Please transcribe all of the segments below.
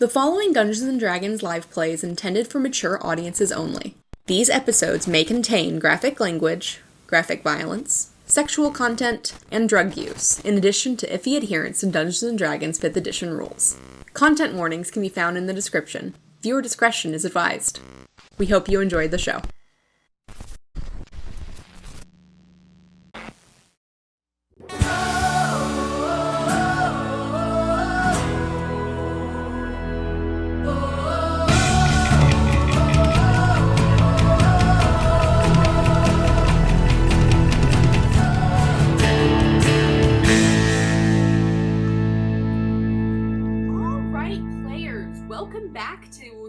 The following Dungeons & Dragons live play is intended for mature audiences only. These episodes may contain graphic language, graphic violence, sexual content, and drug use, in addition to iffy adherence to Dungeons & Dragons 5th edition rules. Content warnings can be found in the description. Viewer discretion is advised. We hope you enjoyed the show.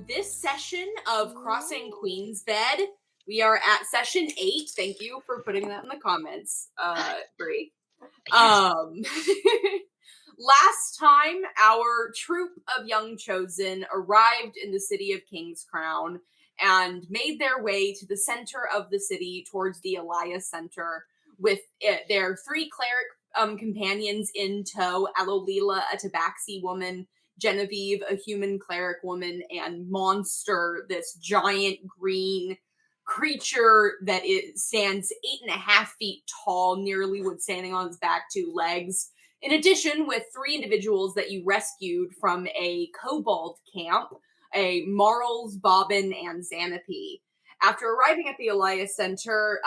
This session of Crossing Queen's Bed. We are at session 8. Thank you for putting that in the comments, Brie. Last time, our troop of young chosen arrived in the city of King's Crown and made their way to the center of the city towards the Elias Center with their 3 cleric companions in tow, Alolila, a tabaxi woman, Genevieve, a human cleric woman, and Monster, this giant green creature that stands 8.5 feet tall, nearly with standing on its back 2 legs. In addition, with 3 individuals that you rescued from a kobold camp, a Marls, Bobbin, and Xanape. After arriving at the Elias Center,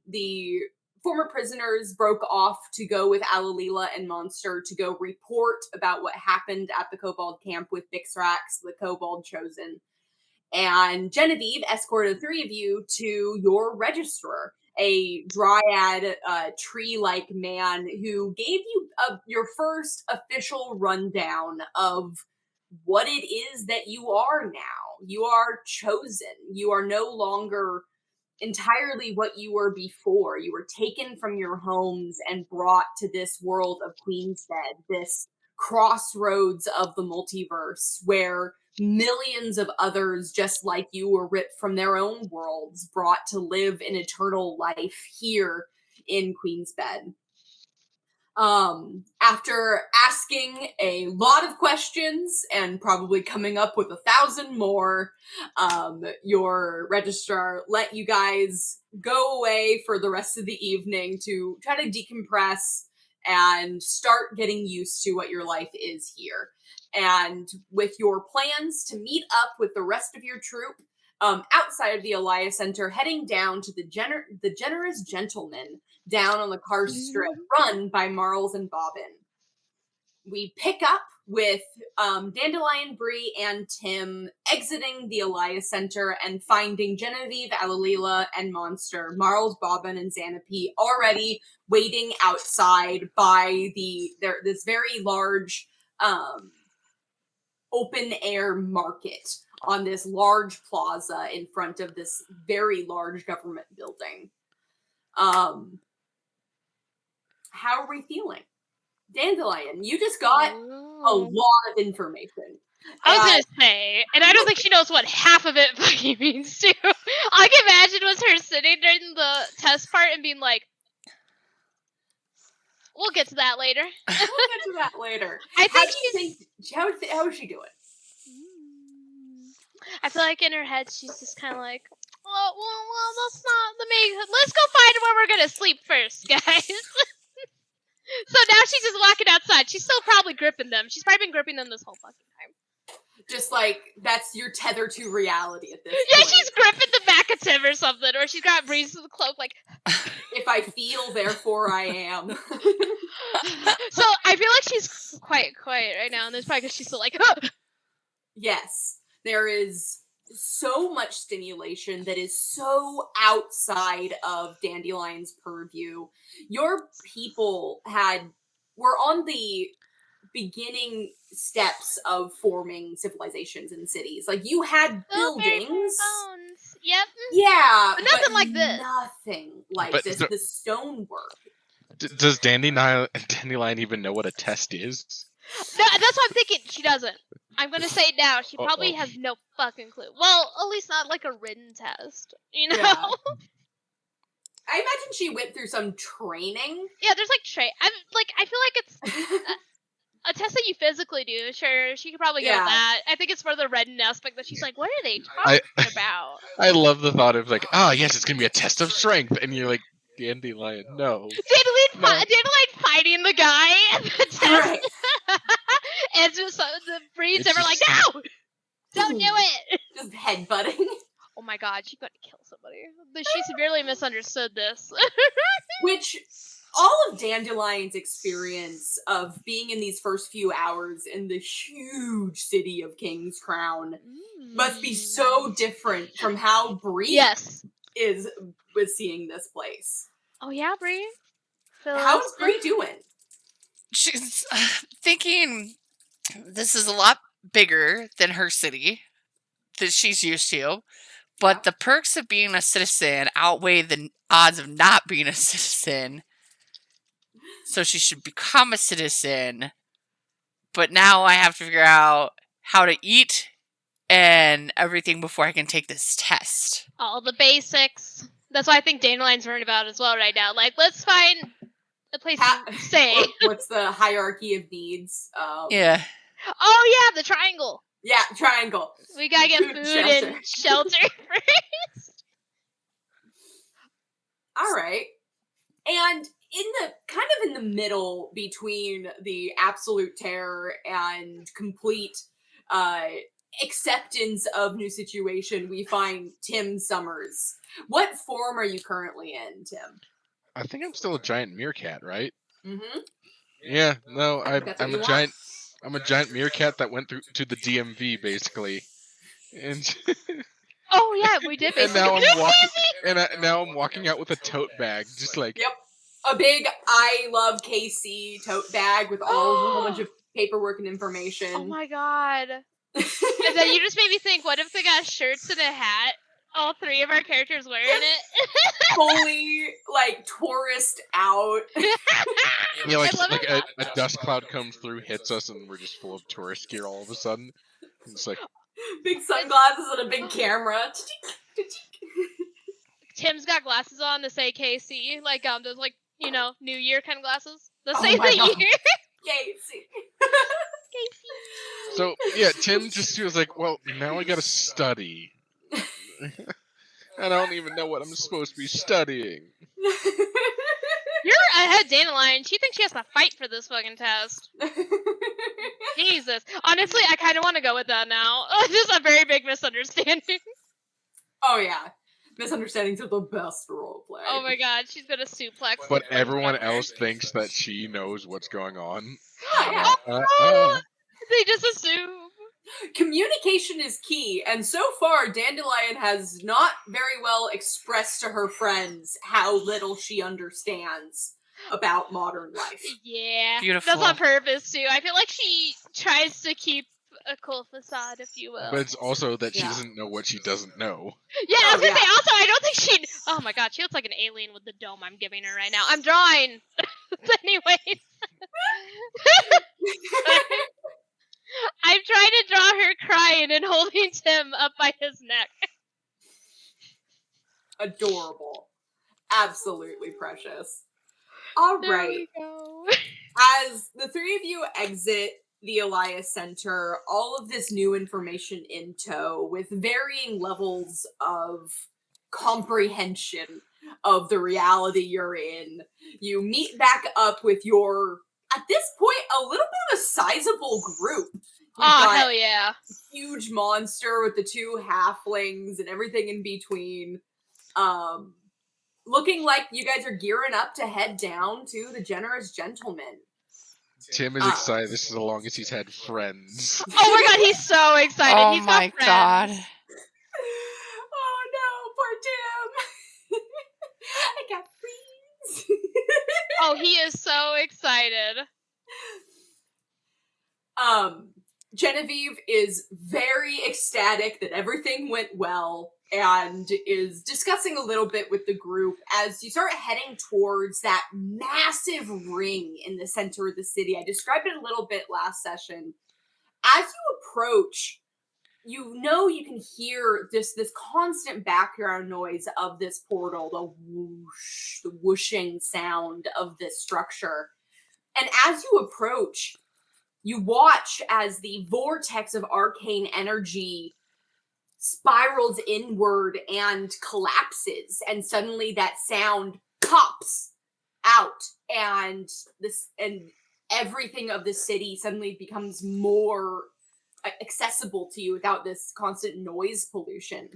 the former prisoners broke off to go with Alolila and Monster to go report about what happened at the kobold camp with Bixrax, the kobold chosen. And Genevieve escorted the 3 of you to your registrar, a dryad, tree-like man who gave you your first official rundown of what it is that you are now. You are chosen. You are no longer entirely what you were before. You were taken from your homes and brought to this world of Queensbed, this crossroads of the multiverse where millions of others just like you were ripped from their own worlds, brought to live an eternal life here in Queensbed. After asking a lot of questions and probably coming up with 1,000 more, your registrar let you guys go away for the rest of the evening to try to decompress and start getting used to what your life is here. And with your plans to meet up with the rest of your troop outside of the Elias Center, heading down to the Generous Gentleman down on the Cars Strip, run by Marls and Bobbin. We pick up with Dandelion, Brie, and Tim exiting the Elias Center and finding Genevieve, Alolila, and Monster, Marls, Bobbin, and Xanape already waiting outside by this very large open-air market on this large plaza in front of this very large government building. How are we feeling? Dandelion, you just got a lot of information. I was gonna say, and I don't think she knows what half of it fucking means too. I can imagine was her sitting during the test part and being like, we'll get to that later. We'll get to that later. I think how is she doing? I feel like in her head she's just kind of like, well, let's go find where we're gonna sleep first, guys. So now she's just walking outside. She's still probably gripping them. She's probably been gripping them this whole fucking time. Just like, that's your tether to reality at this point. Yeah, she's gripping the back of Tim or something, or she's got Bree's cloak like... If I feel, therefore I am. So, I feel like she's quite quiet right now, and there's probably because she's still like... Yes, there is so much stimulation that is so outside of Dandelion's purview. Your people were on the beginning steps of forming civilizations and cities. Like, you had buildings. Yep. Yeah. But nothing like this. Nothing like this. The stonework. Does Dandelion even know what a test is? No, that's what I'm thinking. She doesn't. I'm gonna say now. She probably has no fucking clue. Well, at least not like a written test. You know? Yeah. I imagine she went through some training. Yeah, there's like I feel like it's a test test that you physically do, sure, she could probably get with Yeah. that. I think it's for the redden aspect that she's like, what are they I talking about? I love the thought of like, yes, it's gonna be a test of strength, and you're like, Dandelion, no. Dandelion fighting the guy at the test. Right. And just the Bree's It's ever like, just- no! Don't do it! Just headbutting. Oh my god, she's going to kill somebody. She severely misunderstood this. Which all of Dandelion's experience of being in these first few hours in the huge city of King's Crown must be so different from how Brie Yes. was seeing this place. Oh yeah, Brie? How's Brie doing? She's thinking this is a lot bigger than her city that she's used to, but the perks of being a citizen outweigh the odds of not being a citizen. So she should become a citizen. But now I have to figure out how to eat and everything before I can take this test. All the basics. That's what I think Dandelion's worried about as well right now. Like, let's find a place to stay. What's the hierarchy of needs? Yeah. Oh yeah, the triangle. Yeah, triangle. We gotta get food and shelter first. All right. And in the middle between the absolute terror and complete acceptance of new situation, we find Tim Summers. What form are you currently in, Tim? I think I'm still a giant meerkat, right? Mm-hmm. Yeah, no, That's what I'm you a want? giant. I'm a giant meerkat that went through to the DMV basically, and Oh yeah, we did and basically. now I'm walking now I'm walking out with a tote bag, just like Yep. A big I love KC tote bag with a whole bunch of paperwork and information. Oh my god. And then you just made me think, what if they got shirts and a hat? All three of our characters wearing it? Fully, like, tourist out. yeah, like I love it. a dust cloud comes through, hits us, and we're just full of tourist gear all of a sudden. It's like Big sunglasses and a big camera. Tim's got glasses on to say KC, like those like, you know, New Year kind of glasses. The Oh same my the God. year. KC. so. Yeah, Tim just feels like, well, now I gotta study. I don't even know what I'm supposed to be studying. You're ahead, Dandelion. She thinks she has to fight for this fucking test. Jesus. Honestly, I kind of want to go with that now. This is a very big misunderstanding. Oh yeah. Misunderstandings are the best roleplay. Oh my god, she's gonna suplex. But the everyone fucker. else thinks that she knows what's going on. Yeah. They just assume. Communication is key, and so far, Dandelion has not very well expressed to her friends how little she understands about modern life. Yeah. Beautiful. That's on purpose, too. I feel like she tries to keep a cool facade, if you will. But it's also that she Yeah. doesn't know what she doesn't know. Yeah, I was Oh, gonna say, also, I don't think she'd... Oh my god, she looks like an alien with the dome I'm giving her right now. I'm drawing! Anyways. I'm trying to draw her crying and holding Tim up by his neck. Adorable. Absolutely precious. All There right. we go. As the three of you exit the Elias Center, all of this new information in tow with varying levels of comprehension of the reality you're in, you meet back up with your, at this point, a little bit of a sizable group. You've Oh, got hell yeah. huge monster with the two halflings and everything in between. Looking like you guys are gearing up to head down to the Generous Gentleman. Tim is excited. This is the longest he's had friends. Oh my god, he's so excited. Oh He's got my friends. god. Oh no, poor Tim. I got friends. Oh, he is so excited. Genevieve is very ecstatic that everything went well and is discussing a little bit with the group as you start heading towards that massive ring in the center of the city. I described it a little bit last session. As you approach, you know you can hear this constant background noise of this portal, the whoosh, the whooshing sound of this structure. And as you approach, You watch as the vortex of arcane energy spirals inward and collapses, and suddenly that sound pops out, and everything of the city suddenly becomes more accessible to you without this constant noise pollution.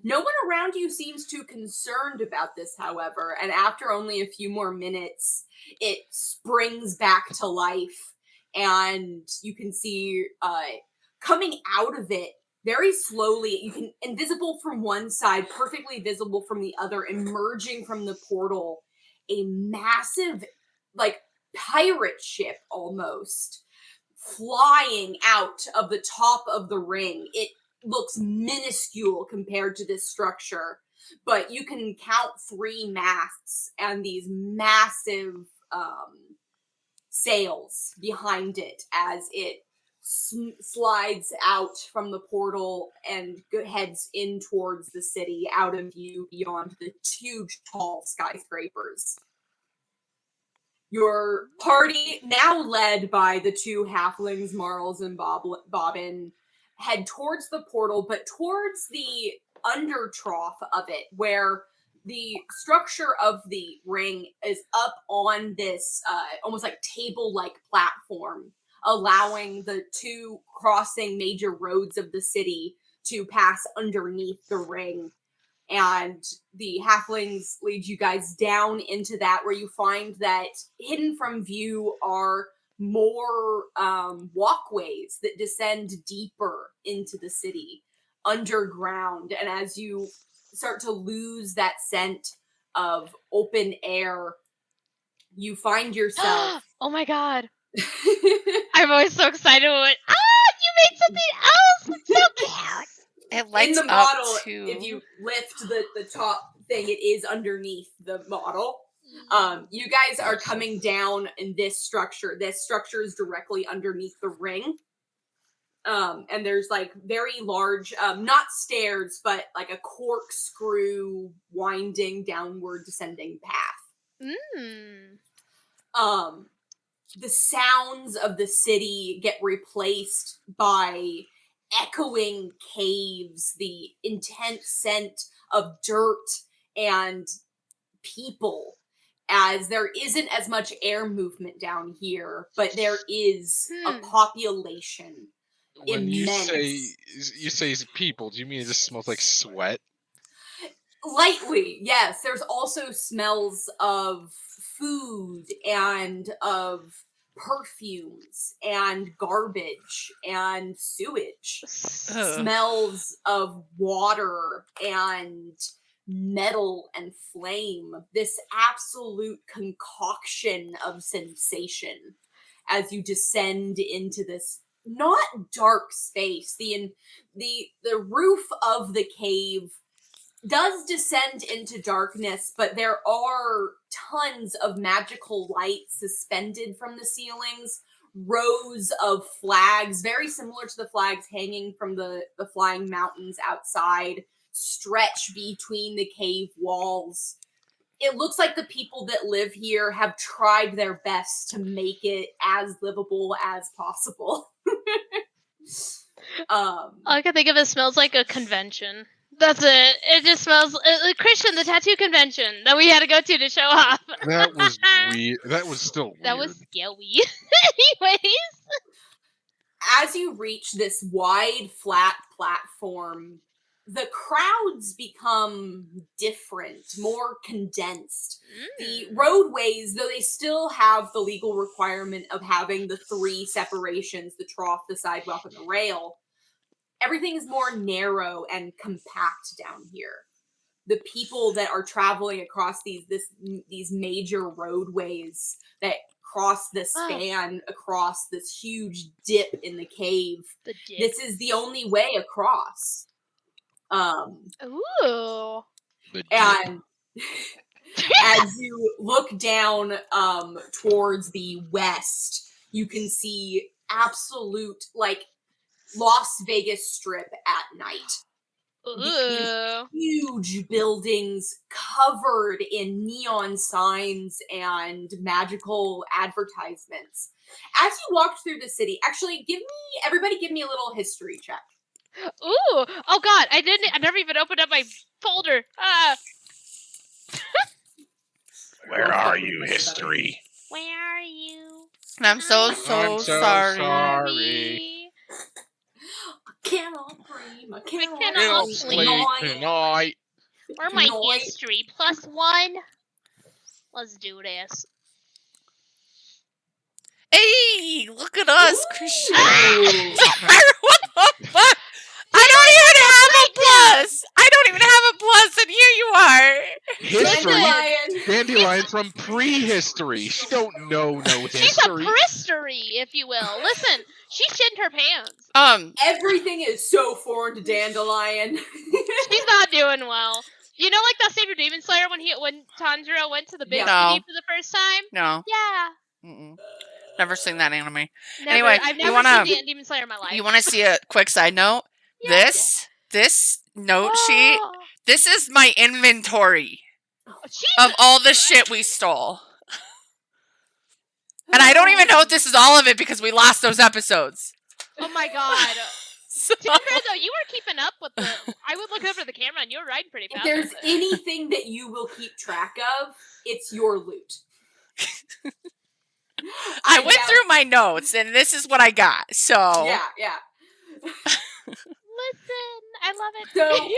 No one around you seems too concerned about this, however, and after only a few more minutes, it springs back to life, and you can see coming out of it very slowly, you can invisible from one side, perfectly visible from the other, emerging from the portal, a massive, like, pirate ship almost, flying out of the top of the ring. It looks minuscule compared to this structure, but you can count 3 masts and these massive sails behind it as it slides out from the portal and heads in towards the city, out of view beyond the huge tall skyscrapers. Your party, now led by the 2 halflings, Marls and Bobbin, head towards the portal, but towards the under trough of it, where the structure of the ring is up on this almost like table-like platform, allowing the 2 crossing major roads of the city to pass underneath the ring. And the halflings lead you guys down into that, where you find that hidden from view are more walkways that descend deeper into the city, underground. And as you start to lose that scent of open air, you find yourself... Oh my god. I'm always so excited when, you made something else! It's so cute! It lights in the up model, too. if you lift the top thing, it is underneath the model. You guys are coming down in this structure. This structure is directly underneath the ring. And there's like very large, not stairs, but like a corkscrew winding downward descending path. The sounds of the city get replaced by echoing caves, the intense scent of dirt and people, as there isn't as much air movement down here, but there is a population. When Immense. you say people, do you mean it just smells like sweat? Lightly, yes. There's also smells of food and of perfumes and garbage and sewage. Smells of water and metal and flame. This absolute concoction of sensation as you descend into this not dark space. The roof of the cave does descend into darkness, but there are tons of magical light suspended from the ceilings, rows of flags, very similar to the flags hanging from the flying mountains outside, stretch between the cave walls. It looks like the people that live here have tried their best to make it as livable as possible. All I can think of, it smells like a convention. That's it. It just smells Christian, the tattoo convention that we had to go to show off. That was weird. That was still weird. That was scary. Anyways. As you reach this wide, flat platform, the crowds become different, more condensed. The roadways, though they still have the legal requirement of having the 3 separations, the trough, the sidewalk, and the rail, everything is more narrow and compact down here. The people that are traveling across these major roadways that cross this span across this huge dip in the cave. This is the only way across. Ooh. And as you look down towards the west, you can see absolute, like, Las Vegas Strip at night. these Ooh. huge buildings covered in neon signs and magical advertisements. As you walked through the city, actually, everybody give me a little history check. Ooh. Oh God, I never even opened up my folder. Where are you, history? Where are you? I'm so I'm so sorry. sorry. I cannot dream. I cannot, cannot sleep. sleep. Tonight. Where my Tonight. history? +1. Let's do this. Hey, look at us, Christian. Ooh. What the fuck? I don't even have a plus. I don't even have a plus, and here you are. History? Dandelion. Dandelion from prehistory. She don't know no She's a history. pristory, if you will. Listen, she shit her pants. Everything is so foreign to Dandelion. She's not doing well. You know, like that Savior Demon Slayer when Tanjiro went to the big Yeah. city for the first time? No. Yeah. Mm-mm. Never seen that anime. Never, Anyway, I've you never wanna- seen Demon Slayer in my life. You want to see a quick side note? Yeah. This note sheet. This is my inventory Jesus of all the Christ. shit we stole. And I don't even know if this is all of it because we lost those episodes. Oh my God. So- To be fair though, you were keeping up with the. I would look over the camera and you were riding pretty If fast. there's with it. anything that you will keep track of, it's your loot. I went through my notes and this is what I got. So Yeah. Listen, I love it. So,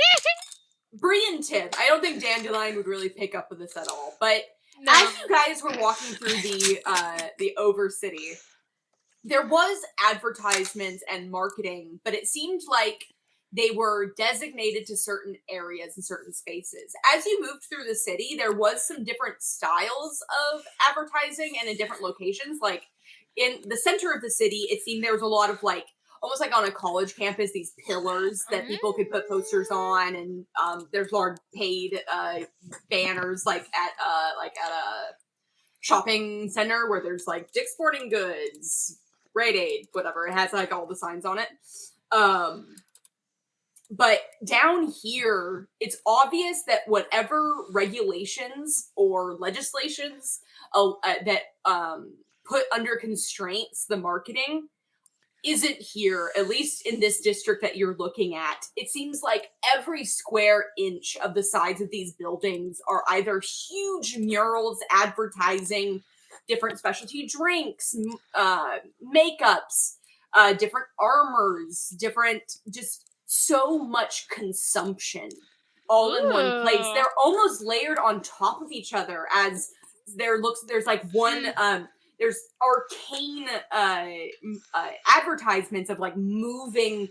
Brie and Tib, I don't think Dandelion would really pick up with this at all, but No. as you guys were walking through the Overcity, there was advertisements and marketing, but it seemed like they were designated to certain areas and certain spaces. As you moved through the city, there was some different styles of advertising and in different locations. Like in the center of the city, it seemed there was a lot of like almost like on a college campus, these pillars that people could put posters on, and there's large paid banners like at a shopping center where there's like Dick's Sporting Goods, Rite Aid, whatever. It has like all the signs on it. But down here, it's obvious that whatever regulations or legislations that put under constraints the marketing isn't here, at least in this district that you're looking at. It seems like every square inch of the sides of these buildings are either huge murals advertising different specialty drinks, makeups, different armors, different, just so much consumption all in one place. Ooh. They're almost layered on top of each other as there's like one there's arcane advertisements of like moving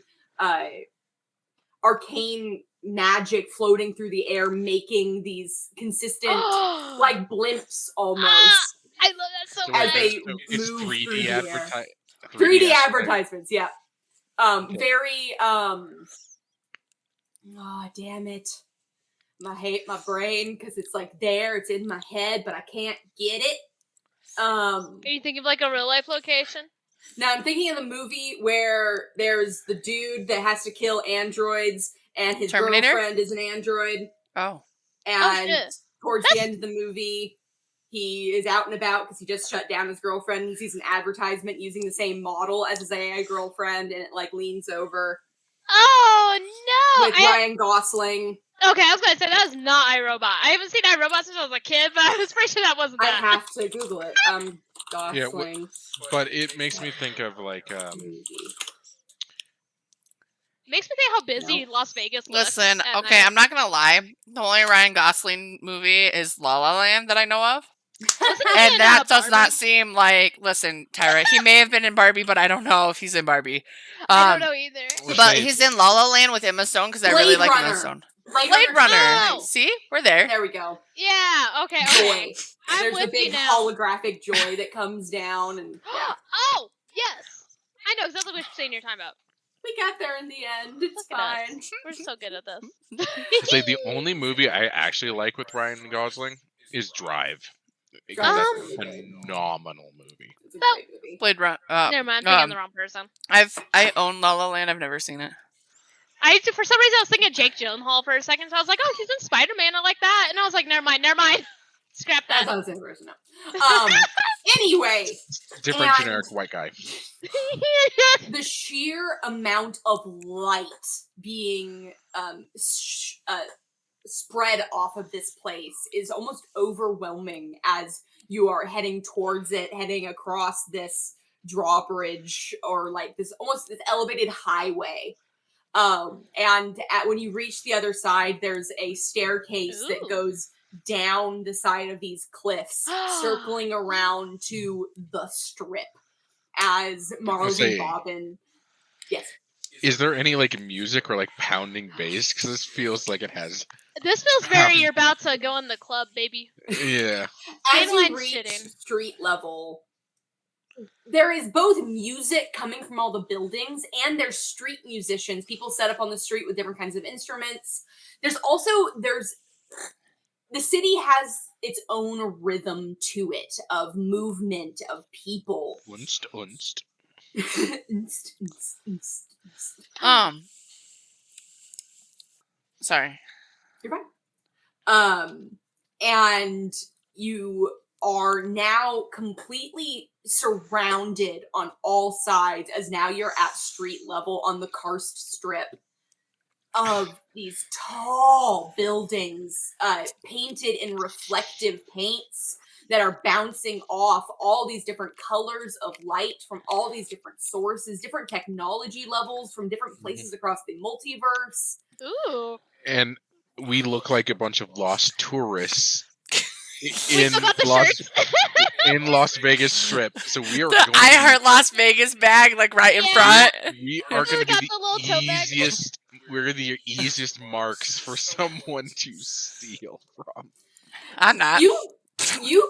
arcane magic floating through the air, making these consistent like blimps almost I love that so So much. as they it's move 3D through the air. 3D 3D advertisements, yeah. Okay. Very oh damn it. I hate my brain because it's like there, it's in my head, but I can't get it. Are you thinking of like a real life location? Now I'm thinking of the movie where there's the dude that has to kill androids and his Terminator? girlfriend is an android, Oh. and shit. towards the end of the movie he is out and about because he just shut down his girlfriend. He sees an advertisement using the same model as his AI girlfriend, and it like leans over Oh no! with Ryan Gosling. Okay, I was gonna say that was not iRobot. I haven't seen iRobot since I was a kid, but I was pretty sure that wasn't I that. have to Google it. Gosling But it makes me think of like movie. Makes me think how busy Las Vegas looks. Listen, at okay, night. I'm not gonna lie. The only Ryan Gosling movie is La La Land that I know of. Wasn't he And in, that does Barbie? not seem like, listen, Tyra, he may have been in Barbie, but I don't know if he's in Barbie. I don't know either. Let's But say- he's in La La Land with Emma Stone because I really Blade like Emma Runner. Stone. Blade Runner. Oh! See? We're there. There we go. Yeah. Okay. Okay. Joy. I'm There's with the big you now. holographic joy that comes down, and yeah. Oh yes, I know exactly what you're talking about. We got there in the end. It's Look at us. fine. We're so good at this. say the only movie I actually like with Ryan Gosling is Drive. Because Drive that's is a really good. phenomenal movie. It's a So- great movie. Blade Run. Never mind, I'm thinking of the wrong person. I own La La Land. I've never seen it. For some reason I was thinking Jake Gyllenhaal for a second, so I was like, oh, he's in Spider-Man, I like that. And I was like, never mind. Scrap That's that. not the same person. No. Anyway, Different generic white guy. the sheer amount of light being spread off of this place is almost overwhelming as you are heading towards it, heading across this drawbridge or like this elevated highway. And when you reach the other side, there's a staircase that goes down the side of these cliffs, circling around to the strip. As Marles and Bobbin, yes. Is there any like music or like pounding bass? Because this feels like it has. This feels very you're about to go in the club, baby. Yeah. As you reach street level, there is both music coming from all the buildings, and there's street musicians. People set up on the street with different kinds of instruments. The city has its own rhythm to it of movement of people. Unst. Sorry. You're fine. And you are now completely surrounded on all sides, as now you're at street level on the karst strip of these tall buildings, painted in reflective paints that are bouncing off all these different colors of light from all these different sources, different technology levels from different places across the multiverse. Ooh. And we look like a bunch of lost tourists in Las Vegas Strip. So we are the I Heart Las Vegas bag, like right in front. We are going to be the easiest. We're the easiest marks for someone to steal from. I'm not. You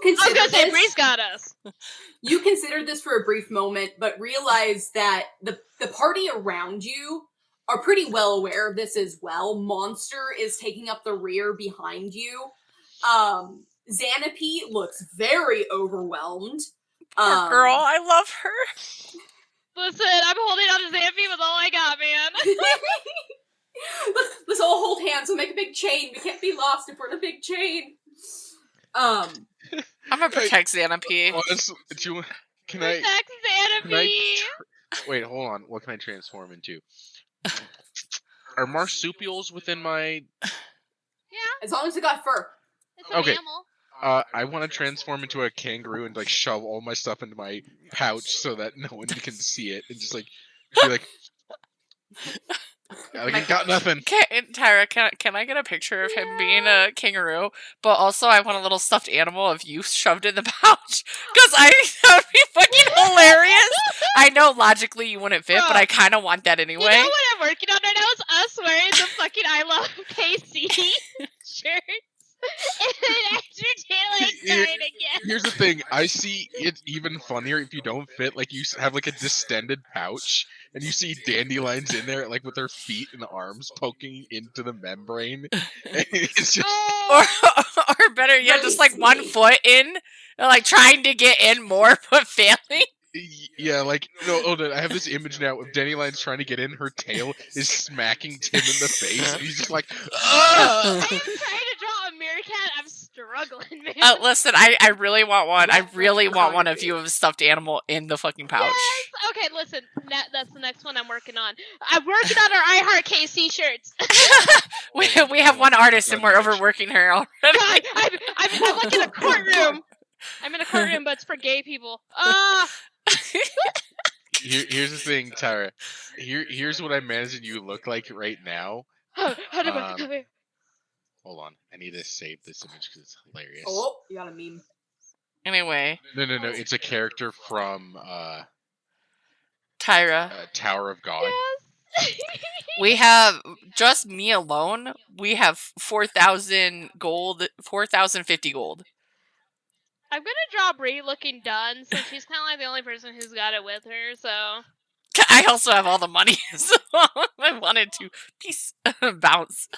consider this. Bree's got us. You considered this for a brief moment, but realize that the party around you are pretty well aware of this as well. Monster is taking up the rear behind you. Xanapie looks very overwhelmed. Poor girl, I love her. Listen, I'm holding on to Xanapie with all I got, man. Let's all hold hands and make a big chain. We can't be lost if we're in a big chain. I'm gonna protect Xanapie. Can I? Protect Xanapie. Wait, hold on. What can I transform into? Are marsupials within my? Yeah. As long as it got fur. It's an animal. I want to transform into a kangaroo and like shove all my stuff into my pouch so that no one can see it and just like be like. I got nothing. Tyra, can I get a picture of him being a kangaroo? But also, I want a little stuffed animal of you shoved in the pouch. Because that would be fucking hilarious. I know logically you wouldn't fit, but I kind of want that anyway. You know what I'm working on right now is us wearing the fucking I Love KC shirts. And then after daylight started again. Here's the thing. I see it even funnier if you don't fit. Like you have like a distended pouch, and you see dandelions in there, like with their feet and arms poking into the membrane. It's just, or better yet, just like 1 foot in, like trying to get in more but failing. Yeah, like no. I have this image now of Dandelion's trying to get in. Her tail is smacking Tim in the face, and he's just like, I'm trying to draw a meerkat. I'm struggling, man. Listen, I really want one. I really want one of you of a stuffed animal in the fucking pouch. Yes. Okay, listen. That's the next one I'm working on. I'm working on our I Heart KC shirts. we have one artist, and we're overworking her already. God, I'm like in a courtroom. I'm in a courtroom, but it's for gay people. Here's the thing, Tyra. Here's what I imagine you look like right now. Hold on, I need to save this image because it's hilarious. Oh, you got a meme. Anyway. No. It's a character from Tyra. Tower of God. Yes. We have, just me alone, we have 4,000 gold, 4,050 gold. I'm gonna draw Brie looking done, since she's kind of like the only person who's got it with her, so... I also have all the money, so I wanted to bounce.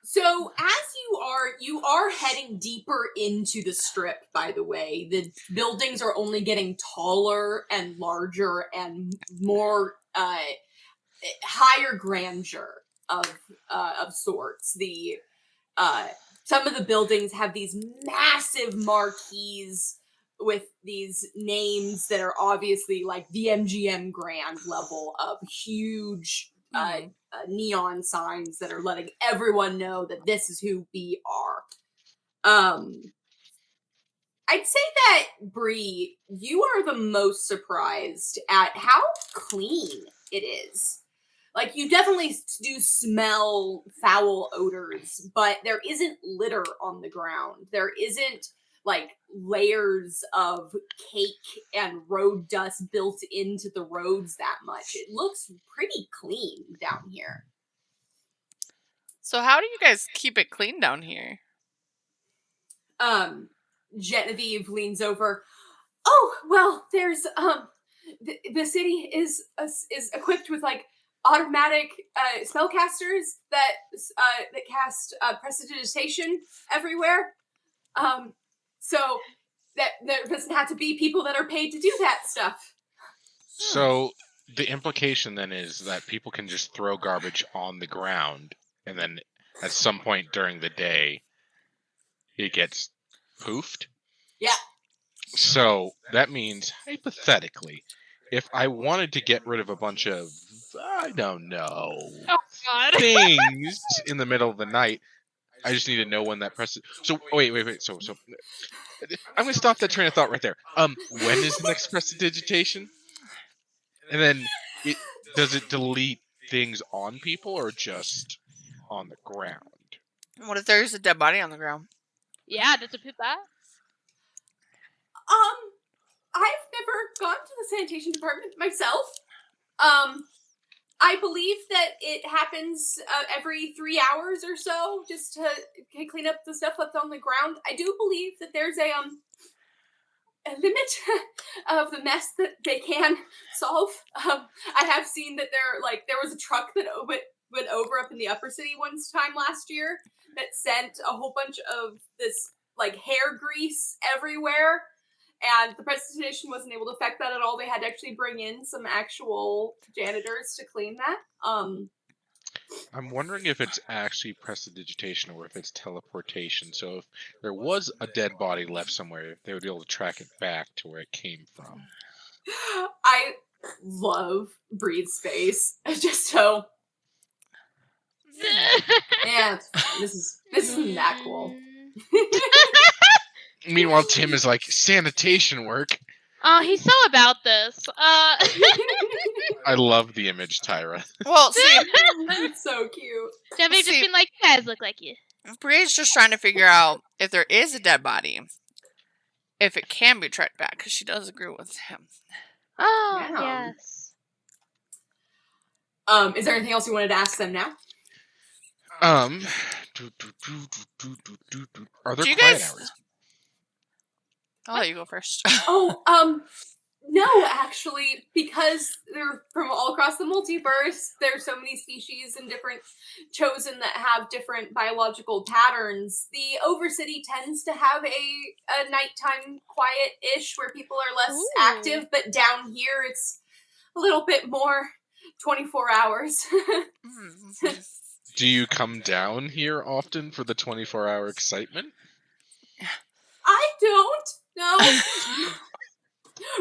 So as you are heading deeper into the strip, by the way. The buildings are only getting taller and larger and more higher grandeur of sorts. The some of the buildings have these massive marquees with these names that are obviously like the MGM Grand level of huge neon signs that are letting everyone know that this is who we are. I'd say that, Brie, you are the most surprised at how clean it is. Like, you definitely do smell foul odors, but there isn't litter on the ground. There isn't, like, layers of cake and road dust built into the roads that much. It looks pretty clean down here. So how do you guys keep it clean down here? Genevieve leans over. Oh, well, there's, the city is equipped with, like, automatic spellcasters that cast prestidigitation everywhere. So that there doesn't have to be people that are paid to do that stuff. So the implication then is that people can just throw garbage on the ground, and then at some point during the day, it gets poofed. Yeah. So that means, hypothetically, if I wanted to get rid of a bunch of, I don't know, Oh God. things in the middle of the night, I just need to know when that press. So wait. So I'm gonna stop that train of thought right there. When is the next prestidigitation? And then does it delete things on people or just on the ground? What if there's a dead body on the ground? Yeah, does it put that? I've never gone to the sanitation department myself. I believe that it happens every 3 hours or so, just to clean up the stuff that's on the ground. I do believe that there's a limit of the mess that they can solve. I have seen that there was a truck that went over up in the upper city one time last year that sent a whole bunch of this like hair grease everywhere. And the prestidigitation wasn't able to affect that at all. They had to actually bring in some actual janitors to clean that. I'm wondering if it's actually prestidigitation or if it's teleportation. So if there was a dead body left somewhere, they would be able to track it back to where it came from. I love Bree's face. Just so. Yeah, this isn't that cool. Meanwhile, Tim is like, sanitation work. Oh, he's so about this. I love the image, Tyra. Well, see, It's so cute. Debbie's just See- been like, you guys look like you. Brie's just trying to figure out if there is a dead body, if it can be tracked back, because she does agree with him. Oh, Yeah. yes. Is there anything else you wanted to ask them now? Are there Do you quiet guys- hours? I'll let you go first. No, actually, because they're from all across the multiverse, there's so many species and different chosen that have different biological patterns. The Overcity tends to have a nighttime quiet-ish where people are less Ooh. active, but down here it's a little bit more 24 hours. Do you come down here often for the 24-hour excitement? I don't know.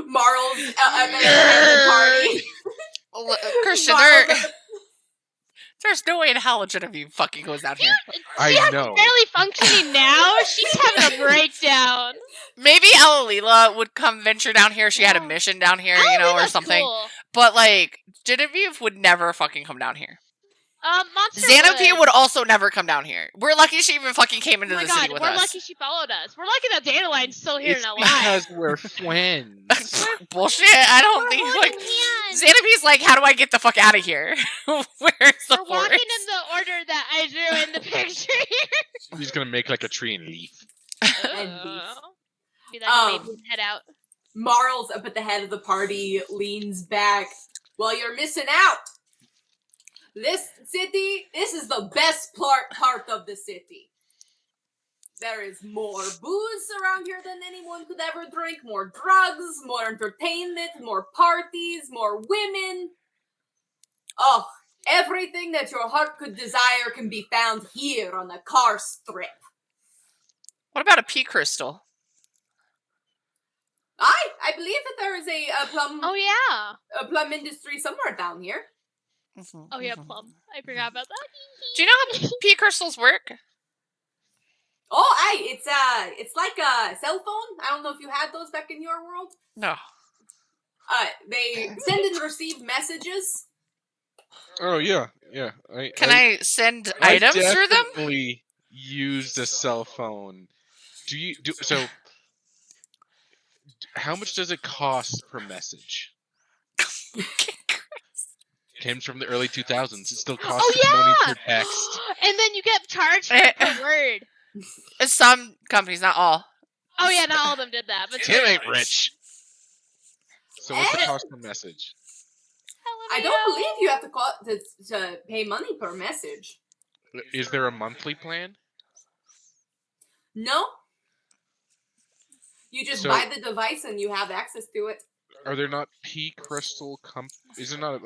Marl's at the party. Christian, Marl's there's no way in hell Genevieve fucking goes out here. I She's know. barely functioning now. She's having a breakdown. Maybe Alalila would come venture down here. She had a mission down here, you know, or That's something. Cool. But, like, Genevieve would never fucking come down here. Monster Xanopy would also never come down here. We're lucky she even fucking came into Oh my the city God, with we're us. lucky she followed us. We're lucky that Dandelion's still here It's and alive. because we're friends. Bullshit. I don't We're think, holding like... hands. Xanopy's like, how do I get the fuck out of here? Where's the We're walking forest? in the order that I drew in the picture here. He's gonna make like a tree and leaf. And Be that baby and head out. Marl's up at the head of the party, leans back. Well, you're missing out. This city, this is the best part of the city. There is more booze around here than anyone could ever drink, more drugs, more entertainment, more parties, more women. Oh, everything that your heart could desire can be found here on the car strip. What about a pea crystal? I believe that there is a plum Oh yeah. a plum industry somewhere down here. Oh yeah, plum. I forgot about that. Do you know how pea crystals work? Oh, it's like a cell phone. I don't know if you had those back in your world. No. They send and receive messages. Oh yeah. Can I send items through them? Definitely used a cell phone. So? How much does it cost per message? Came from the early 2000s. It still costs money per text. And then you get charged per word. Some companies, not all. Oh yeah, not all of them did that, but Tim ain't rich. So what's the cost per message? I don't believe you have to pay money per message. Is there a monthly plan? No. You just buy the device and you have access to it. Are there not pea crystal Is there not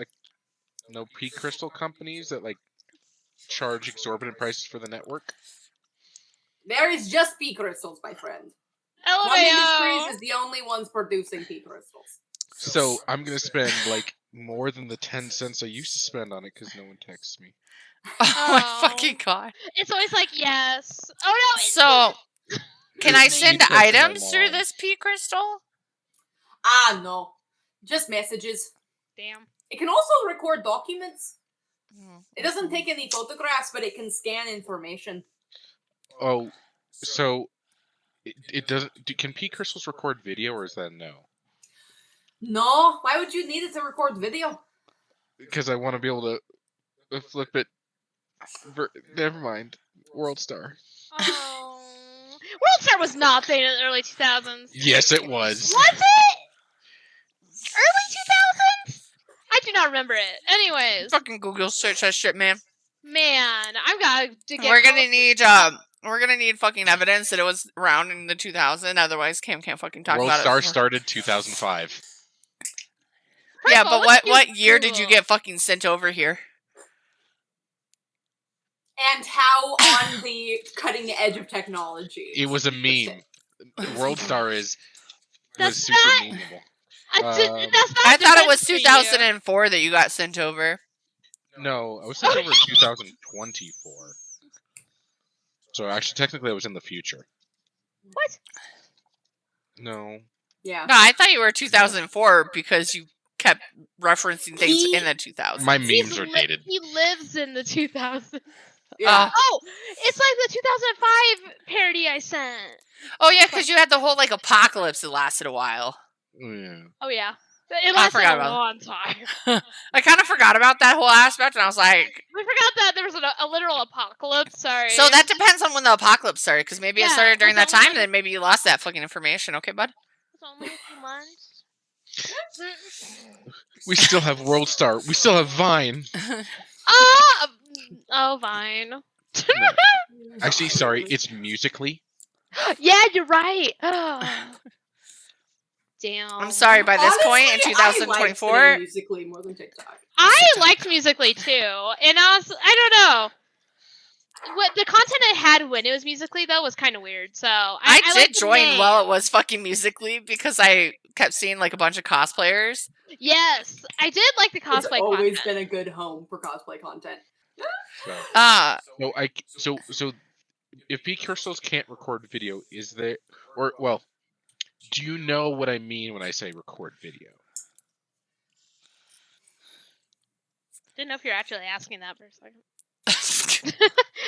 no pea crystal companies that charge exorbitant prices for the network? There is just pea crystals, my friend. Plum Industries LMAO. is the only ones producing pea crystals. So I'm gonna spend more than the 10 cents I used to spend on it because no one texts me. Oh my fucking god. It's always like, yes. Oh no. So, can I send texted my items through mom. this pea crystal? No. Just messages. Damn. It can also record documents. It doesn't take any photographs, but it can scan information. Oh, so it doesn't. Can pea crystals record video, or is that no? No, why would you need it to record video? Because I want to be able to flip it. Never mind. World Star. Oh. World Star was not made in the early 2000s. Yes, it was. Was it? Early 2000s? I do not remember it. Anyways. Fucking Google search that shit, man. Man, I've got to get We're gonna need fucking evidence that it was around in the 2000s. Otherwise, Cam can't fucking talk World about Star it. started 2005. Yeah, of all, but let's what do year did you Google. get fucking sent over here? And how on the cutting edge of technology. It was a meme. World Star was That's super not- memeable. That's not I thought it was defense for you. 2004 that you got sent over. No, I was sent over in 2024. So actually, technically, I was in the future. What? No. Yeah. No, I thought you were 2004 because you kept referencing things He- in the 2000s. My memes are dated. He lives in the 2000s. Yeah. Oh, it's like the 2005 parody I sent. Oh yeah, because you had the whole apocalypse that lasted a while. Yeah. Oh yeah, it lasted forgot a about long time. I kind of forgot about that whole aspect, and I was like, We forgot that there was a literal apocalypse. Sorry. so that depends on when the apocalypse started, because maybe it Yeah, started during that that's all time, and then maybe you lost that fucking information. Okay, bud? It's only a few months. We still have World Star. We still have Vine. Oh, Vine. Actually, sorry, it's Musically. Yeah, you're right. Damn. I'm sorry. By this point in Honestly, I like 2024, today Musically more than TikTok. I liked Musically too, and I don't know. What the content it had when it was Musically though was kind of weird. So I did liked the join name. while it was fucking Musically because I kept seeing a bunch of cosplayers. Yes, I did like the It's cosplay always content. been a good home for cosplay content. So if pea crystals can't record video, is there do you know what I mean when I say record video? Didn't know if you're actually asking that for a second.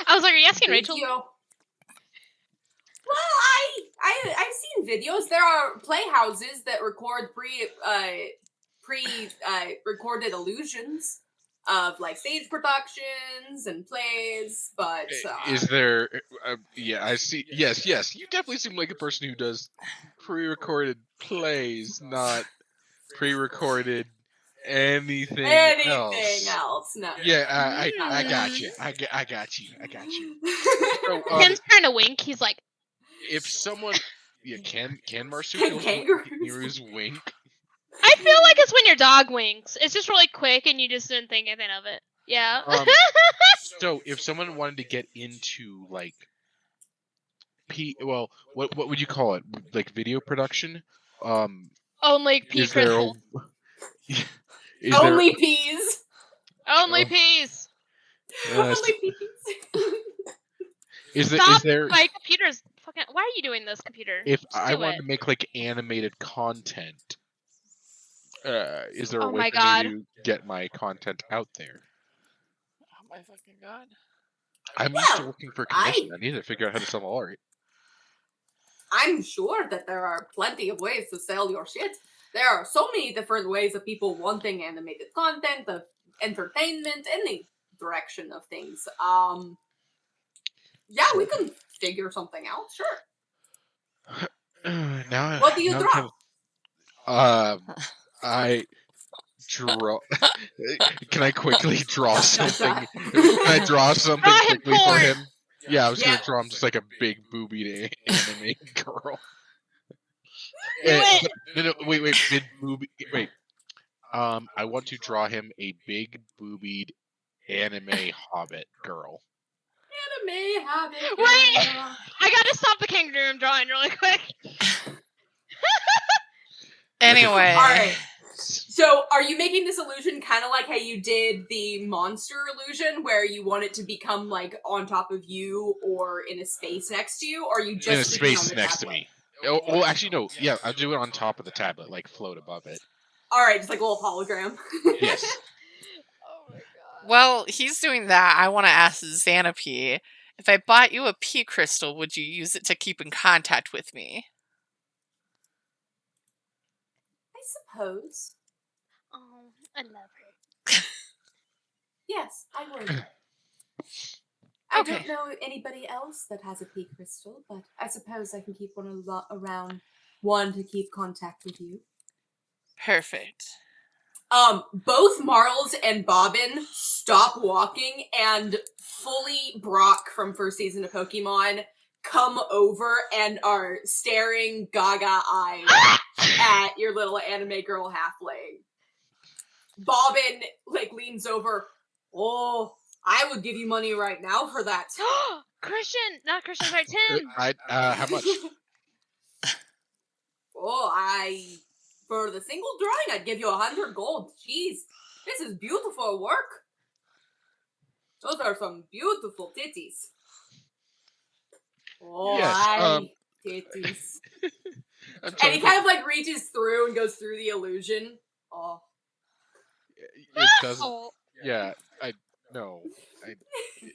I was like, are you asking Rachel? Video. Well, I've seen videos. There are playhouses that record recorded illusions of stage productions and plays, but Is there? Yeah, I see. Yes. You definitely seem like a person who does pre-recorded plays, not pre-recorded. anything Anything else. else? No. Yeah, I got Mm. you. I got you. I got you. So, Tim's trying to wink. He's like, if someone, can marsupials and Kangaroos. kangaroos wink? I feel like it's when your dog winks. It's just really quick and you just didn't think anything of it. Yeah. So if someone wanted to get into like what would you call it? Like video production? Only pea Is there crystal. is Only peas. Only Oh. peas. Only peas. Stop! there My computer's fucking. Why are you doing this, computer? if Just I do wanted it. to make like animated content, is there a Oh way my for God. me to get my content out there? Oh my fucking god. I'm used to Well, working for commission. I need to figure out how to sell art. I'm sure that there are plenty of ways to sell your shit. There are so many different ways of people wanting animated content, of entertainment, any direction of things. Yeah, we can figure something out. Sure. Now, What do you now I'm draw? I draw. Can I quickly draw something? Draw Can I draw something Draw him quickly for porn. him? Yeah, I was Yeah. gonna draw him just like a big boobied anime girl. Do it. No, wait, big booby. Wait, I want to draw him a big boobied anime hobbit girl. Anime habit. Wait! I gotta stop the kangaroo I'm drawing really quick. Anyway. Alright. So, are you making this illusion kind of like how you did the monster illusion, where you want it to become like on top of you or in a space next to you, or are you just In a speaking on space the next to tablet? me. Oh, well, actually, no. Yeah, I'll do it on top of the tablet, like float above it. Alright, just like a little hologram. Yes. Oh my god. Well, he's doing that. I want to ask Xanapie, if I bought you a pea crystal, would you use it to keep in contact with me? I suppose. Oh, I love her. Yes, I would. I Okay. don't know anybody else that has a pea crystal, but I suppose I can keep one around one to keep contact with you. Perfect. Both Marls and Bobbin stop walking, and fully Brock from first season of Pokemon come over and are staring gaga eyes at your little anime girl halfling. Bobbin leans over. Oh, I would give you money right now for that. Christian! Not Christian, sorry, Tim! How much? Oh, for the single drawing, I'd give you 100 gold. Jeez, this is beautiful work. Those are some beautiful titties. Oh, Yes, titties. I'm And trying he to kind of reaches through and goes through the illusion. Oh. It doesn't. Oh, Yeah, no.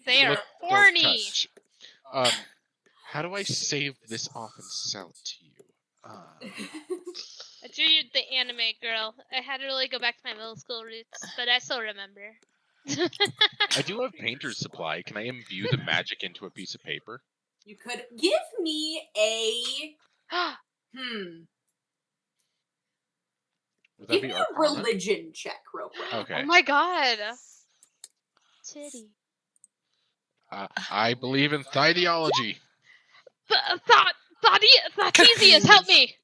they are Look, don't horny! touch. How do I save this off and sell it to you? I drew you the anime girl. I had to really go back to my middle school roots, but I still remember. I do have painter's supply. Can I imbue the magic into a piece of paper? You could give me a Would that give be me a Arcana? religion check real quick. Okay. Oh my god! Titty. I believe in theology. Thaddeus, help me!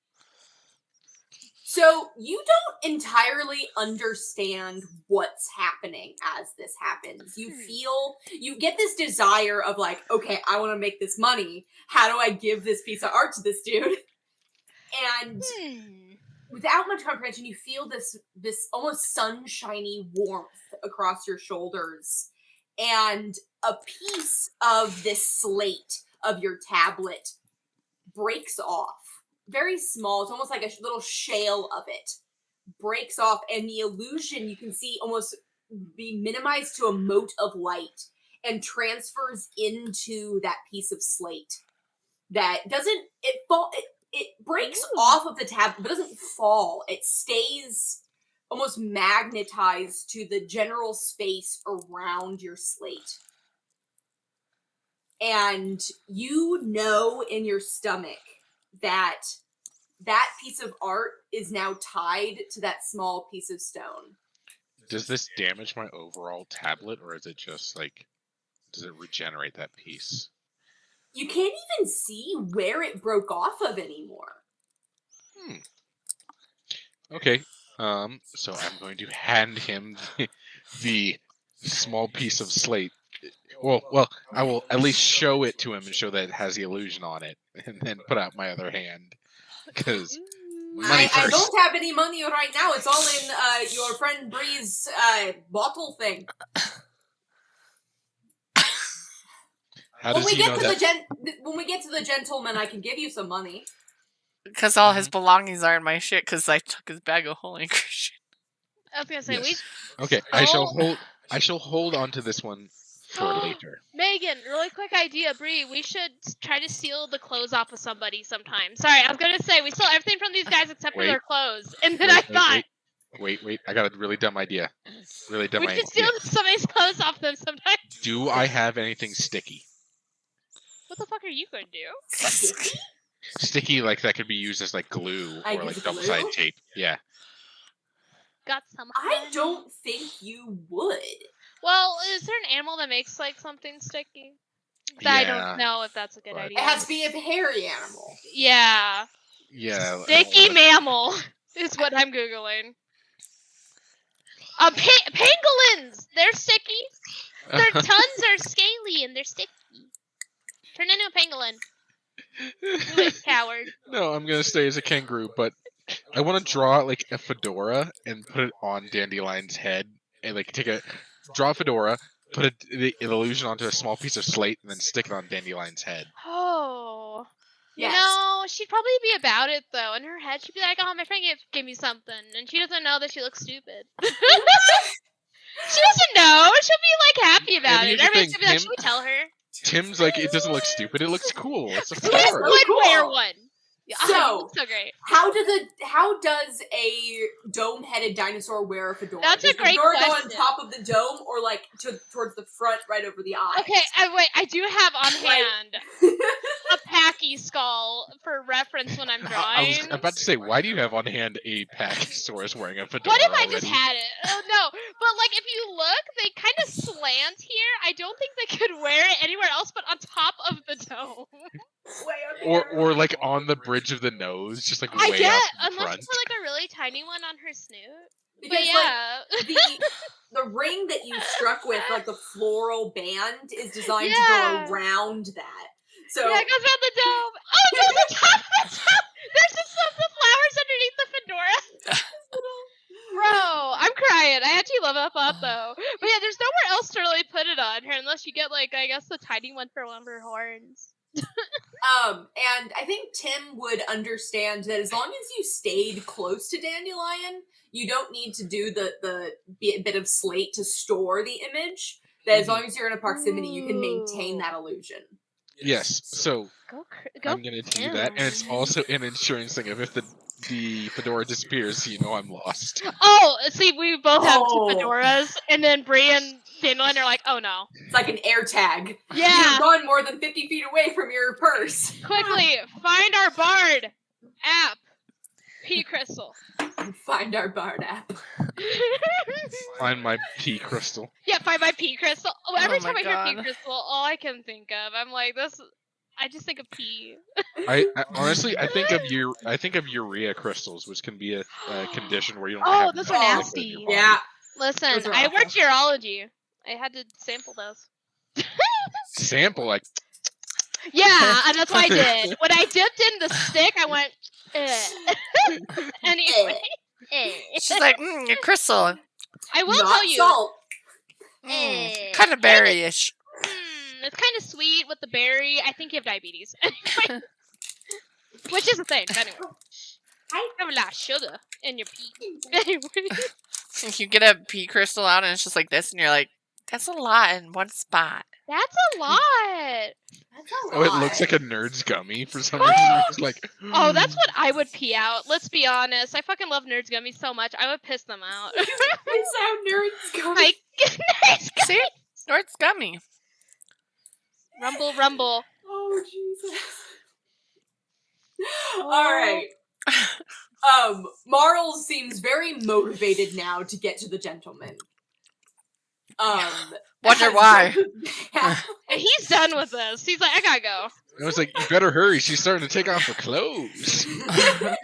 So you don't entirely understand what's happening as this happens. You get this desire of okay, I want to make this money. How do I give this piece of art to this dude? And without much comprehension, you feel this almost sunshiny warmth across your shoulders. And a piece of this slate of your tablet breaks off. Very small, it's almost like a little shale of it breaks off, and the illusion you can see almost be minimized to a mote of light and transfers into that piece of slate. That doesn't it breaks off of the tab, but doesn't fall. It stays almost magnetized to the general space around your slate. And you know in your stomach that piece of art is now tied to that small piece of stone. Does this damage my overall tablet, or is it just like, does it regenerate that piece? You can't even see where it broke off of anymore. Okay. So I'm going to hand him the small piece of slate. Well, I will at least show it to him and show that it has the illusion on it, and then put out my other hand because money I first. don't have any money right now. It's all in your friend Brie's bottle thing. How When does we he get know to that? when we get to the gentleman, I can give you some money. Because all his belongings are in my shit. Because I took his bag of holy Christian. I was gonna say Yes. we. Okay, I shall hold on to this one for later. Megan, really quick idea, Brie. We should try to steal the clothes off of somebody sometime. Sorry, I was gonna say we stole everything from these guys except for Wait. their clothes, and then I thought Wait! I got a really dumb idea. Really dumb we idea. should steal somebody's clothes off them sometime. Do I have anything sticky? What the fuck are you gonna do? Sticky, like that could be used as like glue I or use like double-sided glue? tape. Yeah. Got some. I honey? don't think you would. Well, is there an animal that makes like something sticky? I Yeah, don't know if that's a good but- idea. It has to be a hairy animal. Yeah. Yeah. Sticky mammal is what I'm googling. Pangolins! They're sticky. Their tongues are scaly and they're sticky. Turn into a pangolin. Do it, coward. No, I'm gonna stay as a kangaroo, but I want to draw like a fedora and put it on Dandelion's head, and like draw a fedora, put the illusion onto a small piece of slate, and then stick it on Dandelion's head. Oh. You Yes. know, she'd probably be about it though. In her head, she'd be like, "Oh, my friend gave me something," and she doesn't know that she looks stupid. She doesn't know. She'll be like happy about And it. here's the Everybody's thing, gonna be like, Tim- "Should we tell her?" Tim's like, it doesn't look stupid. It looks cool. It's a Tim fedora. would cool. wear one. Yeah, So- you look so great. How does a dome-headed dinosaur wear a fedora? That's a Does the great fedora go on question. top of the dome or like towards the front, right over the eyes? Okay, wait. I do have on Like- hand a Packy skull for reference when I'm I was drawing. about to say, why do you have on hand a Pachysaurus wearing a fedora? What if I already? just had it? Oh no! But like, if you look, they kind of slant here. I don't think they could wear it anywhere else but on top of the dome. Or like on the bridge of the nose, just like I way get, up in unless front. you put like a really tiny one on her snoot. Because But yeah, like the ring that you struck with, like the floral band, is designed to Yeah. go around that. So yeah, it goes around the dome. Oh, it goes on top of the dome. There's just some flowers underneath the fedora. Bro, I'm crying. I actually love that thought though. But yeah, there's nowhere else to really put it on her unless you get like, I guess, the tiny one for one of her horns. and I think Tim would understand that as long as you stayed close to Dandelion, you don't need to do the bit of slate to store the image. That as long as you're in a proximity, you can maintain Ooh. that illusion. Yes, so Go I'm gonna do that, and it's also an insurance thing of if the fedora disappears, you know I'm lost. Oh, see, we both have Oh. two fedoras, and then Brie and Dandelion are like, oh no. It's like an air tag. Yeah. You've gone more than 50 feet away from your purse. Quickly, find our bard app. P Crystal. Find our bard app. Find my pea crystal. Yeah, find my P Crystal. Oh, every Oh time my I hear P God. Crystal, all I can think of, I'm like, this. I just think of pee. I honestly, I think of urea crystals, which can be a condition where you don't Oh, have those enough are liquid in your nasty. body. Yeah. Listen, Those are I awful. worked urology. I had to sample those. Sample like Yeah, and that's what I did. When I dipped in the stick, I went, anyway. She's like, your crystal. I will Not tell you, salt. Kind of berry-ish. it's kind of sweet with the berry. I think you have diabetes. Anyway. Which is a thing, but anyway. I have a lot of sugar in your pee. Anyway. You get a pea crystal out and it's just like this, and you're like, that's a lot in one spot. That's a lot. That's a oh, it lot. looks like a nerd's gummy for some reason. It's like Oh, that's what I would pee out. Let's be honest. I fucking love Nerds Gummies so much. I would piss them out. It's how nerds go. My goodness. See? It's gummy. Rumble, rumble. Oh, Jesus. All right. Marl seems very motivated now to get to the gentleman. Wonder as why. And he's done with this. He's like, I gotta go. I was like, you better hurry. She's starting to take off her clothes. And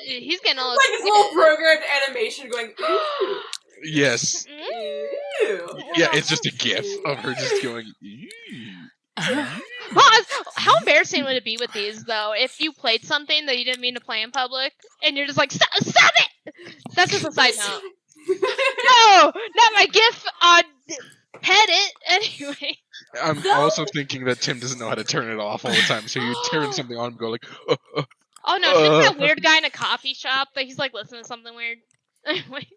he's getting all like his little programmed animation going. Ooh, Yes. ooh. Yeah, it's just a gif of her just going. Ew. How embarrassing would it be with these though if you played something that you didn't mean to play in public and you're just like stop it? That's just a side note. No, not my gif on pet it anyway. I'm also thinking that Tim doesn't know how to turn it off all the time, so you turn something on and go like, Oh no, Tim's that weird guy in a coffee shop that he's like listening to something weird. Anyway.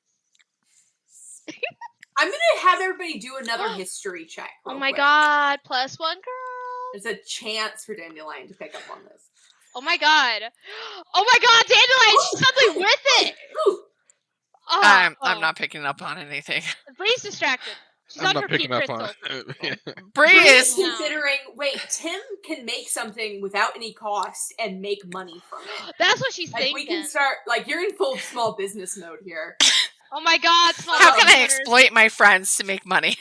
I'm gonna have everybody do another history check. Oh my quick. god, +1 girl. There's a chance for Dandelion to pick up on this. Oh my god. Oh my god, Dandelion, she's suddenly with it. Ooh. Oh, I'm not picking up on anything. Bree's distracted. She's I'm on not her picking peak up on crystal. it. Bree Bree is is. considering. Wait, Tim can make something without any cost and make money from it. That's what she's Like thinking. we can start. Like you're in full small business mode here. Oh my god, small How can I business owners. exploit my friends to make money?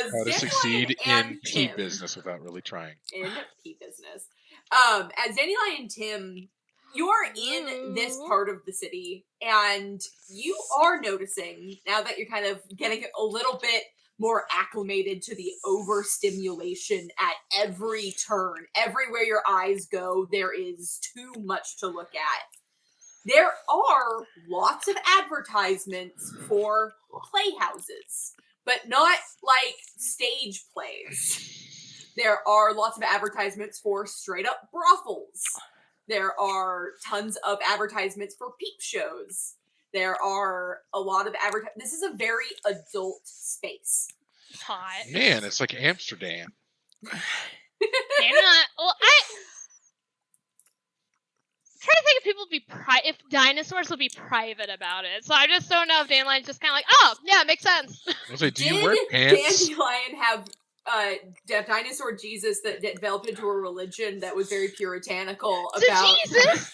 As How to Dandelion succeed and in pea Tim- business without really trying. In pea business. As Dandelion and Tim, you're in this part of the city, and you are noticing now that you're kind of getting a little bit more acclimated to the overstimulation at every turn. Everywhere your eyes go, there is too much to look at. There are lots of advertisements for playhouses, but not like stage plays. There are lots of advertisements for straight up brothels. There are tons of advertisements for peep shows. There are a lot of This is a very adult space. Hot. Man, it's like Amsterdam. Dandelion. Well, I'm trying to think if people would be if dinosaurs would be private about it. So I just don't know if Dandelion's just kind of like, oh yeah, it makes sense. I was like, do you Did wear pants? Dandelion have dinosaur Jesus that developed into a religion that was very puritanical To about Jesus.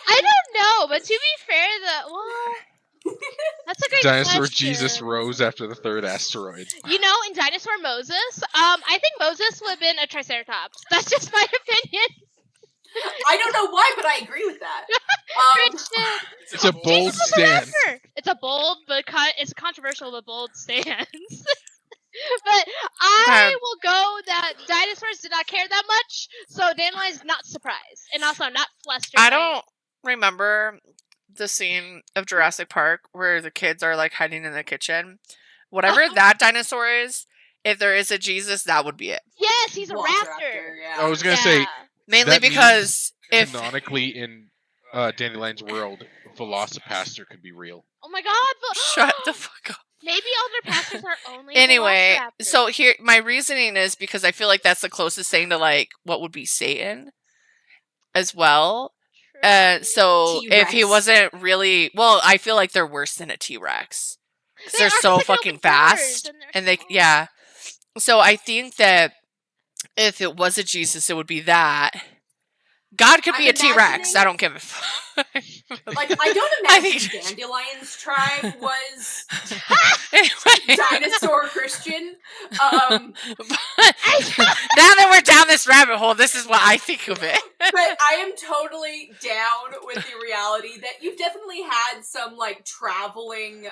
I don't know, but to be fair, that's a great Dinosaur question. Jesus rose after the third asteroid. You know, in Dinosaur Moses, I think Moses would have been a Triceratops. That's just my opinion. I don't know why, but I agree with that. Christian. It's a bold Jesus was a stance. rapper. It's a bold, but it's controversial, but bold stance. But I will go that dinosaurs did not care that much, so Dandelion's not surprised, and also not flustered. I don't remember the scene of Jurassic Park where the kids are like hiding in the kitchen. Whatever that dinosaur is, if there is a Jesus, that would be it. Yes, he's a Velociraptor, raptor. yeah. I was gonna say Mainly that because if canonically in Dandelion's world, Velocipaster could be real. Oh my god! shut the fuck up. Maybe elder pastors are only. Anyway, velociraptors. so here my reasoning is because I feel like that's the closest thing to like what would be Satan as well. True. So if he T-Rex. wasn't really I feel like they're worse than a T-Rex. Because They they're are, 'cause so they can fucking open doors, fast. and they're And they small. yeah. So I think that if it was a Jesus, it would be that. God could be I'm a T-Rex. imagining- I don't give a fuck. Like, I don't I imagine think- Dandelion's tribe was Anyway. dinosaur Christian. But now that we're down this rabbit hole, this is what I think of it. But I am totally down with the reality that you've definitely had some, like, traveling,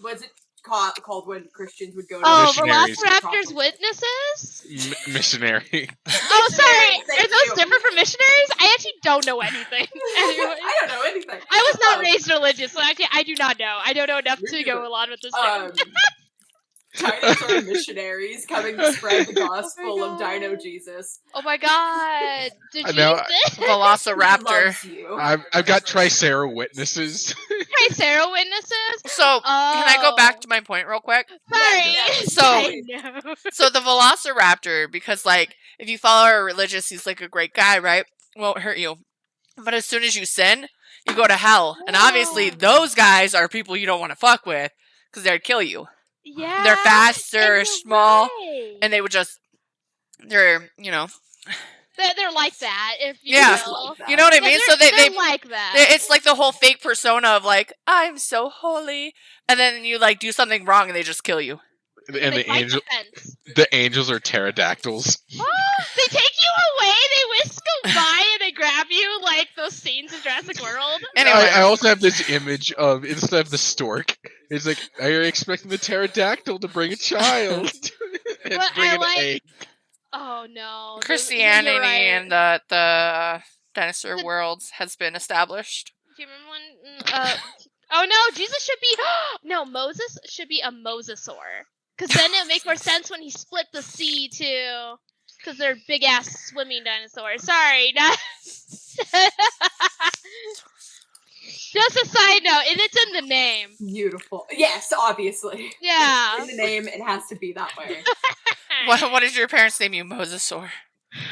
what's it called when Christians would go to Oh, Missionaries. Velociraptors witnesses? Missionary. Oh, sorry. Thank Are those you. different from missionaries? I actually don't know anything. Anyway. I don't know anything. I was not Um, raised religious, so actually I do not know. I don't know enough Me to neither. go along with this joke. Dinosaur missionaries coming to spread the gospel of God. Dino Jesus. Oh my god. Did I you know, He Velociraptor. loves you. I've got Tricera witnesses. Tricera witnesses? So, can I go back to my point real quick? Sorry. Yes, So- I know. So the Velociraptor, because like if you follow our religious, he's like a great guy, right? Won't hurt you. But as soon as you sin, you go to hell. And obviously Whoa. those guys are people you don't want to fuck with because they'd kill you. Yeah. They're fast, they're and you're small, right. and they would just they're, you know, They're like that, if you Yeah. will. You know what I Yeah, mean? So they're they like that. it's like the whole fake persona of like, I'm so holy, and then you like do something wrong and they just kill you. And they the fight angel, the fence. the angels are pterodactyls. Oh, they take you away, they whisk by, and they grab you like those scenes in Jurassic World. Anyway. I also have this image of, instead of the stork, it's like, are you expecting the pterodactyl to bring a child? And But bring I an like- egg. Oh no. Christianity You're right. and the dinosaur world has been established. Do you remember when? Oh no, Jesus should be. No, Moses should be a mosasaur. Because then it would make more sense when he split the sea too. Because they're big ass swimming dinosaurs. Sorry, not. Just a side note, and it's in the name. Beautiful. Yes, obviously. Yeah. In the name, it has to be that way. What did your parents name you, Mosasaur?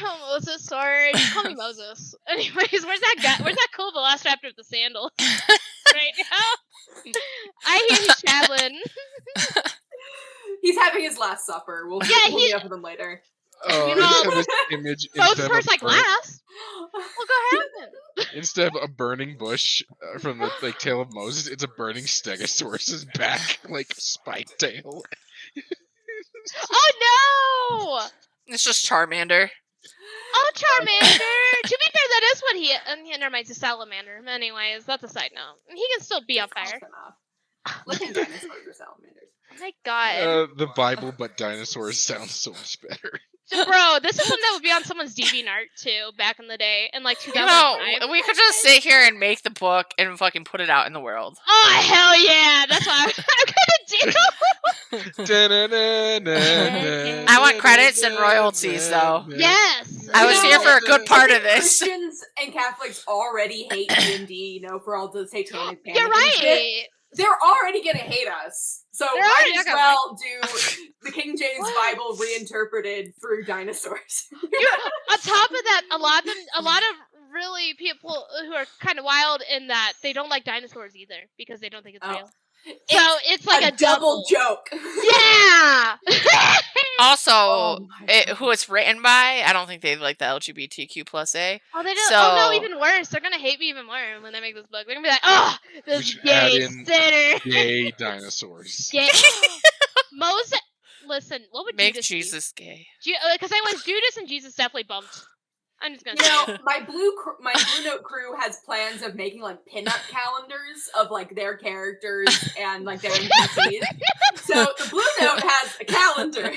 Oh, mosasaur. Just call me Moses. Anyways, where's that guy? Where's that cool Velociraptor with the sandals? Right now. I hear he's traveling. He's having his last supper. We'll meet up with him later. Oh, You know, I just have this image Mosasaur's like last. Well, go ahead. instead of a burning bush from the Tale of Moses, it's a burning Stegosaurus's back, like spike tail. Oh no! It's just Charmander. Oh, Charmander! To be fair, that is what he never mind, it's a salamander. Anyways, that's a side note. He can still be on Close fire. enough. Looking dinosaurs or salamanders. Oh my god. The Bible, but dinosaurs sounds so much better. So, bro, this is something that would be on someone's DeviantArt too, back in the day, in like You 2005. know, we could just sit here and make the book and fucking put it out in the world. Oh, hell yeah! That's what I'm gonna do! I want credits and royalties, though. Yes! I was You here know, for a good part I of think this. Christians and Catholics already hate D&D, for all the satanic panic. You're and shit. right! They're already gonna hate us. So They're might already as gonna- well do the King James Bible reinterpreted through dinosaurs. On top of that, a lot of really people who are kind of wild in that they don't like dinosaurs either because they don't think it's Oh. real. So it's like a double joke. Yeah. Also, Oh my God. who it's written by, I don't think they like the LGBTQ plus A. Oh, they don't. So- Oh no, even worse. They're gonna hate me even more when they make this book. They're gonna be like, "Oh, We this should add gay in sinner." Gay dinosaurs. Gay. Moses. Listen, what would Make Judas Jesus gay. Because I was Judas and Jesus definitely bumped. I'm just gonna You say. know, my Blue Note crew has plans of making like pinup calendars of like their characters and like their NPCs. So the Blue Note has a calendar.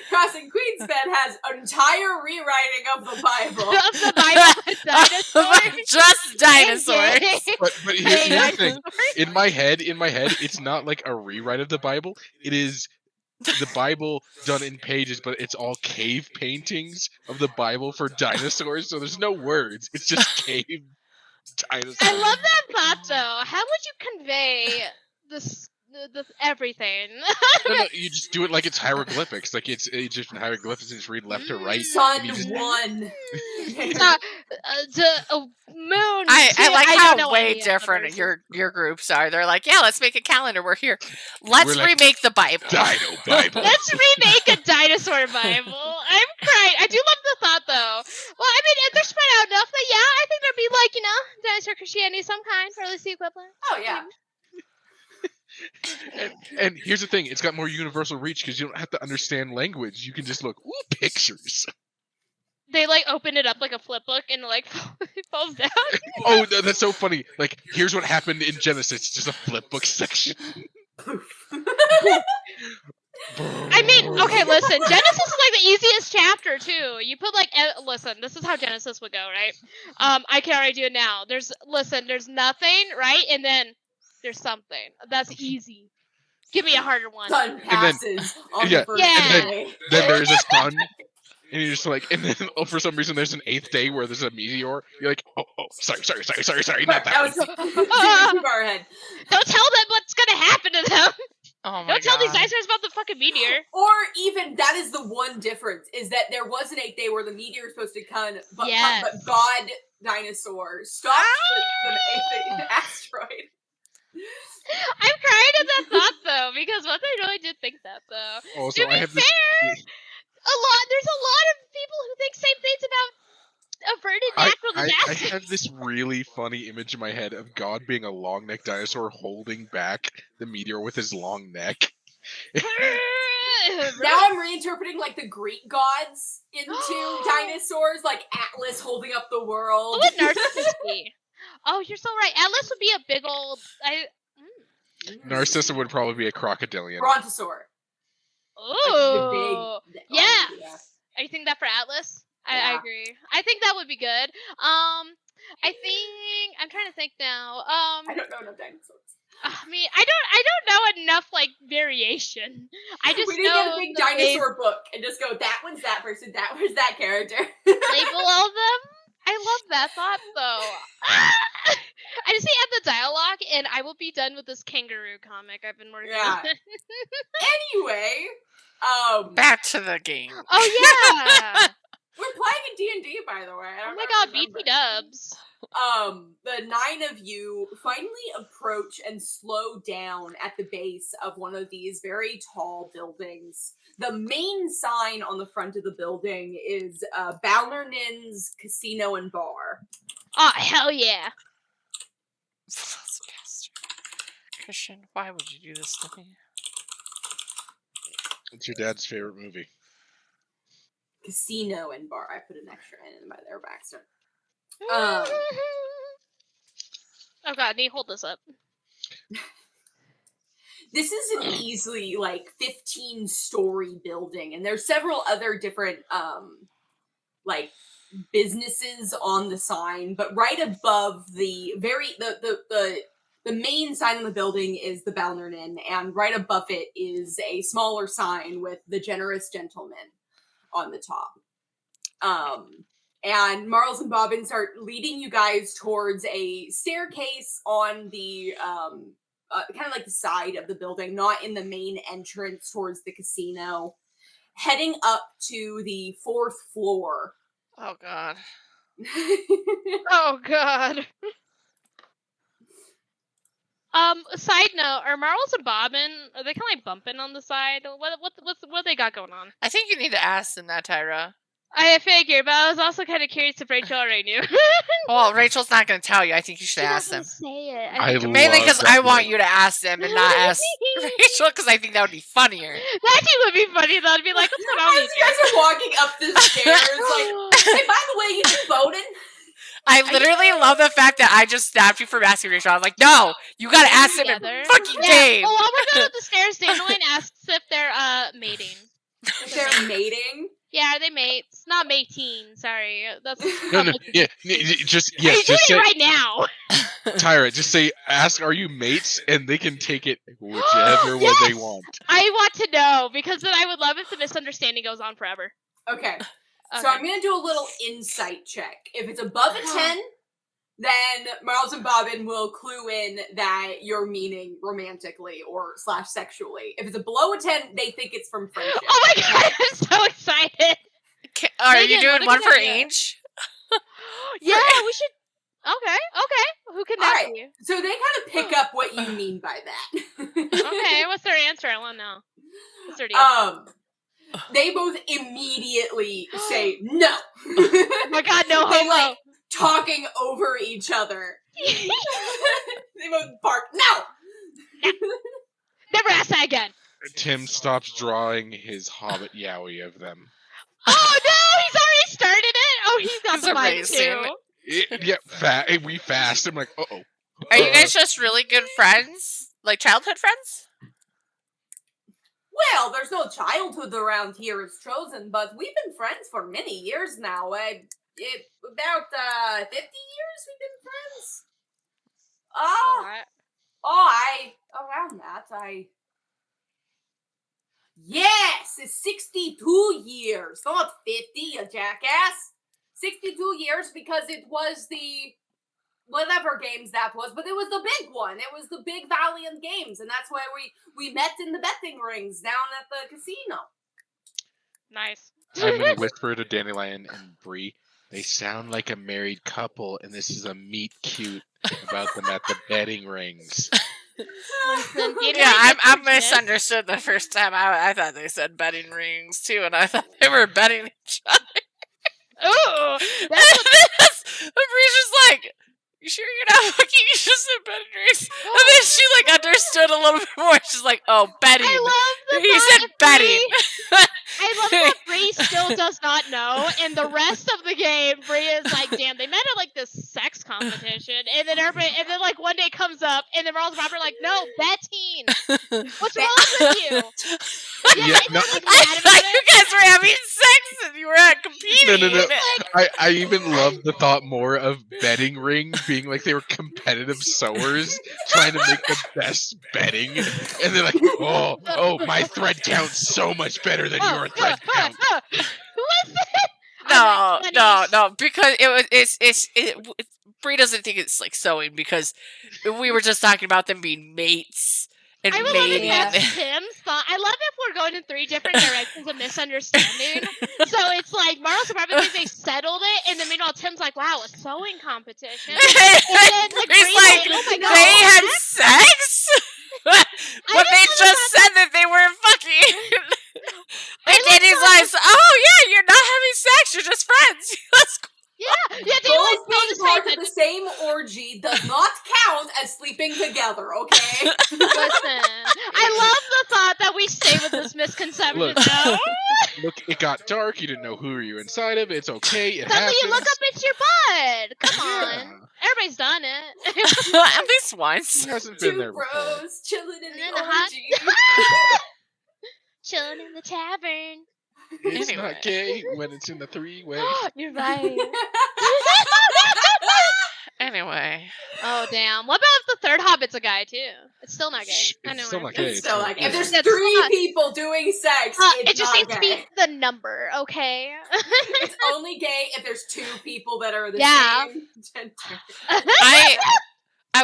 Crossing Queen's Bed has an entire rewriting of the Bible. Of the Bible with dinosaurs. Just dinosaurs. Gay. But here's the thing. In my head, it's not like a rewrite of the Bible. It is the Bible done in pages, but it's all cave paintings of the Bible for dinosaurs. So there's no words. It's just cave dinosaurs. I love that thought though. How would you convey this everything? No, you just do it like it's hieroglyphics, like it's Egyptian hieroglyphics, and just read left to right. Sun and you just- 1. Moon. I two, like don't how know way any different others. your groups are. They're like, yeah, let's make a calendar. We're here. Let's We're like, remake the Bible. Dino Bible. Let's remake a dinosaur Bible. I'm crying. I do love the thought though. Well, I mean, if they're spread out enough that I think there'd be like dinosaur Christianity of some kind, or at least the equivalent. Oh, yeah. And here's the thing: it's got more universal reach because you don't have to understand language. You can just look, ooh, pictures. They like open it up like a flip book and like it falls down. Oh, that's so funny! Like, here's what happened in Genesis. Just a flip book section. I mean, okay, listen. Genesis is like the easiest chapter too. You put like, listen. This is how Genesis would go, right? I can already do it now. There's nothing, right? And then there's something. That's easy. Give me a harder one. Sun passes on yeah, the first and day. Then there's a sun, and you're just like, and then for some reason there's an 8th day where there's a meteor. You're like, oh, sorry, not that That one. was too far ahead. Don't tell them what's gonna happen to them. Oh my Don't tell these God. dinosaurs about the fucking meteor. Or even that is the one difference is that there was an 8th day where the meteor is supposed to come, but God dinosaur stopped the asteroid. I'm crying at that thought though, because once I really did think that though. Also, To be I have this. there's a lot of people who think same things about I asses. have this really funny image in my head of God being a long necked dinosaur holding back the meteor with his long neck. Now I'm reinterpreting like the Greek gods into dinosaurs, like Atlas holding up the world. What would Narcissus be? Oh, you're so right. Atlas would be a big old. Narcissa would probably be a crocodilian. Brontosaur. Ooh. Like Yeah. yeah. Are you thinking that for Atlas? I Yeah. agree. I think that would be good. I think I'm trying to think now. I don't know enough dinosaurs. I mean, I don't know enough like variation. I just We need to know get a big the ways- dinosaur book and just go, that one's that person, that one's that character. label all of them. I love that thought though. I just say add the dialogue, and I will be done with this kangaroo comic I've been working Yeah. on. Anyway, Back to the game. Oh yeah! we're playing a D&D, by the way. I Oh don't my know if god, you remember. BT dubs. The 9 of you finally approach and slow down at the base of one of these very tall buildings. The main sign on the front of the building is Balnernin's Casino and Bar. Oh hell yeah! Christian, why would you do this to me? What's your dad's favorite movie? Casino and Bar. I put an extra N in by there, Baxter. Oh god, Nate, hold this up. This is an easily like 15-story building, and there's several other different like businesses on the sign, but right above the main sign on the building is the Balnernin, and right above it is a smaller sign with the Generous Gentleman on the top. And Marls and Bobbins are leading you guys towards a staircase on the kind of like the side of the building, not in the main entrance towards the casino, heading up to the 4th floor. Oh god. Oh god. Side note, are Marls and Bobbin, are they kind of like bumping on the side? What they got going on? I think you need to ask them that, Tyra. I figured, but I was also kind of curious if Rachel already knew. Well, Rachel's not going to tell you. I think you should She ask doesn't them. say it. I think- Mainly love because that I want movie. you to ask them and not ask Rachel, because I think that would be funnier. That actually would be funny though. I'd be like, what's going on As with you guys are walking up the stairs, like, you? hey, by the way, you do Bowden? I literally love the fact that I just stopped you from asking Rachel. I was like, no, you got to ask them in Together. fucking Yeah. game. Well, while we're going up the stairs, Dandelion asks if they're mating. If they're mating? Yeah, are they mates? Not mating. Sorry, that's No, public. yeah, just Are you yes, doing just it say, right now? Tyra, just say, ask, are you mates, and they can take it whichever way they Yes! want. I want to know because then I would love if the misunderstanding goes on forever. Okay. Okay. So I'm going to do a little insight check. If it's above a 10, then Marls and Bobbin will clue in that you're meaning romantically or / sexually. If it's a below a 10, they think it's from friendship. Oh my god, I'm so excited. Are Megan, you what doing a one good for idea. each? Yeah, we should. Okay. Who can that Alright. be? So they kind of pick up what you mean by that. Okay, what's their answer? I want to know. What's their deal? They both immediately say no. Oh my god, no They homo. like talking over each other. They both bark, no! Never ask that again. Tim stops drawing his Hobbit Yowie of them. Oh no, he's already started it. Oh, he's got He's the mic amazing. too. Yeah, we fast. I'm like, uh-oh. Are you guys just really good friends? Like childhood friends? Well, there's no childhood around here as chosen, but we've been friends for many years now. About 50 years we've been friends. Around that, Yes, it's 62 years, not 50, you jackass. 62 years because it was the whatever games that was, but it was the big one. It was the big Valiant Games, and that's where we met in the betting rings down at the casino. Nice. I'm gonna whisper to Dandelion and Brie. They sound like a married couple, and this is a meet cute about them at the betting rings. Listen, Yeah, I'm misunderstood the first time. I thought they said betting rings too, and I thought they were betting each other. Ooh, that's what Brie sex. And then she like understood a little bit more. She's like, oh, betting. I love the He thought said that betting. I love that Brie still does not know, and the rest of the game, Brie is like, damn, they met at like this sex competition, and then like one day comes up, and then Rawls and Robert are like, no, betting. What's wrong with you? Yeah, no. like, I mad about thought it. you guys were having sex and you were competing. No. I even love the thought more of betting ring being like they were competitive sewers trying to make the best bedding, and they're like, oh, my thread counts so much better than your thread count. Listen. No, because Brie doesn't think it's like sewing because we were just talking about them being mates and I would love if mating. that's Tim's thought. I love if we're going in 3 different directions of misunderstanding. So it's like Marlos and Robert think they settled it, and then meanwhile Tim's like, "Wow, a sewing competition." And then like Bree's Bree's like, "Oh my god, they had that's- sex, but they just said that they weren't fucking. And then he's like, "Oh yeah, you're not having sex. You're just friends." That's cool. Yeah, they like Both feel being the part same. of the same orgy does not count as sleeping together, okay? Listen, I love the thought that we stay with this misconception. Look. No, Look, it got dark. You didn't know who you were inside of. It's okay. It suddenly happens. you look up, it's your butt. Come on, Yeah. everybody's done it. At least once. He hasn't been Two there before. bros chilling in And then the the hot- orgy. Chilling in the tavern. It's Anyway. not gay when it's in the 3-way. You're right. Anyway, Oh damn! What about if the third Hobbit's a guy too? It's still not gay. Shh, I it's know. still not gay. It's still not like gay. if there's It's 3 not- people doing sex, it's it just not needs to be gay. the number, okay? It's only gay if there's 2 people that are the Yeah. same gender.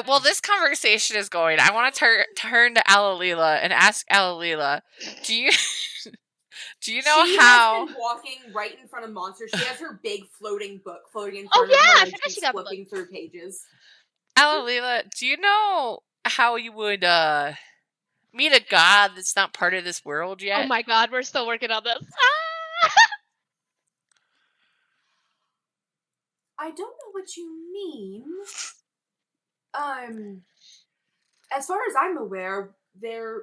well, this conversation is going. I want to turn to Alalila and ask Alalila, do you know She how? has been walking right in front of monsters. She has her big floating book floating in Oh, front of yeah, her. I and forgot she's she got the book. flipping through pages. Alalila, do you know how you would meet a god that's not part of this world yet? Oh my god, we're still working on this. I don't know what you mean. As far as I'm aware, there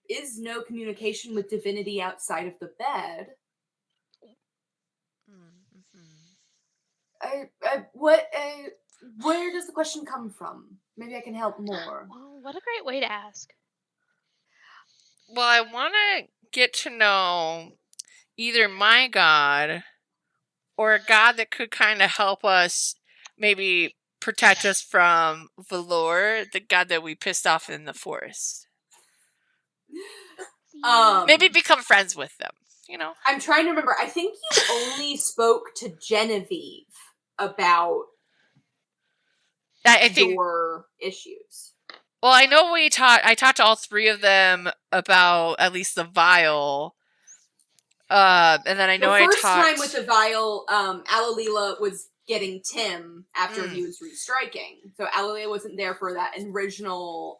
is no communication with divinity outside of the bed. Where does the question come from? Maybe I can help more. Oh, what a great way to ask. Well, I want to get to know either my god or a god that could kind of help us, maybe protect us from Valor, the god that we pissed off in the forest. Maybe become friends with them, you know? I'm trying to remember. I think you only spoke to Genevieve about I think. your issues. Well, I know I talked to all 3 of them about at least the vial. And then I know the first I talked. time with the vial, Alalila was getting Tim after he was restriking. So Alalila wasn't there for that original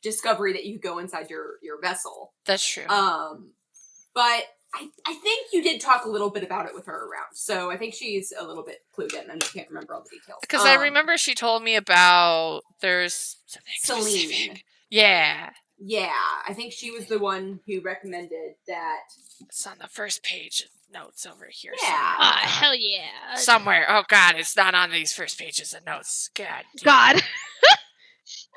discovery that you could go inside your vessel. That's true. But I think you did talk a little bit about it with her around. So I think she's a little bit clued in. I just can't remember all the details. Because I remember she told me about there's something Celine. specific. Yeah. Yeah, I think she was the one who recommended that. It's on the first page of notes over here. Yeah. Ah, hell yeah. Somewhere. Oh god, it's not on these first pages of notes. God. God.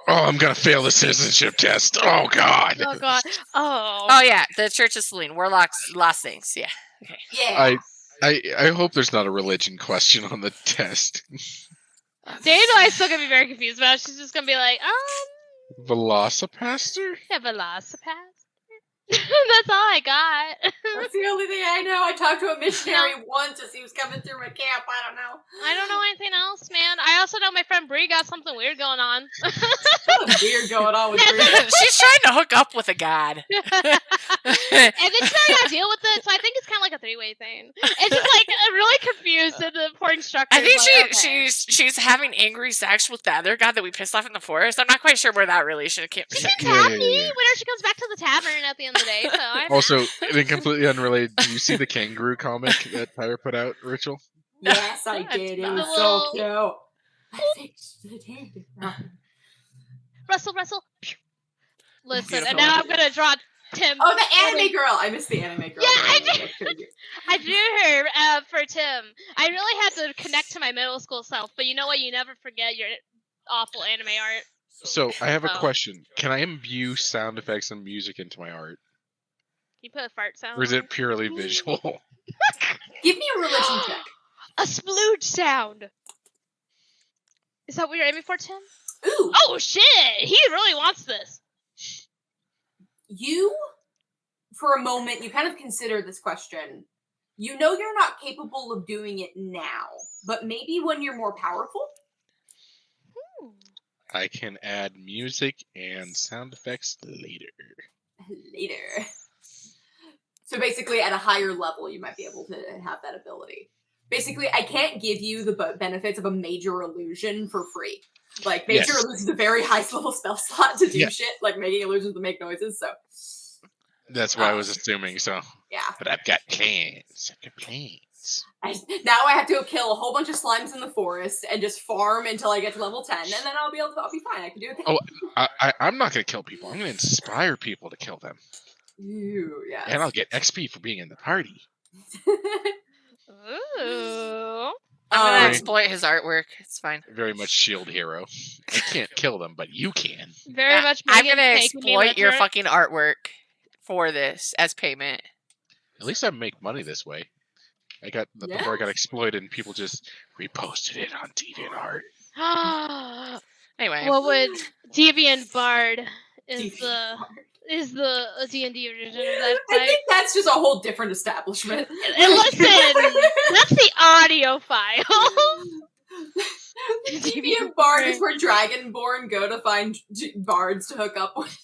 Oh, I'm gonna fail the citizenship test. Oh God. Oh god. Oh. Oh yeah, the Church of Celine. Warlocks, Lost Things. Yeah. Okay. Yeah. I hope there's not a religion question on the test. Daniel and I still gonna be very confused about it. She's just gonna be like, Velocipaster? yeah, Velocipath. That's all I got. That's the only thing I know. I talked to a missionary once as he was coming through my camp. I don't know. I don't know anything else, man. I also know my friend Brie got something weird going on. Something weird going on with Brie. She's trying to hook up with a god. And then she's gotta deal with it, so I think it's kind of like a 3-way thing. It's just like really confused in the poor instructor. I think like, she's having angry sex with the other god that we pissed off in the forest. I'm not quite sure where that relationship came She from. seems Yeah, happy yeah. whenever she comes back to the tavern at the end of the day. So I'm Also, and completely unrelated, did you see the kangaroo comic that Tyler put out, Rachel? Yes, I did. It was so cute. I fixed the dandelion. Rustle, rustle. Pew. Listen, and Beautiful. now I'm gonna draw Tim. Oh, the anime girl! I missed the anime girl. Yeah, I That's did. crazy. I drew her for Tim. I really had to connect to my middle school self, but you know what? You never forget your awful anime art. So I have a Oh. question. Can I imbue sound effects and music into my art? Can you put a fart sound Or is on it purely visual? Give me a religion check. A splooge sound. Is that what you're aiming for, Tim? Ooh, Oh shit! He really wants this. you, for a moment, you kind of consider this question. You know you're not capable of doing it now, but maybe when you're more powerful? I can add music and sound effects later. Later. So basically, at a higher level, you might be able to have that ability. Basically, I can't give you the benefits of a major illusion for free. Like, major Yes. illusion is a very high level spell slot to do Yeah. shit, like making illusions that make noises, so. That's what I was assuming, so. Yeah. But I've got plans. I've got plans. Now I have to go kill a whole bunch of slimes in the forest and just farm until I get to level 10, and then I'll be fine. I can do it. Oh, I'm not going to kill people. I'm going to inspire people to kill them. Ooh, yes. And I'll get XP for being in the party. Ooh. I'm gonna Um, exploit his artwork. It's fine. Very much shield hero. I can't kill them, but you can. Very much. I'm Megan gonna taking me exploit with your her. fucking artwork for this as payment. At least I make money this way. Before I got exploited and people just reposted it on DeviantArt. Anyway, What would DeviantBard is DeviantArt. the D&D version of that I site? think that's just a whole different establishment. And listen, that's the audio file. Deviant Bard is where Dragonborn go to find bards to hook up with.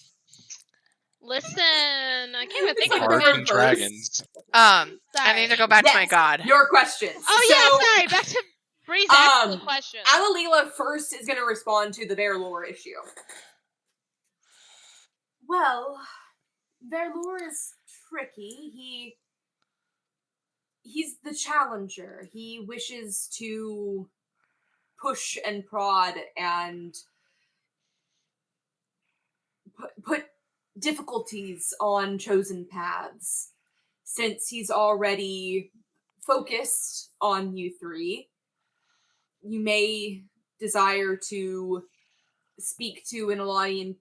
Listen, I can't even think It's of like it. Hearts and reverse. dragons. I Sorry. need to go back to my Yes. god. Your questions. Oh So, yeah, sorry. Back to Bree's actual question. Alalila first is going to respond to the Verlor issue. Well, Verlor is tricky. He's the challenger. He wishes to push and prod and put difficulties on chosen paths. Since he's already focused on you three, you may desire to speak to an Allian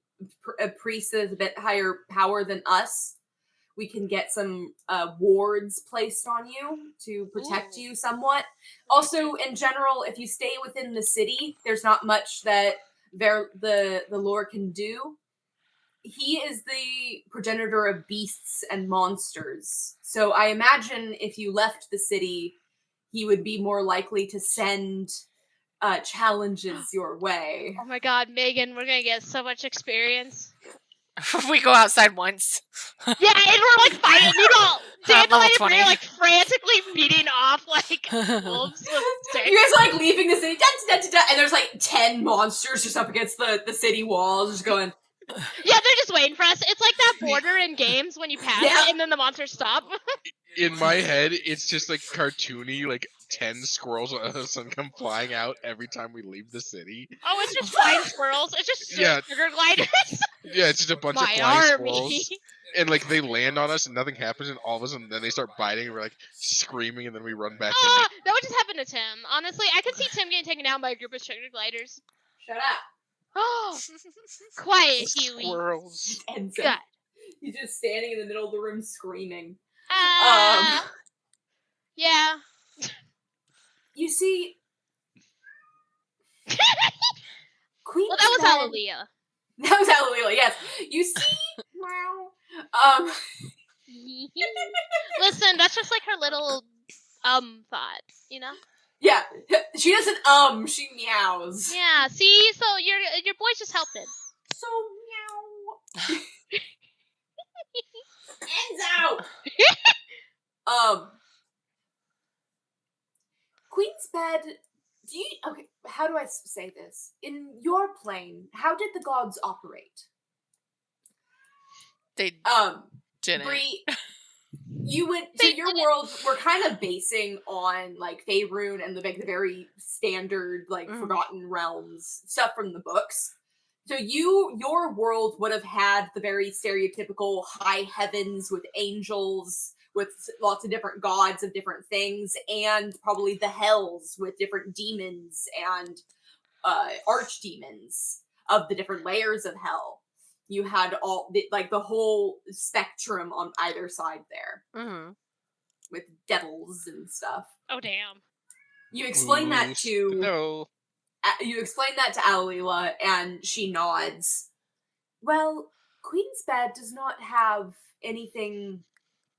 a priest that has a bit higher power than us. We can get some wards placed on you to protect you somewhat. Also, in general, if you stay within the city, there's not much that the lore can do. He is the progenitor of beasts and monsters. So I imagine if you left the city, he would be more likely to send challenges your way. Oh my god, Megan, we're gonna get so much experience. We go outside once. Yeah, and we're like fighting. You know, Level Dandelion and Brie 20. are like frantically beating off like wolves with sticks. You guys are like leaving the city, and there's like 10 monsters just up against the city walls, just going. Yeah, they're just waiting for us. It's like that border in games when you pass Yeah. it and then the monsters stop. In my head, it's just like cartoony, like 10 squirrels come flying out every time we leave the city. Oh, it's just flying squirrels. It's just Yeah. sugar gliders. Yeah, it's just a bunch My of flying army. squirrels. And like they land on us and nothing happens, and all of a sudden then they start biting and we're like screaming and then we run back in. That would just happen to Tim. Honestly, I could see Tim getting taken down by a group of sugar gliders. Shut up. Oh, quiet, Huey. Squirrels. And so God. he's just standing in the middle of the room screaming. Yeah. You see, Queen. Well, that was Hallelujah. That was Hallelujah. Yes. You see, wow. Listen, that's just like her little thought, you know? Yeah. She doesn't she meows. Yeah, see? So your boy's just helping. So meow. Ends out. Queen's bed. Okay, how do I say this? In your plane, how did the gods operate? They didn't. Brie, you went so your world. We're kind of basing on like Faerun and the very standard like Forgotten Realms stuff from the books. So your world would have had the very stereotypical high heavens with angels, with lots of different gods of different things, and probably the hells with different demons and archdemons of the different layers of hell. You had the whole spectrum on either side there, with devils and stuff. Oh damn! You explain that to No. Alila, and she nods. Well, Queen's Bed does not have anything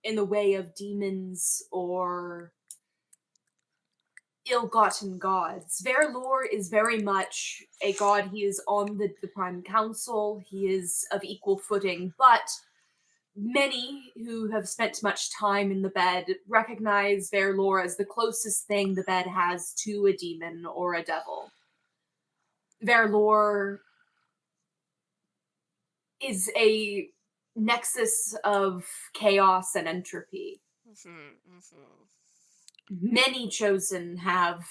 in the way of demons or ill-gotten gods. Verlor is very much a god. He is on the Prime Council. He is of equal footing, but many who have spent much time in the bed recognize Verlor as the closest thing the bed has to a demon or a devil. Verlor is a nexus of chaos and entropy. Many chosen have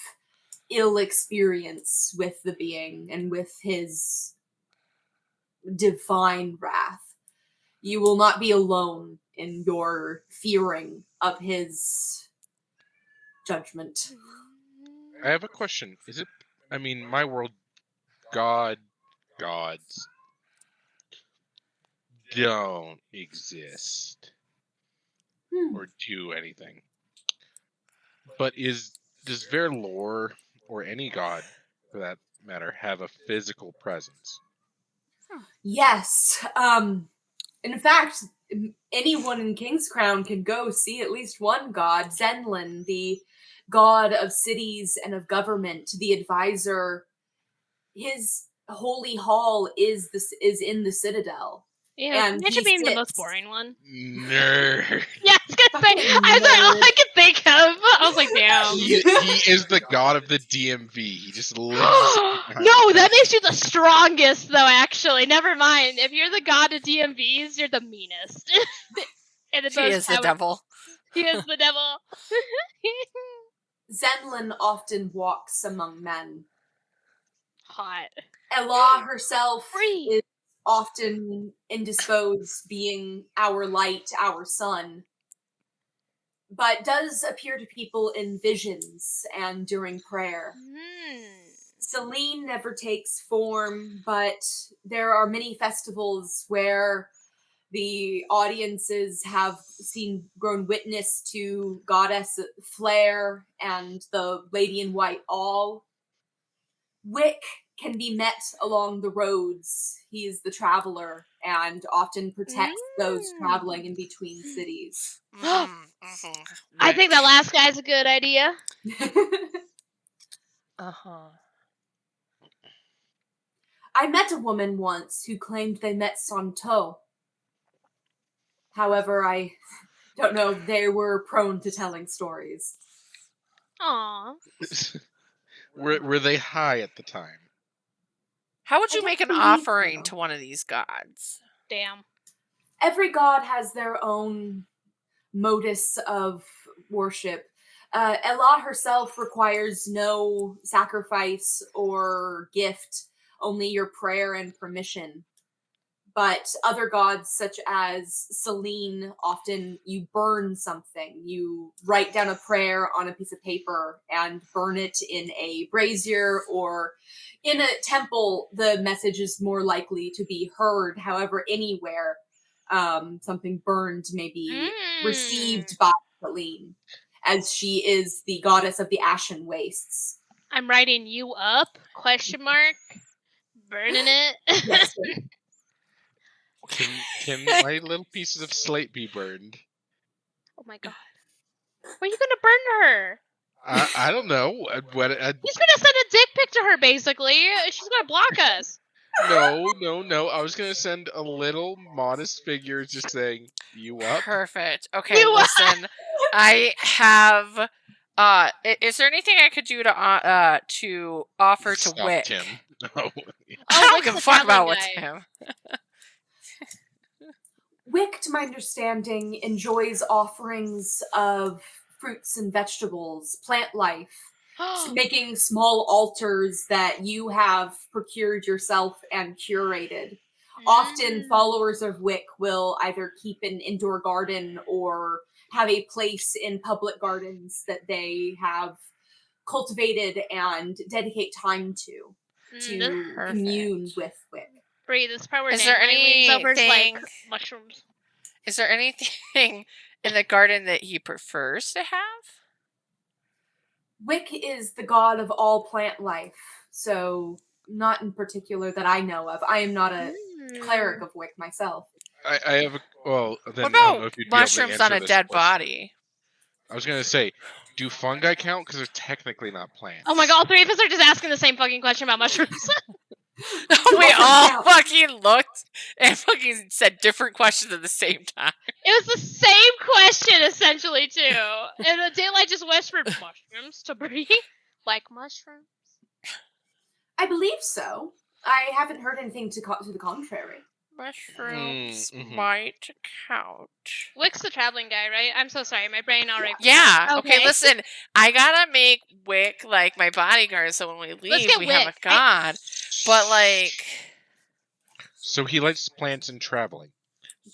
ill experience with the being and with his divine wrath. You will not be alone in your fearing of his judgment. I have a question. Is it? I mean, my world, gods don't exist or do anything. But does Verlor or any god, for that matter, have a physical presence? Yes. In fact, anyone in King's Crown can go see at least one god. Zenlin, the god of cities and of government, the advisor. His holy hall is in the Citadel. Yeah, And imagine being the most boring one. Nerd. Yeah, I was gonna say, I was like, all I could think of. I was like, damn. He is the god of the DMV. He just lives. No, that makes you the strongest, though. Actually, never mind. If you're the god of DMVs, you're the meanest. And He is the devil. He is the devil. Zenlin often walks among men. Hot. Ella herself Brie. is often indisposed, being our light, our sun, but does appear to people in visions and during prayer. Celine never takes form, but there are many festivals where the audiences have grown witness to Goddess Flare and the Lady in White All. Wick can be met along the roads. He is the traveler and often protects those traveling in between cities. I think the last guy's a good idea. I met a woman once who claimed they met Santo. However, I don't know if they were prone to telling stories. Aww. Were they high at the time? How would you make an offering to one of these gods? Damn. Every god has their own modus of worship. Ella herself requires no sacrifice or gift, only your prayer and permission. But other gods, such as Celine, often you burn something. You write down a prayer on a piece of paper and burn it in a brazier, or in a temple, the message is more likely to be heard. However, anywhere something burned may be received by Celine, as she is the goddess of the ashen wastes. I'm writing you up, ? Burning it. Yes, Can my little pieces of slate be burned? Oh my god. Where are you gonna burn her? I don't know. He's gonna send a dick pic to her, basically. She's gonna block us. No. I was gonna send a little modest figure just saying, "You up?" Perfect. Okay, listen. I have. Is there anything I could do to offer to Stop Wick? Tim. No. I don't Wick's give a the fuck about traveling what's guy. him. Wick, to my understanding, enjoys offerings of fruits and vegetables, plant life. making small altars that you have procured yourself and curated. Often, followers of Wick will either keep an indoor garden or have a place in public gardens that they have cultivated and dedicate time to commune with Wick. Brie, this part where Is there Dandelion leans over is like anything- mushrooms. Is there anything in the garden that he prefers to have? Wick is the god of all plant life, so not in particular that I know of. I am not a cleric of Wick myself. I have a well. Then What I don't know about if you'd be able to mushrooms answer on a this dead question. body? I was gonna say, do fungi count? Because they're technically not plants. Oh my god, all three of us are just asking the same fucking question about mushrooms. We all fucking looked and fucking said different questions at the same time. It was the same question, essentially, too. And Daylight just whispered, mushrooms to Brie? Like mushrooms? I believe so. I haven't heard anything to the contrary. Mushrooms Mhm. might count. Wick's the traveling guy, right? I'm so sorry, my brain already... Yeah. Okay. Okay. Listen, I gotta make Wick like my bodyguard, so when we leave, get we have a Wick. god. But like, So he likes plants and traveling.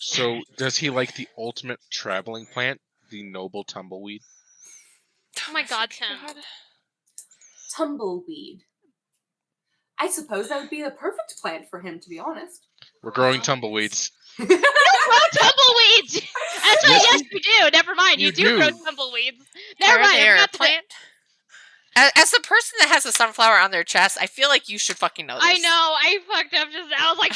So does he like the ultimate traveling plant, the noble tumbleweed? Oh my god, Tim. Tumbleweed. I suppose that would be the perfect plant for him, to be honest. We're growing tumbleweeds. Grow tumbleweeds! That's right, yes, you do. Never mind, you You do grow do. tumbleweeds. Never are mind, they I a forgot to... plant? As the person that has a sunflower on their chest, I feel like you should fucking know this. I know, I fucked up just I was like,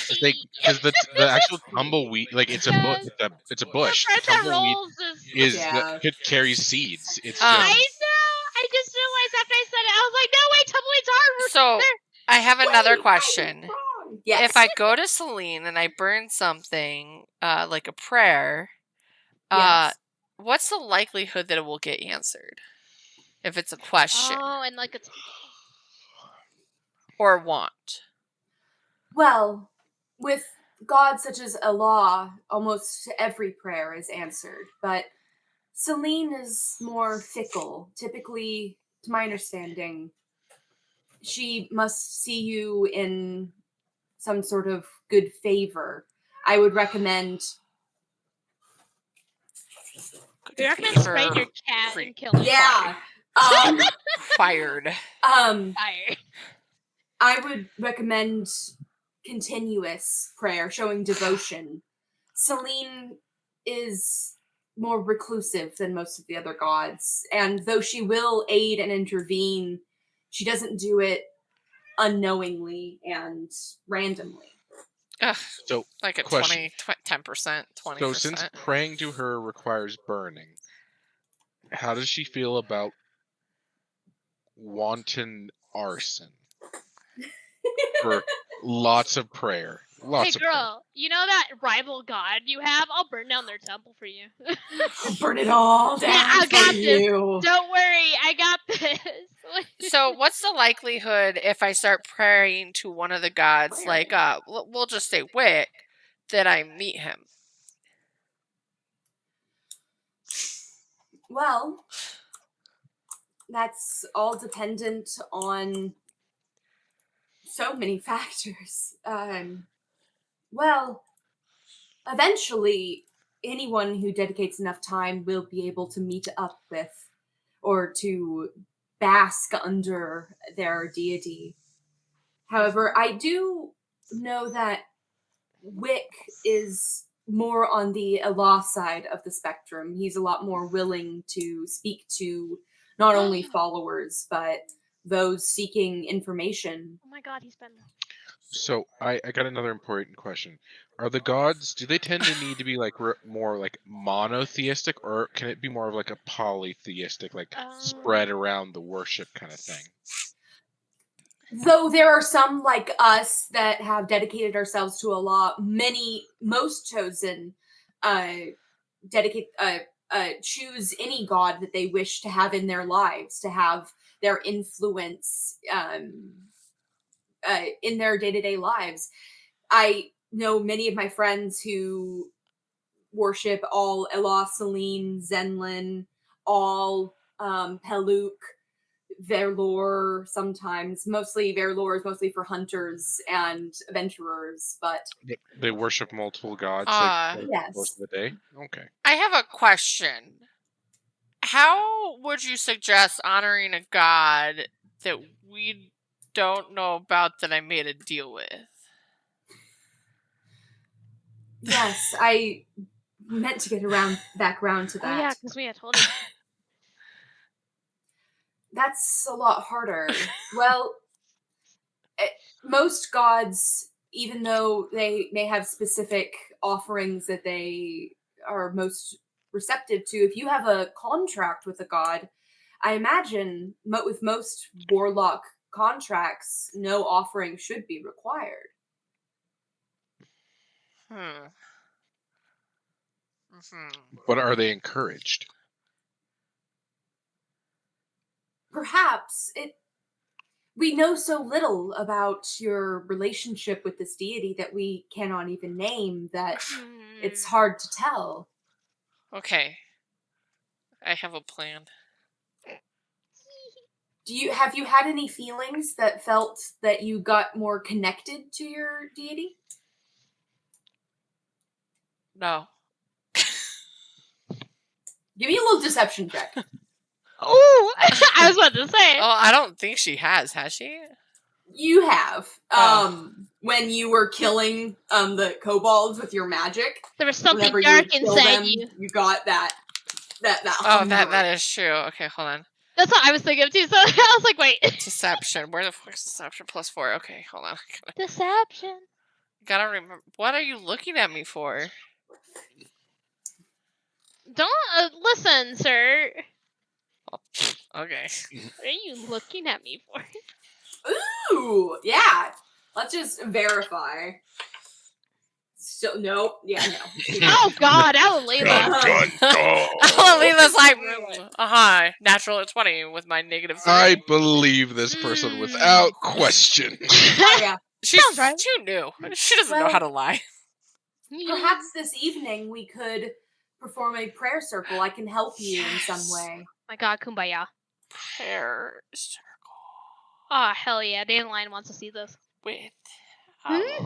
Because the actual tumbleweed, like it's a Yes. it's a bush. The The part that tumbleweed rolls is Yeah. it carries seeds. It's I just, know. I just realized after I said it, I was like, no wait, tumbleweeds are. So I have another question. Yes. If I go to Celine and I burn something, like a prayer, Yes. what's the likelihood that it will get answered? If it's a question Oh, and like it's or want. Well, with gods such as Allah, almost every prayer is answered, but Celine is more fickle. Typically, to my understanding, she must see you in some sort of good favor. I would recommend you recommend spraying your cat and killing yeah. Fired. fire. I would recommend continuous prayer, showing devotion. Celine is more reclusive than most of the other gods, and though she will aid and intervene, she doesn't do it unknowingly and randomly. Ugh, so like a question. 10%, 20%. So since praying to her requires burning, how does she feel about wanton arson for lots of prayer? Lots Hey of prayer. girl, you know that rival god you have? I'll burn down their temple for you. Burn it all down. Yeah, I got for this. you. Don't worry, I got this. So what's the likelihood if I start praying to one of the gods, like we'll just say Wick, that I meet him? Well, that's all dependent on so many factors. Well, eventually, anyone who dedicates enough time will be able to meet up with or to bask under their deity. However, I do know that Wick is more on the Allah side of the spectrum. He's a lot more willing to speak to not only followers, but those seeking information. Oh my god, he's been... So I got another important question. Are the gods, do they tend to need to be like more like monotheistic, or can it be more of like a polytheistic, like spread around the worship kind of thing? Though there are some like us that have dedicated ourselves to Allah, most chosen choose any god that they wish to have in their lives, to have their influence in their day-to-day lives. I know many of my friends who worship all Allah, Celine, Zenlin, all Peluk. Verlor sometimes. Mostly Verlor is mostly for hunters and adventurers, but They worship multiple gods Uh, like, yes. the course of the day. Okay. I have a question. How would you suggest honoring a god that we don't know about that I made a deal with? Yes, I meant to get back around to Oh yeah, that. because we had told him. That's a lot harder. Well, most gods, even though they may have specific offerings that they are most receptive to, if you have a contract with a god, I imagine with most warlock contracts, no offering should be required. Hmm. Hmm. But are they encouraged? Perhaps we know so little about your relationship with this deity that we cannot even name that it's hard to tell. Okay. I have a plan. Have you had any feelings that felt that you got more connected to your deity? No. Give me a little deception check. Oh, I was about to say. Oh, I don't think she has she? You have. Oh. When you were killing the kobolds with your magic. There was something Whenever dark you would kill inside them, you. you got that Oh, hunger. that is true. Okay, hold on. That's what I was thinking of too. So I was like, wait. Deception. Where the fuck is deception? +4. Okay, hold on. Deception. Gotta remember. What are you looking at me for? Don't listen, sir. Okay. What are you looking at me for? Ooh, yeah. Let's just verify. So nope. Yeah, no. Oh God, Alalila. Dun, dun, dun. Alina's like, natural at 20 with my -3. I believe this person without question. Oh, yeah. She's Sounds right. too new. She doesn't know Well- how to lie. Perhaps this evening we could perform a prayer circle. I can help you in some Yes. way. My God, kumbaya. Prayer circle Oh hell yeah, Dandelion wants to see this. with Alina.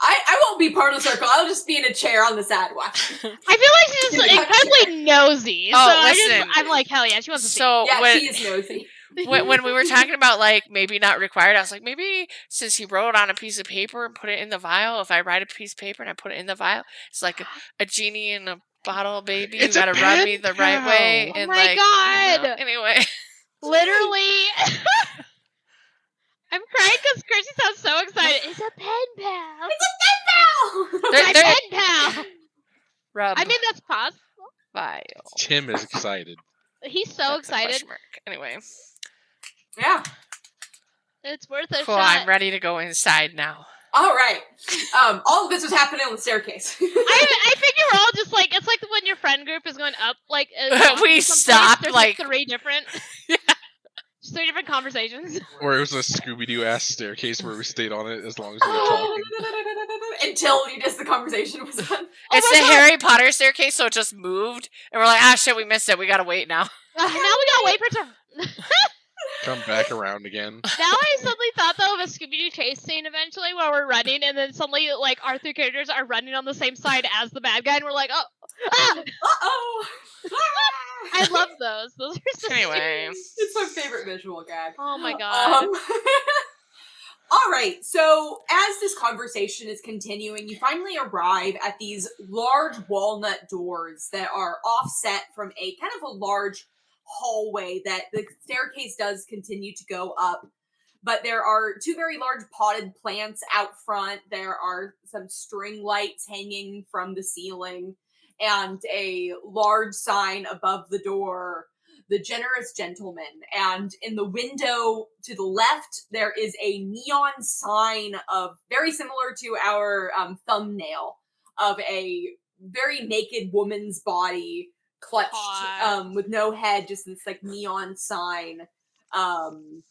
I won't be part of the circle. I'll just be in a chair on the side watching. I feel like she's just incredibly nosy. Oh, so listen. I'm like, hell yeah, she wants to see. So Yeah, when, she is nosy. when we were talking about like maybe not required, I was like, maybe since he wrote on a piece of paper and put it in the vial, if I write a piece of paper and I put it in the vial, it's like a genie in a bottle, baby. It's you a gotta rub me pen the right way. pal. Oh And my like, God. anyway. Literally. I'm crying because Chrissy sounds so excited. It's a pen pal. It's a pen pal! There- My there- pen pal. Rub I mean, that's possible. vial. Tim is excited. He's so That's a excited. question mark. Anyway. Yeah. It's worth a Cool, shot. I'm ready to go inside now. All right. All of this was happening on the staircase. I figure we're all just like, it's like when your friend group is going up, like We stopped, there's like- three different, just 3 different conversations. Or it was a Scooby-Doo ass staircase where we stayed on it as long as we were talking. Until the conversation was done. It's my the God. Harry Potter staircase, so it just moved. And we're like, shit, we missed it. We gotta wait now. Now we gotta wait for it to. Come back around again. Now I suddenly thought though of a Scooby-Doo chase scene eventually where we're running and then suddenly like our 3 characters are running on the same side as the bad guy and we're like, oh, ah! Uh-oh. I love those. Those are so Anyway. It's my favorite visual gag. Oh my God. All right, so as this conversation is continuing, you finally arrive at these large walnut doors that are offset from a kind of a large hallway that the staircase does continue to go up. But there are 2 very large potted plants out front. There are some string lights hanging from the ceiling and a large sign above the door, the generous gentleman. And in the window to the left, there is a neon sign of very similar to our thumbnail of a very naked woman's body clutched Hot. with no head, just this like neon sign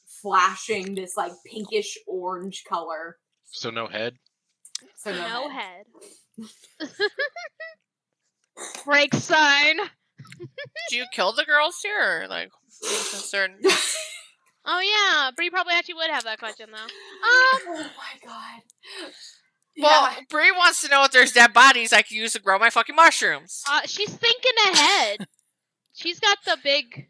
flashing this like pinkish orange color. So no head? So No head. Break sign. Do you kill the girls here, or like certain? Oh yeah, Brie probably actually would have that question though. Oh my god. Well, Yeah. Brie wants to know if there's dead bodies I can use to grow my fucking mushrooms. She's thinking ahead. She's got the big.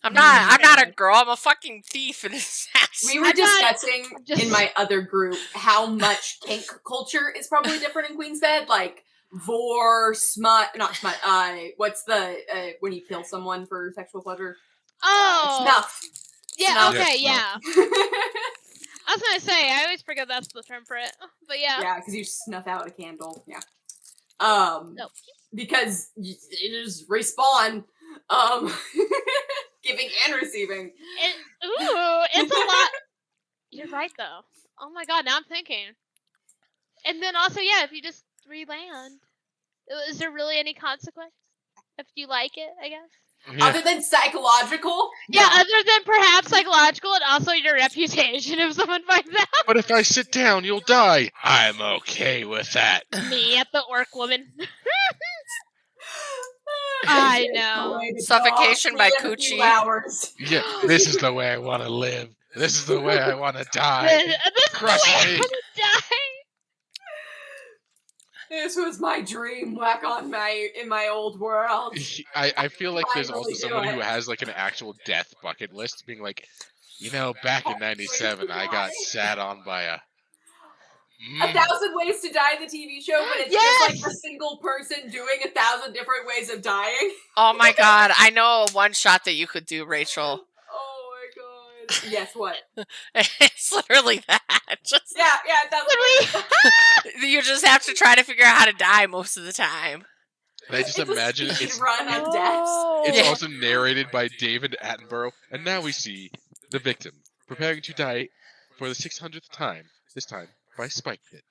I'm not a girl. I'm a fucking thief and assassin. We were I'm not- discussing just- in my other group how much kink culture is probably different in Queen's Bed. Like vor, not smut. What's the when you kill someone for sexual pleasure? Oh. Snuff. Yeah. Snuff. Okay. Yeah, Yeah. I was gonna say I always forget that's the term for it, but yeah. Yeah, because you snuff out a candle. Yeah. No. Because it is respawn. Giving and receiving. It's a lot. You're right though. Oh my god, now I'm thinking. And then also, yeah, if you just re-land, is there really any consequence if you like it? I guess. Yeah. Other than psychological? Yeah, No. other than perhaps psychological and also your reputation if someone finds out. But if I sit down, you'll die. I'm okay with that. Me at the orc woman. I know. Suffocation by We have a few coochie. hours. Yeah, this is the way I want to live. This is the way I want to die. This is the Crush way I'm me. gonna die. This was my dream back in my old world. I feel like there's Finally also do someone who it. has like an actual death bucket list, being like, back in '97, I got sat on by a. 1,000 Ways to Die, the TV show, but it's just like a single person doing 1,000 different ways of dying. Oh my god, I know one shot that you could do, Rachel. Oh my god. Yes, what? It's literally that. Just, Yeah, that's you just have to try to figure out how to die most of the time. And I just It's a imagine speed it's run of deaths. it's Yeah. also narrated by David Attenborough, and now we see the victim preparing to die for the 600th time. This time by Spike Pit.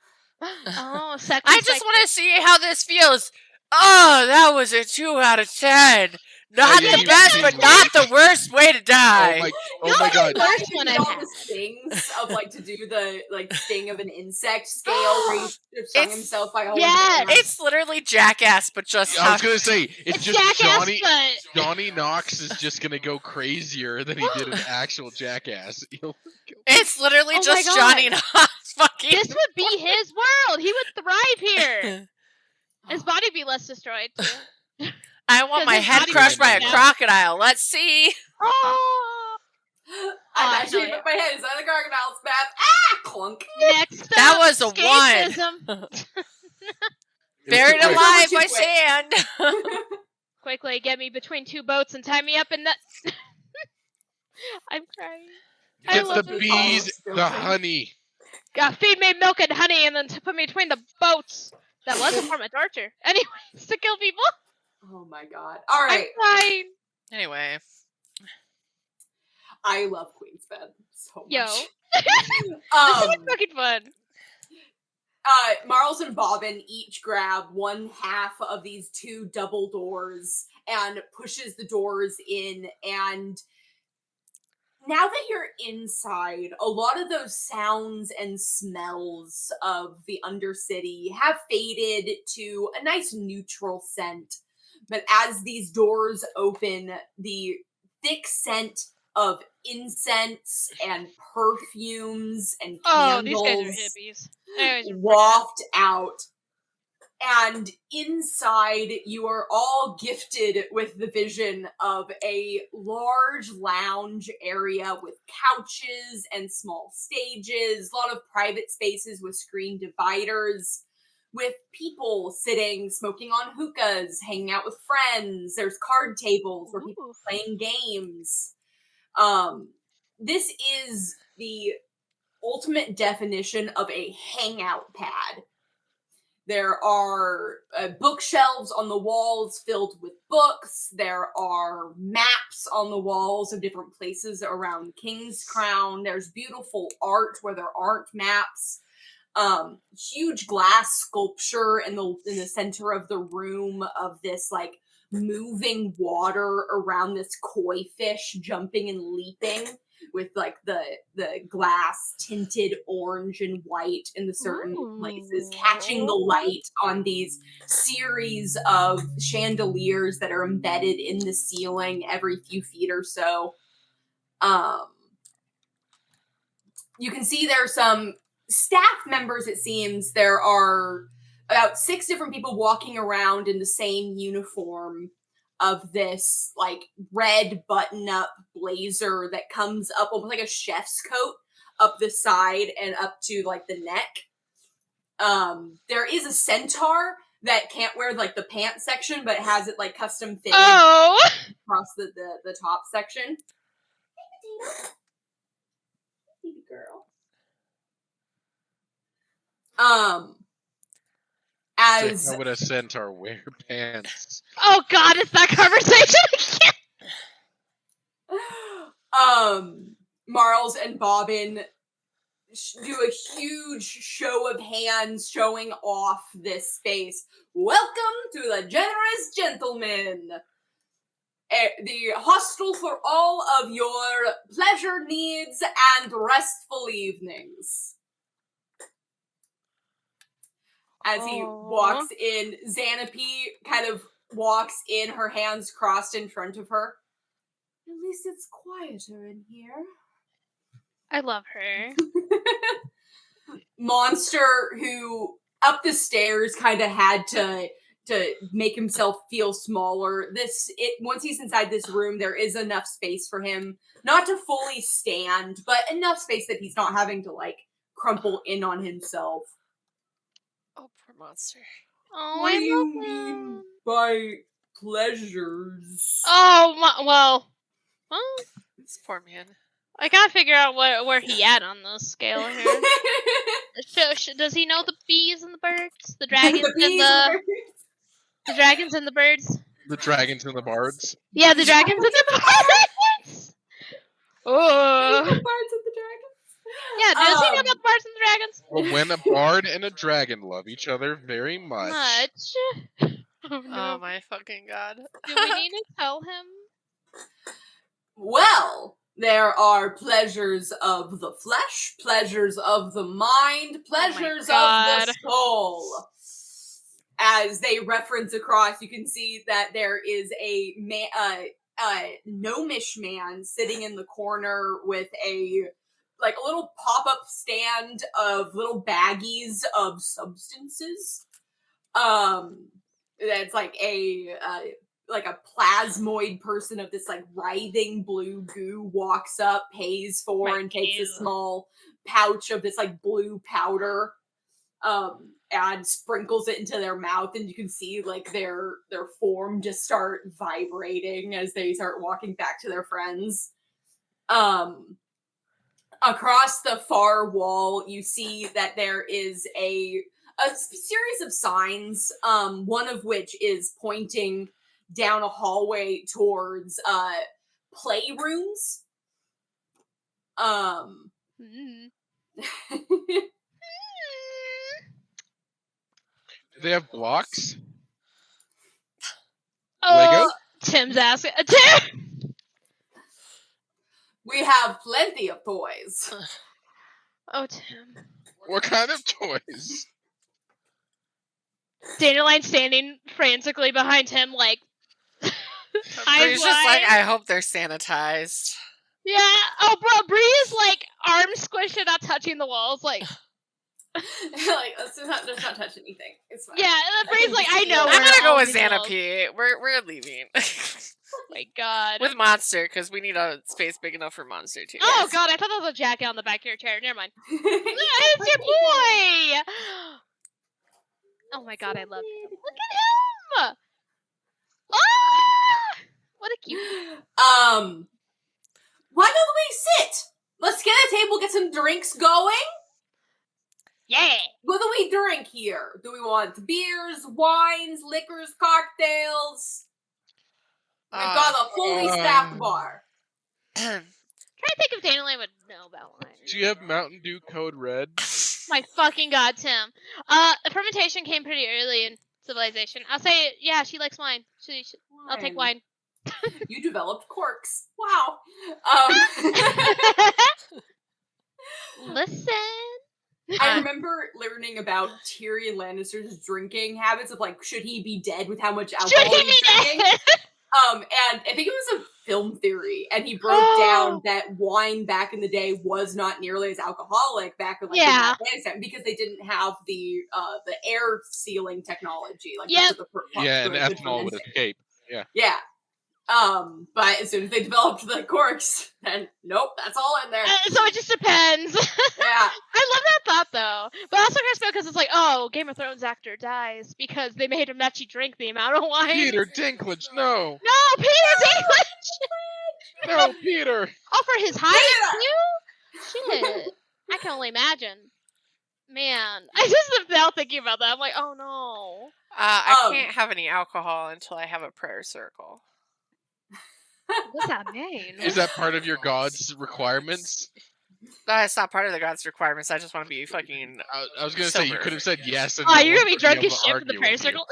Oh, I just want to see how this feels. Oh, that was a 2 out of 10. Not yeah, the you best, did but like- not the worst way to die. Oh my god. Worst You one did I've all had. the stings of like to do the like sting of an insect scale where he stung It's- himself by holding Yes. it down. It's literally Jackass, but just I was gonna say it's just Jackass, Johnny but Johnny Knox is just gonna go crazier than he did an actual Jackass. it's literally Oh my just God. Johnny Knox fucking. this would be his world. He would thrive here. His body would be less destroyed too. I want 'Cause my his head body crushed by a would be- crocodile. Let's see. Oh. I'm Oh, actually hell yeah. with my head inside the crocodile's mouth. Ah, clunk. Next That up, was a 1. escapism. Buried Quick. alive Too by quick. sand. Quickly get me between 2 boats and tie me up in that. I'm crying. I Get love the this. bees, Oh, the okay. honey. Feed me milk and honey and then to put me between the boats. That was a form of torture. Anyways, to kill people. Oh my god. All right. I'm crying. Anyway, I love Queen's Bed so much. Yo. This is fucking fun. Marls and Bobbin each grab one half of these 2 double doors and pushes the doors in, and now that you're inside, a lot of those sounds and smells of the undercity have faded to a nice neutral scent. But as these doors open, the thick scent of incense and perfumes and Oh, these candles guys are hippies. Anyways, waft out. And inside, you are all gifted with the vision of a large lounge area with couches and small stages, a lot of private spaces with screen dividers, with people sitting, smoking on hookahs, hanging out with friends. There's card tables where people Ooh. are playing games. This is the ultimate definition of a hangout pad. There are bookshelves on the walls filled with books. There are maps on the walls of different places around King's Crown. There's beautiful art where there aren't maps. Huge glass sculpture in the center of the room of this moving water around this koi fish jumping and leaping. with like the glass tinted orange and white in the certain places, catching the light on these series of chandeliers that are embedded in the ceiling every few feet or so. You can see there are some staff members, it seems. There are about 6 different people walking around in the same uniform of this like red button-up blazer that comes up almost like a chef's coat up the side and up to like the neck. There is a centaur that can't wear like the pants section, but has it like custom fitted across the top section. Hey, Medina. Baby girl. As how would a centaur wear pants? Oh God, it's that conversation again. Marles and Bobbin do a huge show of hands showing off this space. Welcome to the Generous Gentleman, the hostel for all of your pleasure needs and restful evenings. As he walks in, Xanape kind of walks in, her hands crossed in front of her. At least it's quieter in here. I love her. Monster, who up the stairs kind of had to make himself feel smaller. Once he's inside this room, there is enough space for him not to fully stand, but enough space that he's not having to like crumple in on himself. Oh, poor Monster. Oh, What I do you love mean him. by pleasures? Oh, well, This poor man. I gotta figure out where he at on the scale here. Does he know the bees and the birds, the dragons the dragons and the birds? The dragons and the bards. Yeah, the dragons and the bards. Oh, The bards and the dragons. yeah. Does he know about the bards and the dragons? Well, when a bard and a dragon love each other very much. Oh no. Oh my fucking god. Do we need to tell him? Well, there are pleasures of the flesh, pleasures of the mind, pleasures of the soul. As they reference across, you can see that there is a gnomish man sitting in the corner with a little pop-up stand of little baggies of substances. That's like a plasmoid person of this like writhing blue goo walks up, pays for, and takes a small pouch of this like blue powder, and sprinkles it into their mouth, and you can see like their form just start vibrating as they start walking back to their friends. Across the far wall, you see that there is a series of signs, one of which is pointing down a hallway towards playrooms. Do they have blocks? Oh, Lego? Tim's asking. Tim! We have plenty of toys. Oh, Tim. What kind of toys? Dandelion standing frantically behind him, like. He's just like, I hope they're sanitized. Yeah. Oh, bro, Brie is like arms squished and not touching the walls, like. Like, let's not touch anything. It's fine. Yeah, and then Bree's like, I know. I'm gonna go with Xanape. We're leaving. Oh my god. With Monster, because we need a space big enough for Monster too. Oh god, I thought that was a jacket on the back of your chair. Never mind. It's your boy! Oh my god, I love him. Look at him! Ah! What a cute. Why don't we sit? Let's get a table, get some drinks going. Yeah. What do we drink here? Do we want beers, wines, liquors, cocktails? We've got a fully staffed bar. Try to think if Dandelion would know about wine. Do you have Mountain Dew Code Red? My fucking god, Tim. Fermentation came pretty early in civilization. I'll say, yeah, she likes wine. I'll take wine. You developed corks. Wow. Um, Listen. I remember learning about Tyrion Lannister's drinking habits of like, should he be dead with how much Should alcohol he he's be drinking? dead? And I think it was a film theory, and he broke down that wine back in the day was not nearly as alcoholic back in like Yeah. the Afghanistan because they didn't have the air sealing technology. Like Yep. that's what Yeah, and good ethanol would fermenting. escape. Yeah. Yeah. But as soon as they developed the corks, then nope, that's all in there. So it just depends. Yeah. I love that thought though, but also cracks me up because it's like, oh, Game of Thrones actor dies because they made him actually drink the amount of wine. Peter Dinklage, no. No, Peter Dinklage. No, Peter. Oh, for his height too. Shit, I can only imagine. Man, I just am now thinking about that. I'm like, oh no. I can't have any alcohol until I have a prayer circle. What's that mean? Is that part of your god's requirements? That's not part of the god's requirements. I just want to be fucking. I was gonna say you sober. could have said yes. And Oh, no you're one gonna be would drunk able as to shit for the argue prayer with you. circle.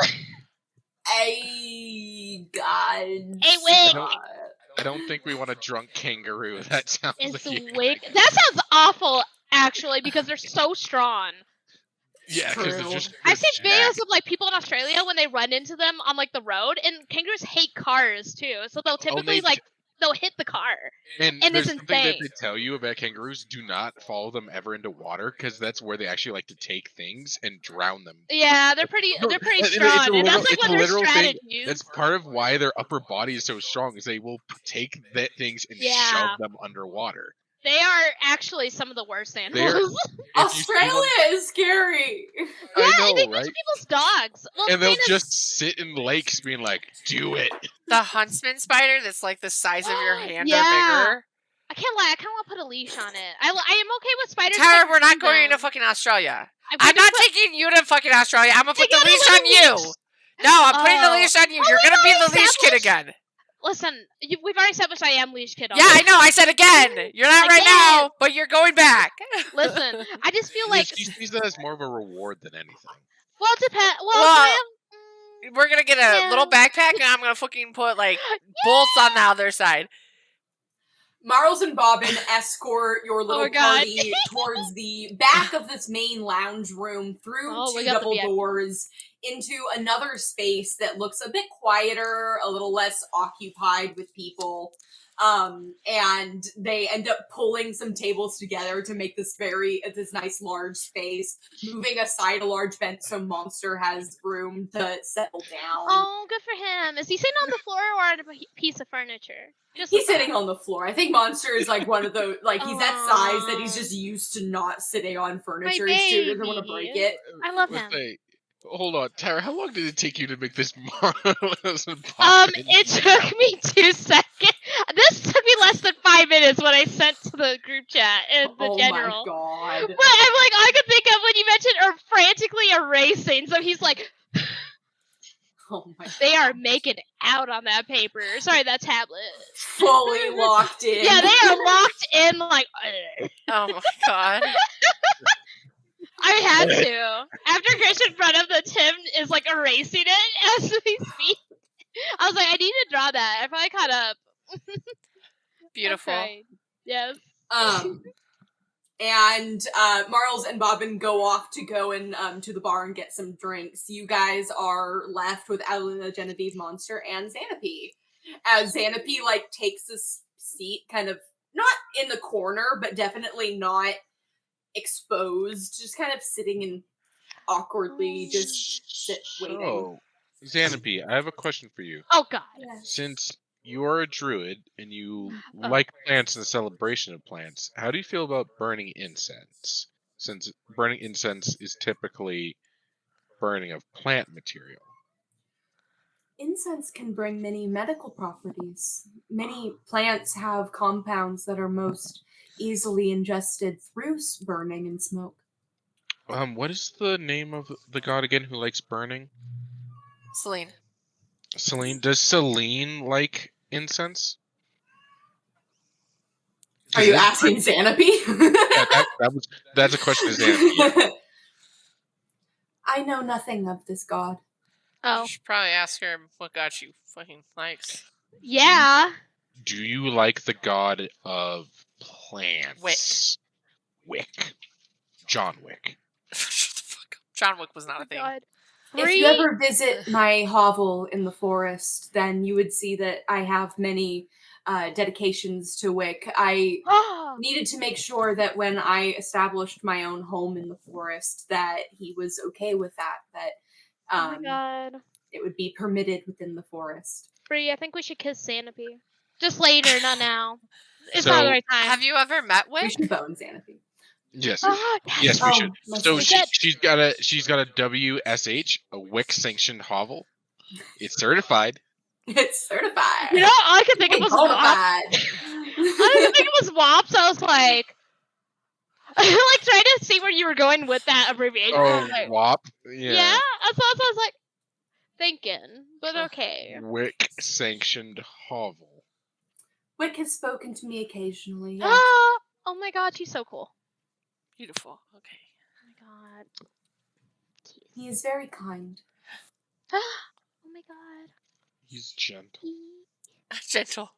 God. Hey, wait. I don't think we want a drunk kangaroo. That sounds It's like you- wig. That sounds awful, actually, because they're so strong. Yeah, because they're True. just. I've seen they're videos of like people in Australia when they run into them on like the road, and kangaroos hate cars too. So they'll typically they'll hit the car. And And there's it's something that insane. they tell you about kangaroos: do not follow them ever into water, because that's where they actually like to take things and drown them. Yeah, they're pretty No, strong, it's a and that's literal- like it's one a of their literal thing. strategies. That's part of why their upper body is so strong, is they will take that things and Yeah. shove them underwater. They are actually some of the worst They're- animals. If you see them- Australia is scary. I know, they right? to people's dogs. Well, And the they'll thing is- just sit in lakes being like, do it. The huntsman spider that's like the size of your hand Yeah. or bigger. I can't lie. I kind of want to put a leash on it. I am okay with spiders. Tara, like, we're not going down. to fucking Australia. I I'm would not put- taking you to fucking Australia. I'm gonna put I the got a leash on little you. leash. No, I'm putting the Oh. leash on you. Oh, You're we've gonna be already the leash kid established- again. Listen, we've already established I am leash kid. Yeah, I know. I said again. You're not right Again. now, but you're going back. Listen, I just feel like She sees that as more of a reward than anything. well, it depends. Well, Well, so I am, We're gonna get a Yeah. little backpack, and I'm gonna fucking put like bolts on the other side. Marles and Bobbin escort your little my God. party towards the back of this main lounge room through Oh, we two got the double VIP. doors into another space that looks a bit quieter, a little less occupied with people. And they end up pulling some tables together to make this nice large space, moving aside a large bench so Monster has room to settle down. Oh, good for him. Is he sitting on the floor or on a piece of furniture? Just He's sitting on the floor. I think Monster is like one of those, like he's that size that he's Aw. just used to not sitting on furniture. He doesn't want to break baby. it. I love Let's him. say, hold on, Tara, how long did it take you to make this Marlos and Bobbin? It took me 2 seconds. This took me less than 5 minutes when I sent to the group chat in the Oh general. my god. But I'm like, all I could think of when you mentioned are frantically erasing. So he's like, Oh my they are making out on that paper. Sorry, that tablet. fully locked in. Yeah, they are locked in like. Oh my god. I had to. After Christian in front of the Tim is like erasing it as we speak. I was like, I need to draw that. I finally caught up. Beautiful. Okay. Yes. And Marles and Bobbin go off to go and to the bar and get some drinks. You guys are left with Adelina, Genevieve, Monster, and Xanape. As Xanape like takes this seat, kind of not in the corner, but definitely not exposed, just kind of sitting and awkwardly just waiting. So, Xanape, I have a question for you. Oh God. Since you are a druid and you Oh. like plants and the celebration of plants, how do you feel about burning incense? Since burning incense is typically burning of plant material. Incense can bring many medical properties. Many plants have compounds that are most easily ingested through burning and smoke. What is the name of the god again who likes burning? Celine. Selene. Does Selene like incense? Are you asking Xanape? Yeah, that's a question to Xanape. Yeah. I know nothing of this god. Oh. You should probably ask her what god she fucking likes. Yeah. Do you like the god of plants? Wick. John Wick. Shut the fuck up. John Wick was Oh not my a thing. god. If you Brie? ever visit my hovel in the forest, then you would see that I have many dedications to Wick. I Oh needed to make sure that when I established my own home in the forest, that he was okay with that. That my god. it would be permitted within the forest. Brie, I think we should kiss Xanapy. Just later, not now. It's So, not the right time. Have you ever met We Wick? should bone Xanaphy. Yes. Oh, Yes, we should. my So sister. she's got a WSH, a Wick sanctioned hovel. It's certified. It's certified. You know, all I could think of Hey, was WAP. bonafide. I didn't think it was WAP, so I was like, I like trying to see where you were going with that abbreviation. I Oh, was like, WAP. yeah. Yeah. That's what I was like thinking, but okay. Wick sanctioned hovel. Wick has spoken to me occasionally. Yes. Oh my god, she's so cool. Beautiful. Okay. Oh my god. He is very kind. Oh my god. He's gentle. Gentle.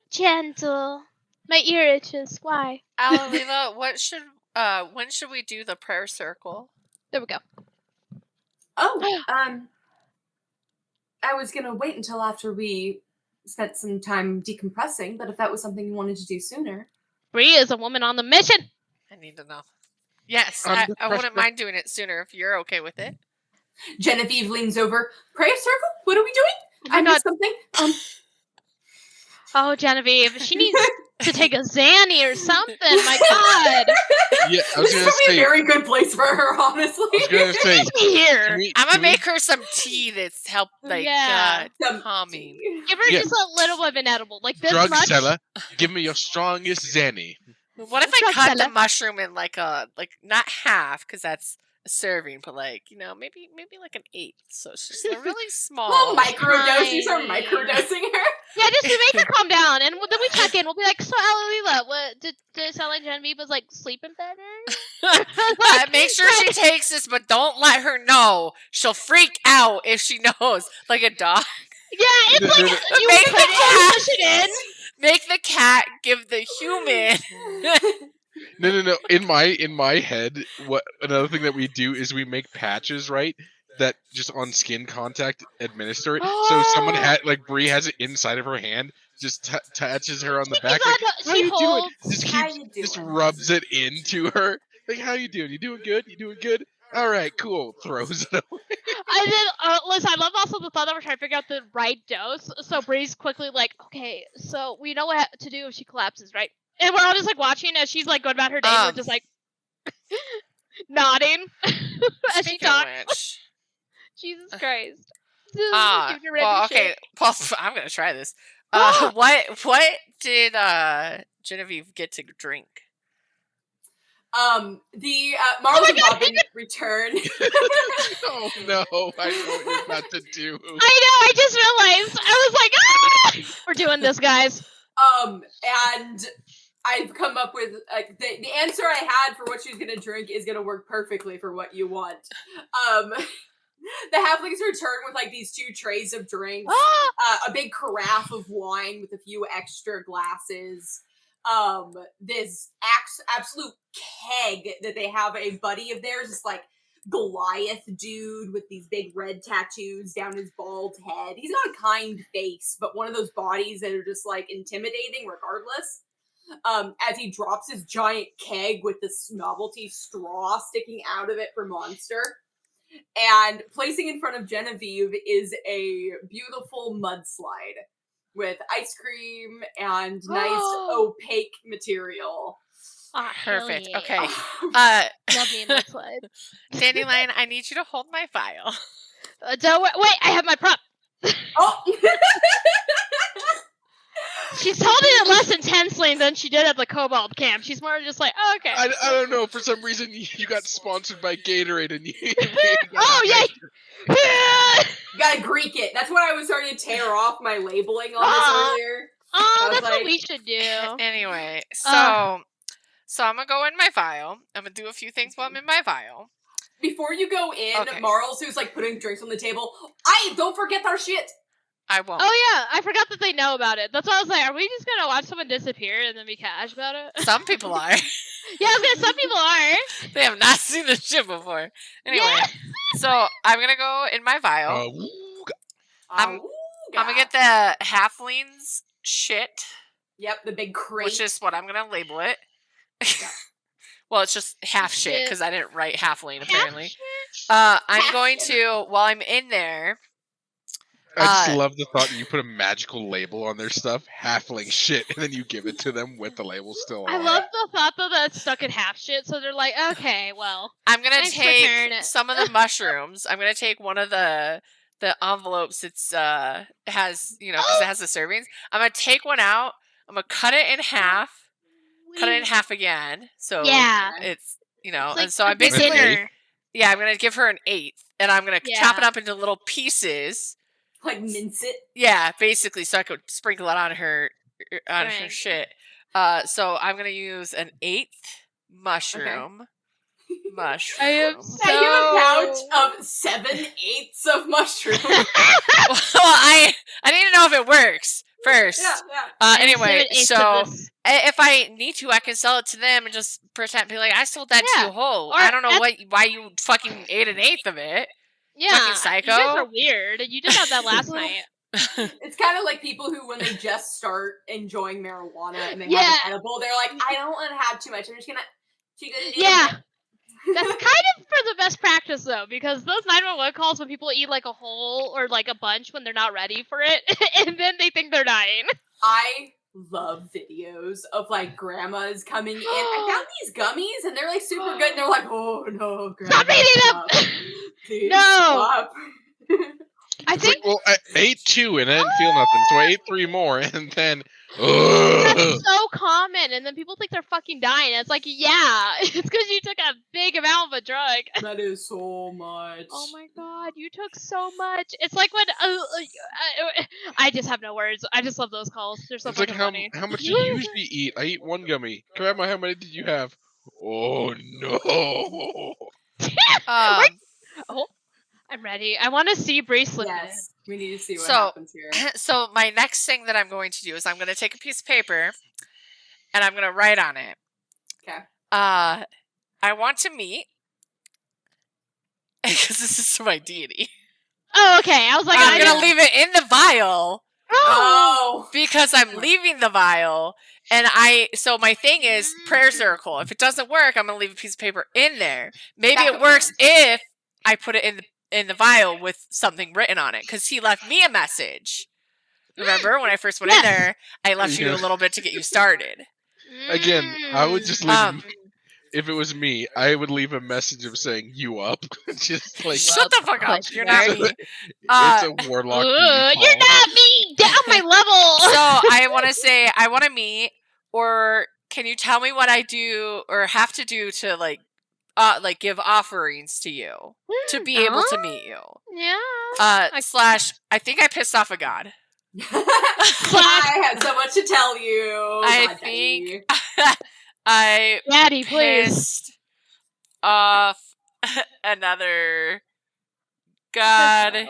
Gentle. My ear itches. Why? Alalila, when should we do the prayer circle? There we go. Oh, I was gonna wait until after we spent some time decompressing, but if that was something you wanted to do sooner. Brie is a woman on the mission. I need to know. Yes, Under I wouldn't pressure. mind doing it sooner if you're okay with it. Genevieve leans over. Prayer circle? What are we doing? Oh my I god. missed something. Oh, Genevieve. She needs to take a Zanny or something. My god. Yeah, I was This is gonna probably a say. very good place for her, honestly. I was gonna say. Here. Can we- I'm can gonna we- make her some tea that's help Yeah. Something. calming. Give her Yeah. just a little of an edible. Like this Drug much. seller, give me your strongest Zenny. What if I Drug cut the seller. mushroom in like not half because that's a serving, but maybe like an eighth. So it's just a really small. Well, microdose. You start Tiny. microdosing her. Yeah, just to make her calm down, and then we check in. We'll be like, "So, Alalila, what did it sound like? Genevieve was like sleeping better." Make sure she takes this, but don't let her know. She'll freak out if she knows, like a dog. Yeah, it's No, like no, no. you Make put the cat- push it in. Make the cat give the human. No. In my head, another thing that we do is we make patches, right? That just on skin contact administer it. So someone Brie has it inside of her hand, just touches her on the back. Like, how She you doing? holds. Just How keeps, you just doing? rubs it into her. Like, how you doing? You doing good? You doing good? All right, cool. Throws it away. And then, listen, I love also the thought that we're trying to figure out the right dose. So Bree's quickly like, okay, so we know what to do if she collapses, right? And we're all just like watching as she's like going about her day. And we're just like nodding as she Speaking of talks. which, Jesus Christ. well, okay. Well, I'm gonna try this. What did Genevieve get to drink? The Marlon and Robin return. Oh no! I know what you're about to do. I know, I just realized. I was like, ah! We're doing this, guys. And I've come up with the answer I had for what she's gonna drink is gonna work perfectly for what you want. The halflings return with like these 2 trays of drinks, a big carafe of wine with a few extra glasses. This absolute keg that they have a buddy of theirs, this like Goliath dude with these big red tattoos down his bald head. He's got a kind face, but one of those bodies that are just like intimidating regardless. As he drops his giant keg with this novelty straw sticking out of it for Monster. And placing in front of Genevieve is a beautiful mudslide with ice cream and nice opaque material. Perfect. Yeah. Okay. Love me in that slide. Dandelion, I need you to hold my file. Don't wait, I have my prop. Oh! She's holding it less intensely than she did at the Cobalt camp. She's more just like, oh, okay. I don't know. For some reason, you got sponsored by Gatorade, and you. Oh, yeah. You gotta Greek it. That's what I was starting to tear off my labeling on this earlier. Oh, that's like, what we should do. Anyway, so I'm gonna go in my file. I'm gonna do a few things while I'm in my file. Before you go in, Okay. Marls, who's like putting drinks on the table, don't forget our shit. I won't. Oh yeah, I forgot that they know about it. That's why I was like, are we just gonna watch someone disappear and then be cash about it? Some people are. Yeah, I was gonna. Some people are. They have not seen this shit before. Anyway, Yeah. so I'm gonna go in my vial. I'm gonna get the halflings shit. Yep, the big crate. Which is what I'm gonna label it. Well, it's just half shit because I didn't write halfling apparently. I'm going to, while I'm in there. I just love the thought that you put a magical label on their stuff, halfling shit, and then you give it to them with the label still on. I love the thought though that it's stuck in half shit, so they're like, okay, well. I'm gonna take some of the mushrooms. I'm gonna take one of the envelopes. It's has because it has the servings. I'm gonna take one out. I'm gonna cut it in half. Cut it in half again. So it's It's and so I basically I'm gonna give her an eighth, and I'm gonna chop it up into little pieces. Like mince it. Yeah, basically, so I could sprinkle it on her shit. So I'm gonna use an eighth mushroom. Okay. Mushroom. I am Now you have a pouch of 7/8 of mushroom. Well, I need to know if it works first. Yeah. Anyway, so if I need to, I can sell it to them and just pretend be like, I sold that to you whole. I don't know why you fucking ate an eighth of it. Yeah, fucking psycho. You guys are weird. You did have that last night. It's kind of like people who, when they just start enjoying marijuana and they have an edible, they're like, I don't want to have too much. I'm just gonna. That's kind of for the best practice though, because those 911 calls when people eat like a whole or like a bunch when they're not ready for it, and then they think they're dying. I love videos of like grandmas coming in. I found these gummies and they're like super good, and they're like, oh no, grandma, stop eating them. Please no. Stop. I think. Well, I ate 2 and I didn't feel nothing, so I ate 3 more, and then. That's so common, and then people think they're fucking dying. It's like, yeah, it's because you took a big amount of a drug. That is so much. Oh my god, you took so much. It's like when I just have no words. I just love those calls. They're so It's like funny. how much do you usually eat? I eat 1 gummy. Grandma, how many did you have? Oh no. Oh, I'm ready. I want to see Brie slip Yes, we need to see what happens here. So my next thing that I'm going to do is I'm going to take a piece of paper and I'm going to write on it. Okay. I want to meet because this is my deity. Oh, okay. I was like, I'm going to leave it in the vial. Oh, Because I'm leaving the vial, and so my thing is prayer circle. If it doesn't work, I'm gonna leave a piece of paper in there. Maybe it works if I put it in the vial with something written on it, because he left me a message. Remember when I first went in there, I left you a little bit to get you started. Again, I would just leave. If it was me, I would leave a message of saying "you up," just like shut the fuck up. You're not me. It's a warlock. You're not me. Down my level. So I want to say I want to meet, or can you tell me what I do or have to do to like give offerings to you to be able to meet you? Yeah. Slash, I think I pissed off a god. I had so much to tell you. I think I Daddy, pissed off another god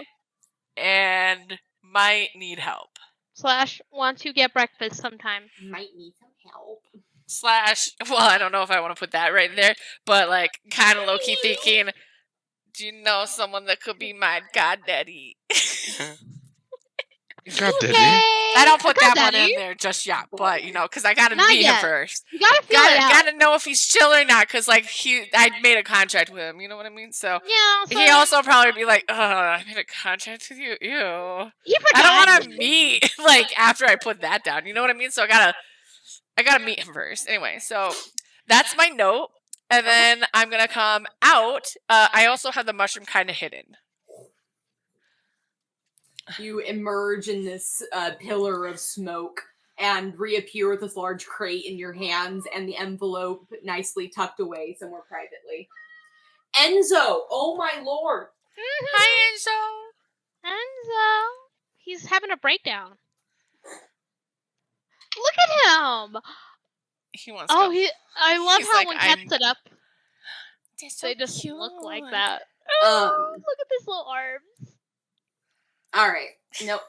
and might need help. Slash, want to get breakfast sometime. Might need some help. Slash, well, I don't know if I want to put that right there, but like kind of low-key thinking, do you know someone that could be my god daddy? God daddy. I don't put that one in there just yet, but because I gotta meet him first. You gotta feel it out. Gotta know if he's chill or not, because like I made a contract with him. You know what I mean? So he also probably be like, "Oh, I made a contract with you. Ew." I don't want to meet like after I put that down. You know what I mean? So I gotta meet him first. Anyway, so that's my note, and then I'm gonna come out. I also have the mushroom kind of hidden. You emerge in this pillar of smoke and reappear with this large crate in your hands and the envelope nicely tucked away somewhere privately. Enzo! Oh my lord! Hi, Enzo! Enzo! He's having a breakdown. Look at him! He wants to go. I love He's how like, when cats sit up, so they just cute. look like that. Oh, look at his little arms. Alright. Nope.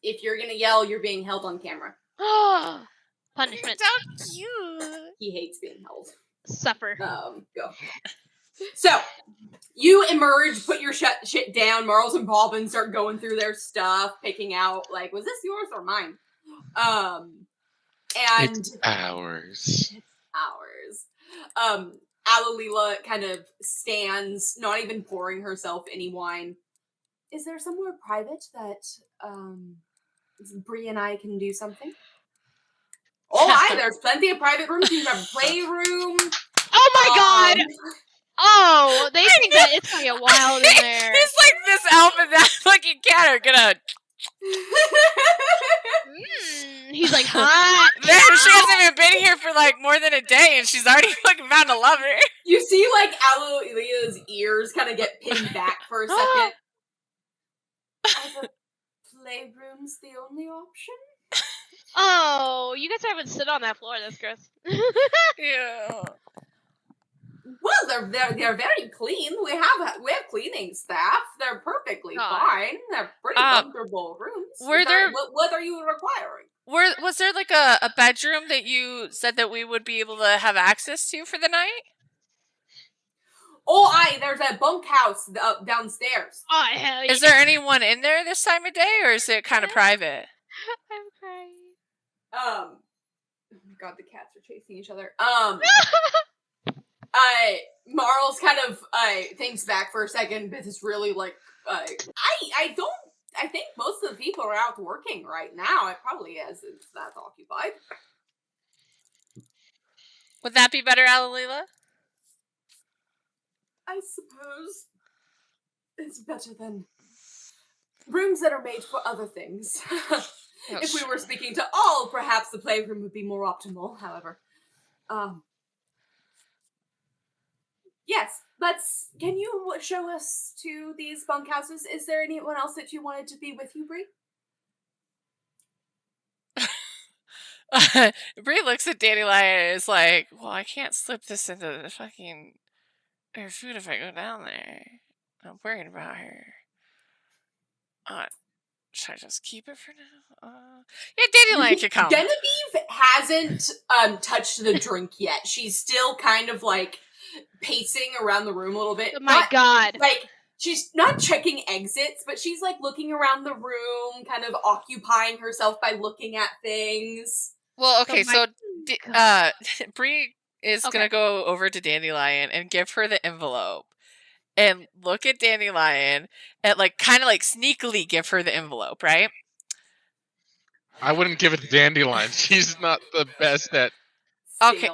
If you're gonna yell, you're being held on camera. Punishment. So cute. He hates being held. Suffer. Go. So, you emerge, put your shit down. Marls and Bobbin start going through their stuff, picking out, like, was this yours or mine? And It's ours. Alalila kind of stands, not even pouring herself any wine. Is there somewhere private that Brie and I can do something? Oh, hi, there's plenty of private rooms. You have a playroom. Oh my god! Oh, they think that it's gonna get wild in there. It's like this elf and that fucking cat are gonna. He's like, hot. Man, she hasn't even been here for like more than a day, and she's already fucking found a lover. You see, like, Alalia's ears kind of get pinned back for a second. Are the playrooms the only option? Oh, you guys haven't sit on that floor. That's gross. Yeah. Well, they're very clean. We have cleaning staff. They're perfectly fine. They're pretty comfortable rooms. Were there? What are you requiring? Was there like a bedroom that you said that we would be able to have access to for the night? Oh, there's a bunkhouse downstairs. Oh, hell yeah. Is there anyone in there this time of day, or is it kind of private? I'm crying. Oh my god, the cats are chasing each other. Marls kind of thinks back for a second, but it's really like I think most of the people are out working right now. It probably is. It's not occupied. Would that be better, Alalila? I suppose it's better than rooms that are made for other things. If we were speaking to all, perhaps the playroom would be more optimal, however. Yes, can you show us to these bunkhouses? Is there anyone else that you wanted to be with you, Brie? Brie looks at Dandelion and is like, well, I can't slip this into the fucking her food if I go down there. I'm worried about her. Should I just keep it for now? Yeah, Dandelion can come. Genevieve hasn't touched the drink yet. She's still kind of like pacing around the room a little bit. Oh my god. Like, she's not checking exits, but she's like looking around the room, kind of occupying herself by looking at things. Well, okay, Brie is gonna go over to Dandelion and give her the envelope. And look at Dandelion and like kind of like sneakily give her the envelope, right? I wouldn't give it to Dandelion. She's not the best at. Okay.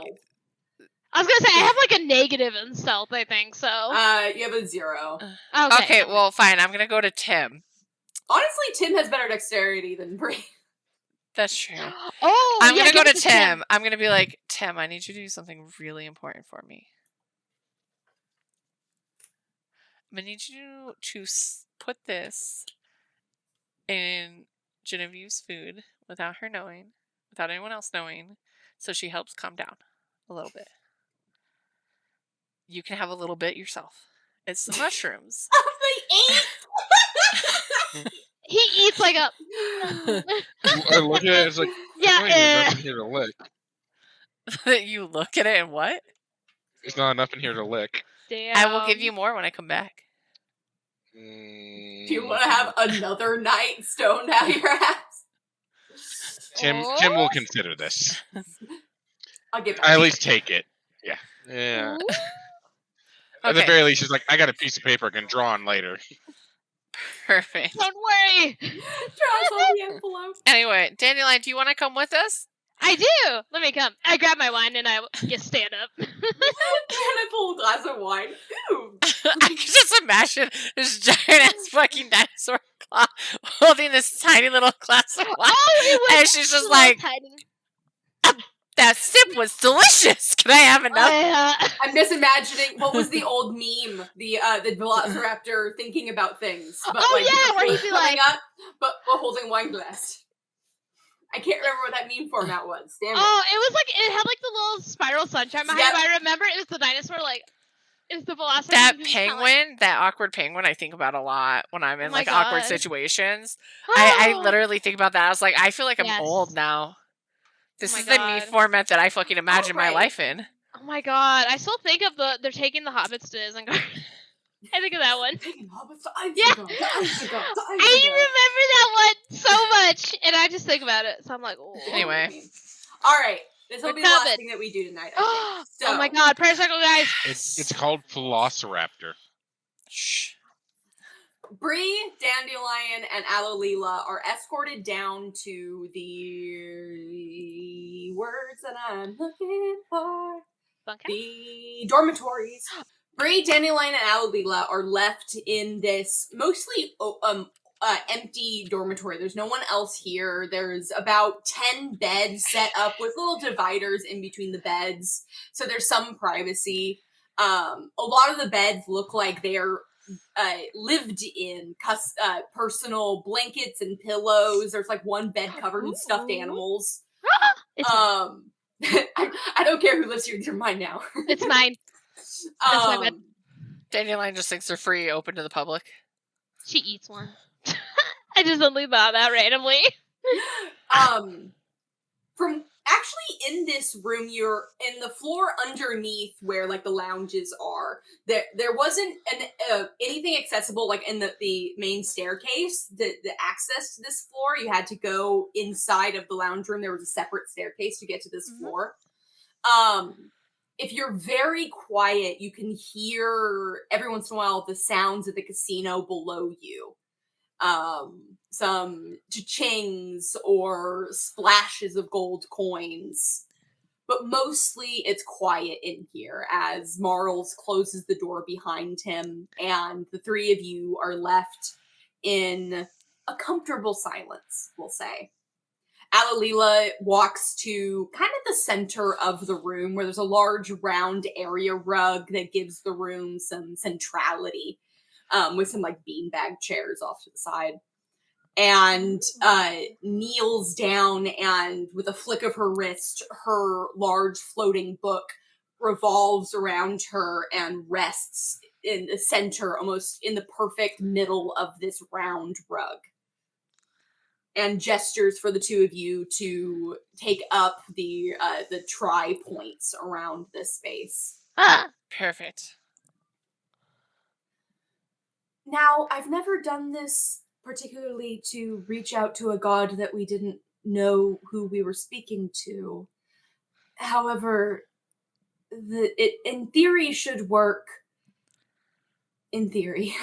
I was gonna say I have like a negative in stealth, I think so. You have a 0. Okay, well, fine. I'm gonna go to Tim. Honestly, Tim has better dexterity than Brie. That's true. Oh, I'm gonna go to Tim. I'm gonna be like, Tim, I need you to do something really important for me. I'm gonna need you to put this in Genevieve's food without her knowing, without anyone else knowing, so she helps calm down a little bit. You can have a little bit yourself. It's the mushrooms. He eats like a. I look at it, it's like, yeah. There's nothing here to lick. You look at it and what? There's not enough in here to lick. Damn. I will give you more when I come back. Do you want to have another night stoned out your ass? Tim will consider this. I'll give it. I at least take it. Yeah. At the very least, she's like, I got a piece of paper I can draw on later. Perfect. Don't worry. Draws on the envelope. Anyway, Dandelion, do you want to come with us? I do. Let me come. I grab my wine and I just stand up. And I pull a glass of wine. Ooh. I can just imagine this giant ass fucking dinosaur claw holding this tiny little glass of wine. And she's just like, that sip was delicious. Can I have another? I'm just imagining what was the old meme, the Velociraptor thinking about things. But where he'd be like, up, but holding a wine glass. I can't remember what that meme format was. Damn it. Oh, it was like it had like the little spiral sunshine behind it. I remember it was the dinosaur like. is the velociraptor. That who's kinda penguin, that awkward penguin, I think about a lot when I'm in my like awkward God. situations. I literally think about that. I was like, I feel like I'm Yes. old now. This my is the me God. format that I fucking imagine my Alright. life in. Oh my God! I still think of they're taking the hobbits to Isengard. I think of that one. Taking hobbits to Isengard, Yeah. to Isengard, to I Isengard. remember that one so much, and I just think about it. So I'm like, oh. Anyway. Alright, this will We're be the last covered. thing that we do tonight, I think. So, Oh my God! Prayer circle, guys. It's called Velociraptor. Shh. Brie, Dandelion, and Alolila are escorted down to the words that I'm looking for. Bunkhouse? The dormitories. Brie, Dandelion, and Alolila are left in this mostly empty dormitory. There's no one else here. There's about 10 beds set up with little dividers in between the beds, so there's some privacy. A lot of the beds look like they're lived in personal blankets and pillows. There's like one bed covered in stuffed animals. It's I don't care who lives here. These are mine now. It's mine. That's my bed. Dandelion just thinks they're free, open to the public. She eats one. I just suddenly thought that randomly. From actually in this room, you're in the floor underneath where like the lounges are. There wasn't anything accessible like in the main staircase. The access to this floor, you had to go inside of the lounge room. There was a separate staircase to get to this floor. If you're very quiet, you can hear every once in a while the sounds of the casino below you. Some cha-chings or splashes of gold coins. But mostly it's quiet in here as Marls closes the door behind him and the three of you are left in a comfortable silence, we'll say. Alolila walks to kind of the center of the room where there's a large round area rug that gives the room some centrality, with some like beanbag chairs off to the side. And kneels down and with a flick of her wrist, her large floating book revolves around her and rests in the center, almost in the perfect middle of this round rug. And gestures for the two of you to take up the tri-points around this space. Perfect. Now, I've never done this particularly to reach out to a god that we didn't know who we were speaking to. However, it in theory should work. In theory.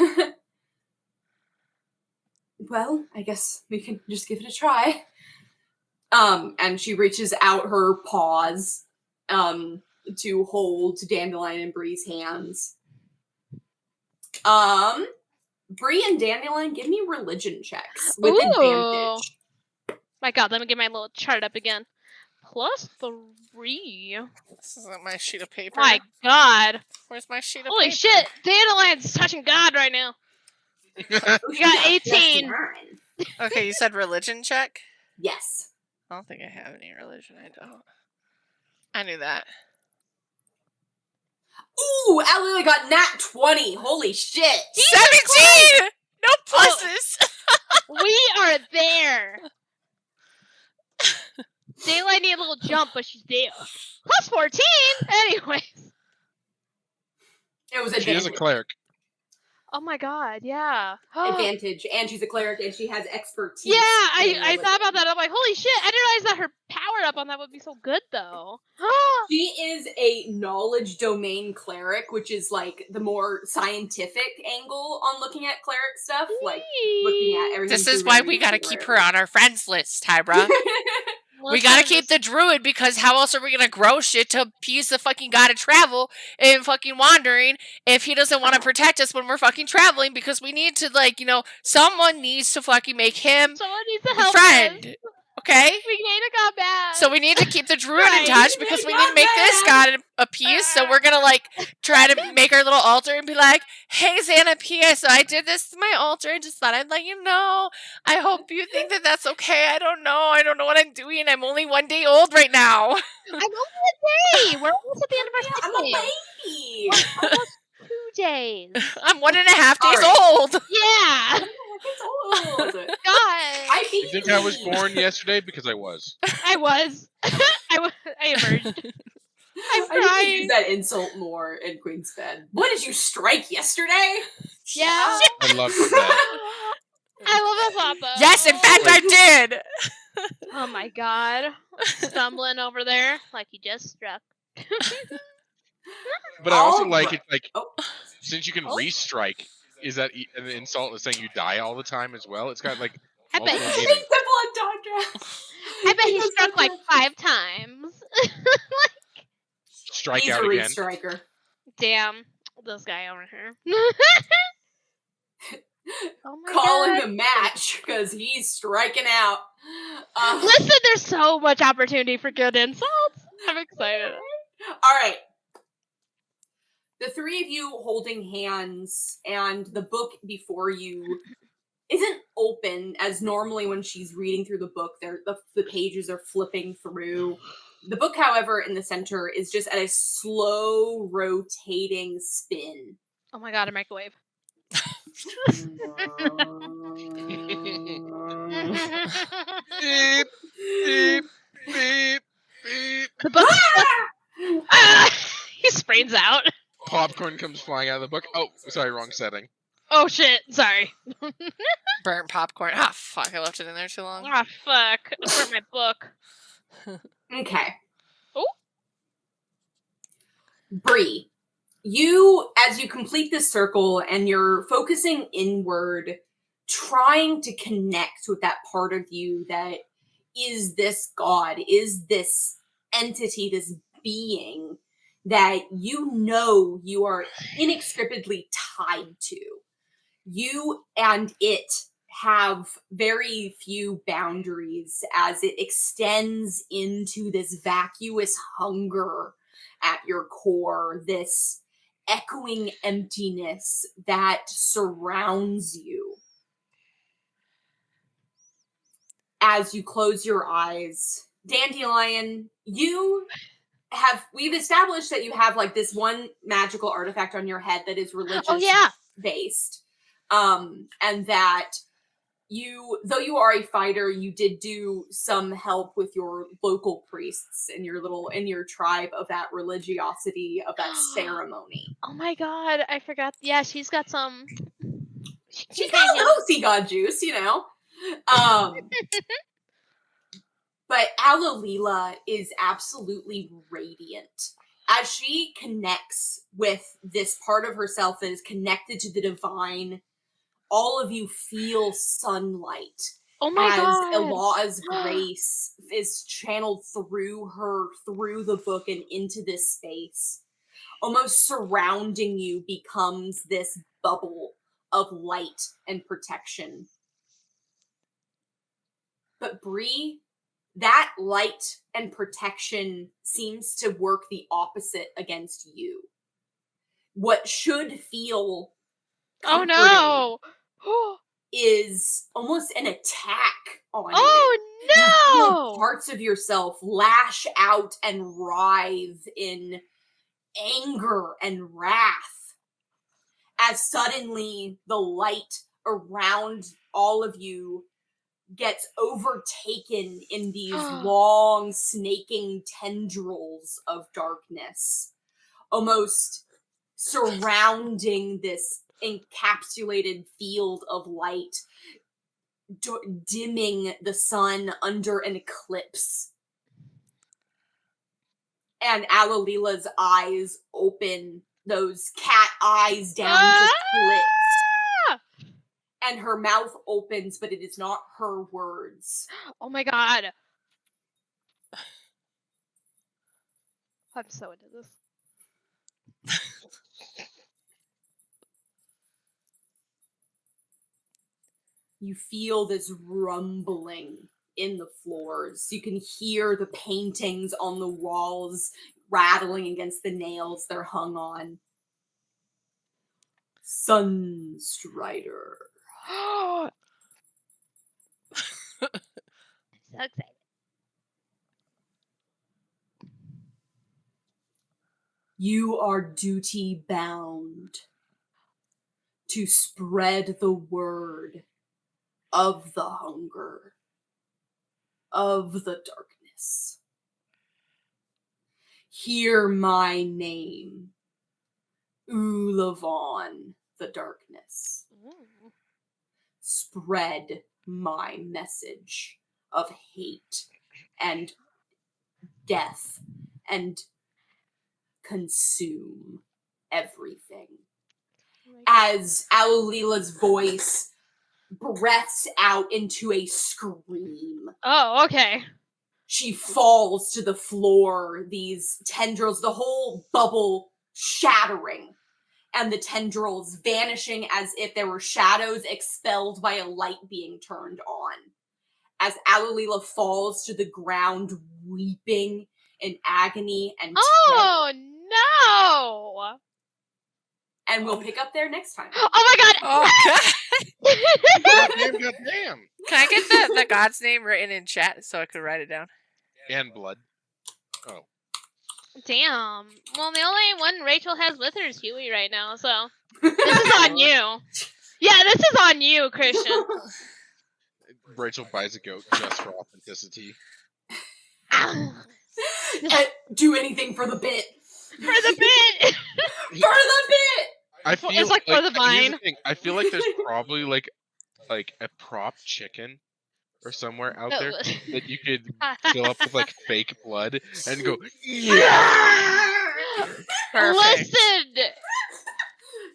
Well, I guess we can just give it a try. And she reaches out her paws to hold Dandelion and Brie's hands. Brie and Dandelion, give me religion checks with advantage. My God, let me get my little chart up again. +3. This isn't my sheet of paper. My God. Where's my sheet of Holy paper? shit, Dandelion's touching God right now. You got 18. Okay, you said religion check? Yes. I don't think I have any religion. I don't. I knew that. Ooh, Alila got nat 20. Holy shit. 17! No pluses! We are there. Daylight need a little jump, but she's there. +14? Anyways. It was She is a advantage. cleric. Oh my God, yeah. Advantage. And she's a cleric and she has expertise. Yeah, I religion. thought about that. I'm like, holy shit, I didn't realize that her power up on that would be so good, though. She is a knowledge domain cleric, which is like the more scientific angle on looking at cleric stuff. Like looking at everything. This is through why very we gotta keep her literally. on our friends list, Hybra. We gotta keep the druid because how else are we gonna grow shit to appease the fucking god of travel and fucking wandering if he doesn't want to protect us when we're fucking traveling because we need to like, someone needs to fucking make him Someone needs to the help friend. us. Okay? We need to come back. So we need to keep the druid in Right. touch because we need to make this god appease. So we're gonna like try to make our little altar and be like, "Hey Xanapia, so I did this to my altar. I just thought I'd let you know. I hope you think that that's okay. I don't know. I don't know what I'm doing. I'm only 1 day old right now." I'm only a day. We're almost at the end of our I'm a second. baby. days. I'm 1.5 days Alright. old. Yeah. It's old. God. I You think I was baby. born yesterday? Because I was. I was. I emerged. I'm I need to use crying. that insult more in Queen's Bed. What did you strike yesterday? Yeah. I loved that. I love that though. Yes, in fact, I did. Oh my god. Stumbling over there like you just struck. But I also Alright. like it, like, Oh. since you can Oh. restrike, is that an insult is saying you die all the time as well? It's got, like, I bet multiple he- meanings. I bet he struck like 5 times. Strike He's out a again. restriker. Damn. This guy over here. Oh my Calling god. a match because he's striking out. Listen, there's so much opportunity for good insults. I'm excited. All right. The three of you holding hands and the book before you isn't open as normally when she's reading through the book. The pages are flipping through. The book, however, in the center is just at a slow rotating spin. Oh my god, a microwave. Beep, beep, beep, beep. The book. He sprains out. Popcorn comes flying out of the book. Oh, sorry, wrong setting. Oh shit, sorry. Burnt popcorn. Ah, fuck! I left it in there too long. Ah, fuck. I burnt my book. Okay. Oh. Brie, you, as you complete this circle and you're focusing inward, trying to connect with that part of you that is this God, is this entity, this being that you are inextricably tied to. You and it have very few boundaries as it extends into this vacuous hunger at your core, this echoing emptiness that surrounds you. As you close your eyes, Dandelion, we've established that you have like this one magical artifact on your head that is religious Oh yeah. based. And that though you are a fighter, you did do some help with your local priests in your tribe of that religiosity, of that ceremony. Oh my god, I forgot. Yeah, she's got some. She's got a little sea god juice, But Alalila is absolutely radiant. As she connects with this part of herself that is connected to the divine, all of you feel sunlight. Oh my as god. Elah's grace is channeled through her, through the book and into this space. Almost surrounding you becomes this bubble of light and protection. But Brie, that light and protection seems to work the opposite against you. What should feel Oh no. is almost an attack on you. Oh You feel no. parts of yourself lash out and writhe in anger and wrath as suddenly the light around all of you gets overtaken in these long snaking tendrils of darkness, almost surrounding this encapsulated field of light, dimming the sun under an eclipse. And Alalila's eyes open, those cat eyes down to slits. And her mouth opens, but it is not her words. Oh my god. I'm so into this. You feel this rumbling in the floors. You can hear the paintings on the walls rattling against the nails they're hung on. Sunstrider. So excited. You are duty bound to spread the word of the hunger, of the darkness. Hear my name, Ulavon, the darkness. Ooh. Spread my message of hate and death and consume everything. As Alulila's voice breaths out into a scream, Oh, okay. she falls to the floor, these tendrils, the whole bubble shattering, and the tendrils vanishing as if there were shadows expelled by a light being turned on. As Alulila falls to the ground, weeping in agony and terror. Oh no! And we'll pick up there next time. Oh my god! Oh, God. Goddamn. Can I get the god's name written in chat so I could write it down? And blood. Oh. Damn. Well, the only one Rachel has with her is Huey right now, so this is on you. Yeah, this is on you, Christian. Rachel buys a goat just for authenticity. Do anything for the bit. For the bit. For the bit. I feel It's like for the here's vine. thing, I feel like there's probably like a prop chicken or somewhere out there that you could fill up with like fake blood and go, yeah. Perfect. Listen.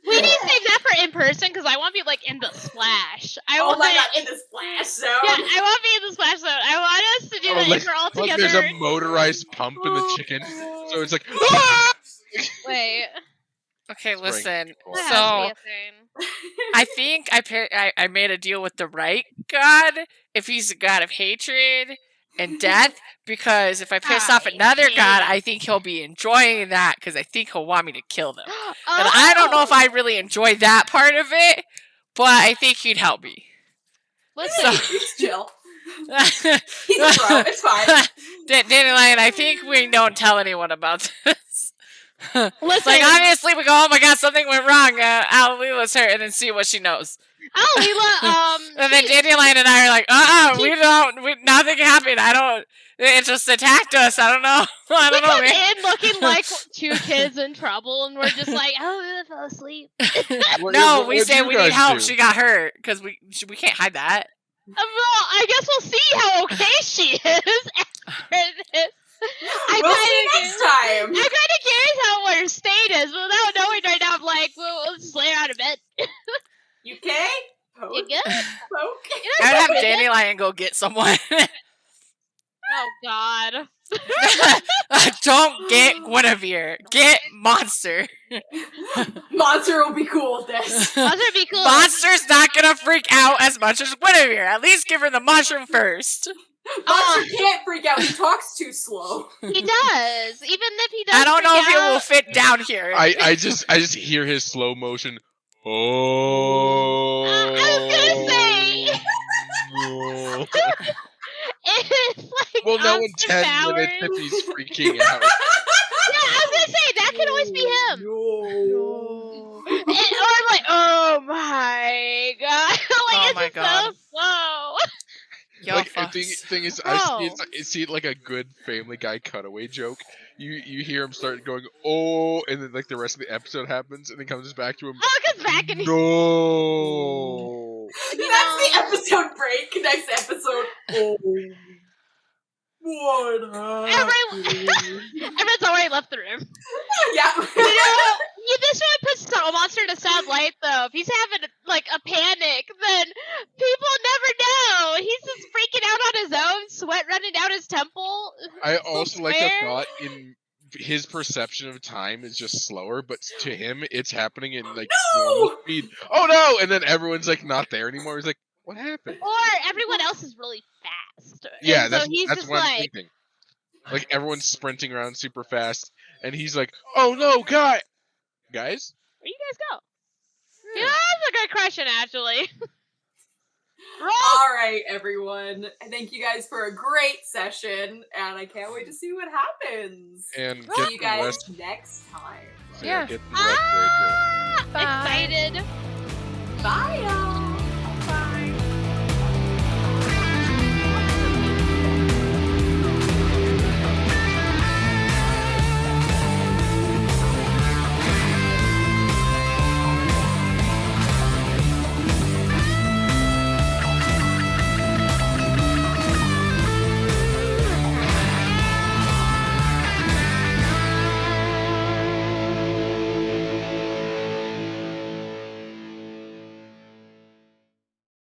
We need to save that for in person because I want to be like in the splash. Oh my god, in the splash zone. Yeah, I want to be in the splash zone. I want us to do Oh, that like, if we're all like together. there's a motorized pump in the chicken, so it's like. Ah! Wait. Okay, listen. That has to So be a thing. I think I made a deal with the right god if he's a god of hatred and death, because if I piss off another god, I think he'll be enjoying that because I think he'll want me to kill them. And I don't know if I really enjoy that part of it, but I think he'd help me. Listen. He's chill. He's a pro. It's fine. Dandelion, I think we don't tell anyone about this. Listen. Like, obviously, we go, oh my god, something went wrong. Alilila's hurt, and then see what she knows. Alila, And then Dandelion and I are like, nothing happened. It just attacked us. I don't know. I don't know, man. in looking like two kids in trouble, and we're just like, oh, I fell asleep. No, we say we need help. Do? She got hurt, because we can't hide that. Well, I guess we'll see how okay she is after this. We'll see next time. I'm kind of curious how her state is, but without knowing right now, I'm like, well, let's just lay her out of bed. You okay? You good? Okay. I'd have Dandelion go get someone. Oh, God. Don't get Guinevere. Get Monster. Monster will be cool with this. Monster would be cool. Monster's not gonna freak out as much as Guinevere. At least give her the mushroom first. Monster can't freak out. He talks too slow. He does. Even if he does. I don't know if freak it out, will fit down here. I just hear his slow motion. Oh. I was gonna say. Oh. It's like We'll know in Austin 10 Powers. minutes if he's freaking out. Yeah, I was gonna say that could always be him. No. Or like, oh my god, like Oh my it's God. so slow. Yo, Like, fucks. thing is, Oh. I see it like a good Family Guy cutaway joke. You hear him start going, oh, and then like the rest of the episode happens, and then comes back to him. Oh, it comes back and he's No. That's the episode break. Next episode. Oh. What happened? everyone's already left the room. Yeah. This really puts Snow Monster in a sad light, though. If he's having like a panic, then people never know. He's just freaking out on his own, sweat running down his temple. I also like the Where? thought in his perception of time is just slower, but to him it's happening in like normal speed. Oh no! And then everyone's like not there anymore. He's like, what happened? Or everyone else is really fast. Yeah, And so that's he's that's just what I'm like, thinking. Like everyone's sprinting around super fast, and he's like, "Oh no, guys!" where you guys go? Yeah, that's a good question, actually. All right, everyone. Thank you guys for a great session, and I can't wait to see what happens. And See get you the guys rest. next time. Yeah, get the rest. Rachel. Excited. Bye, y'all.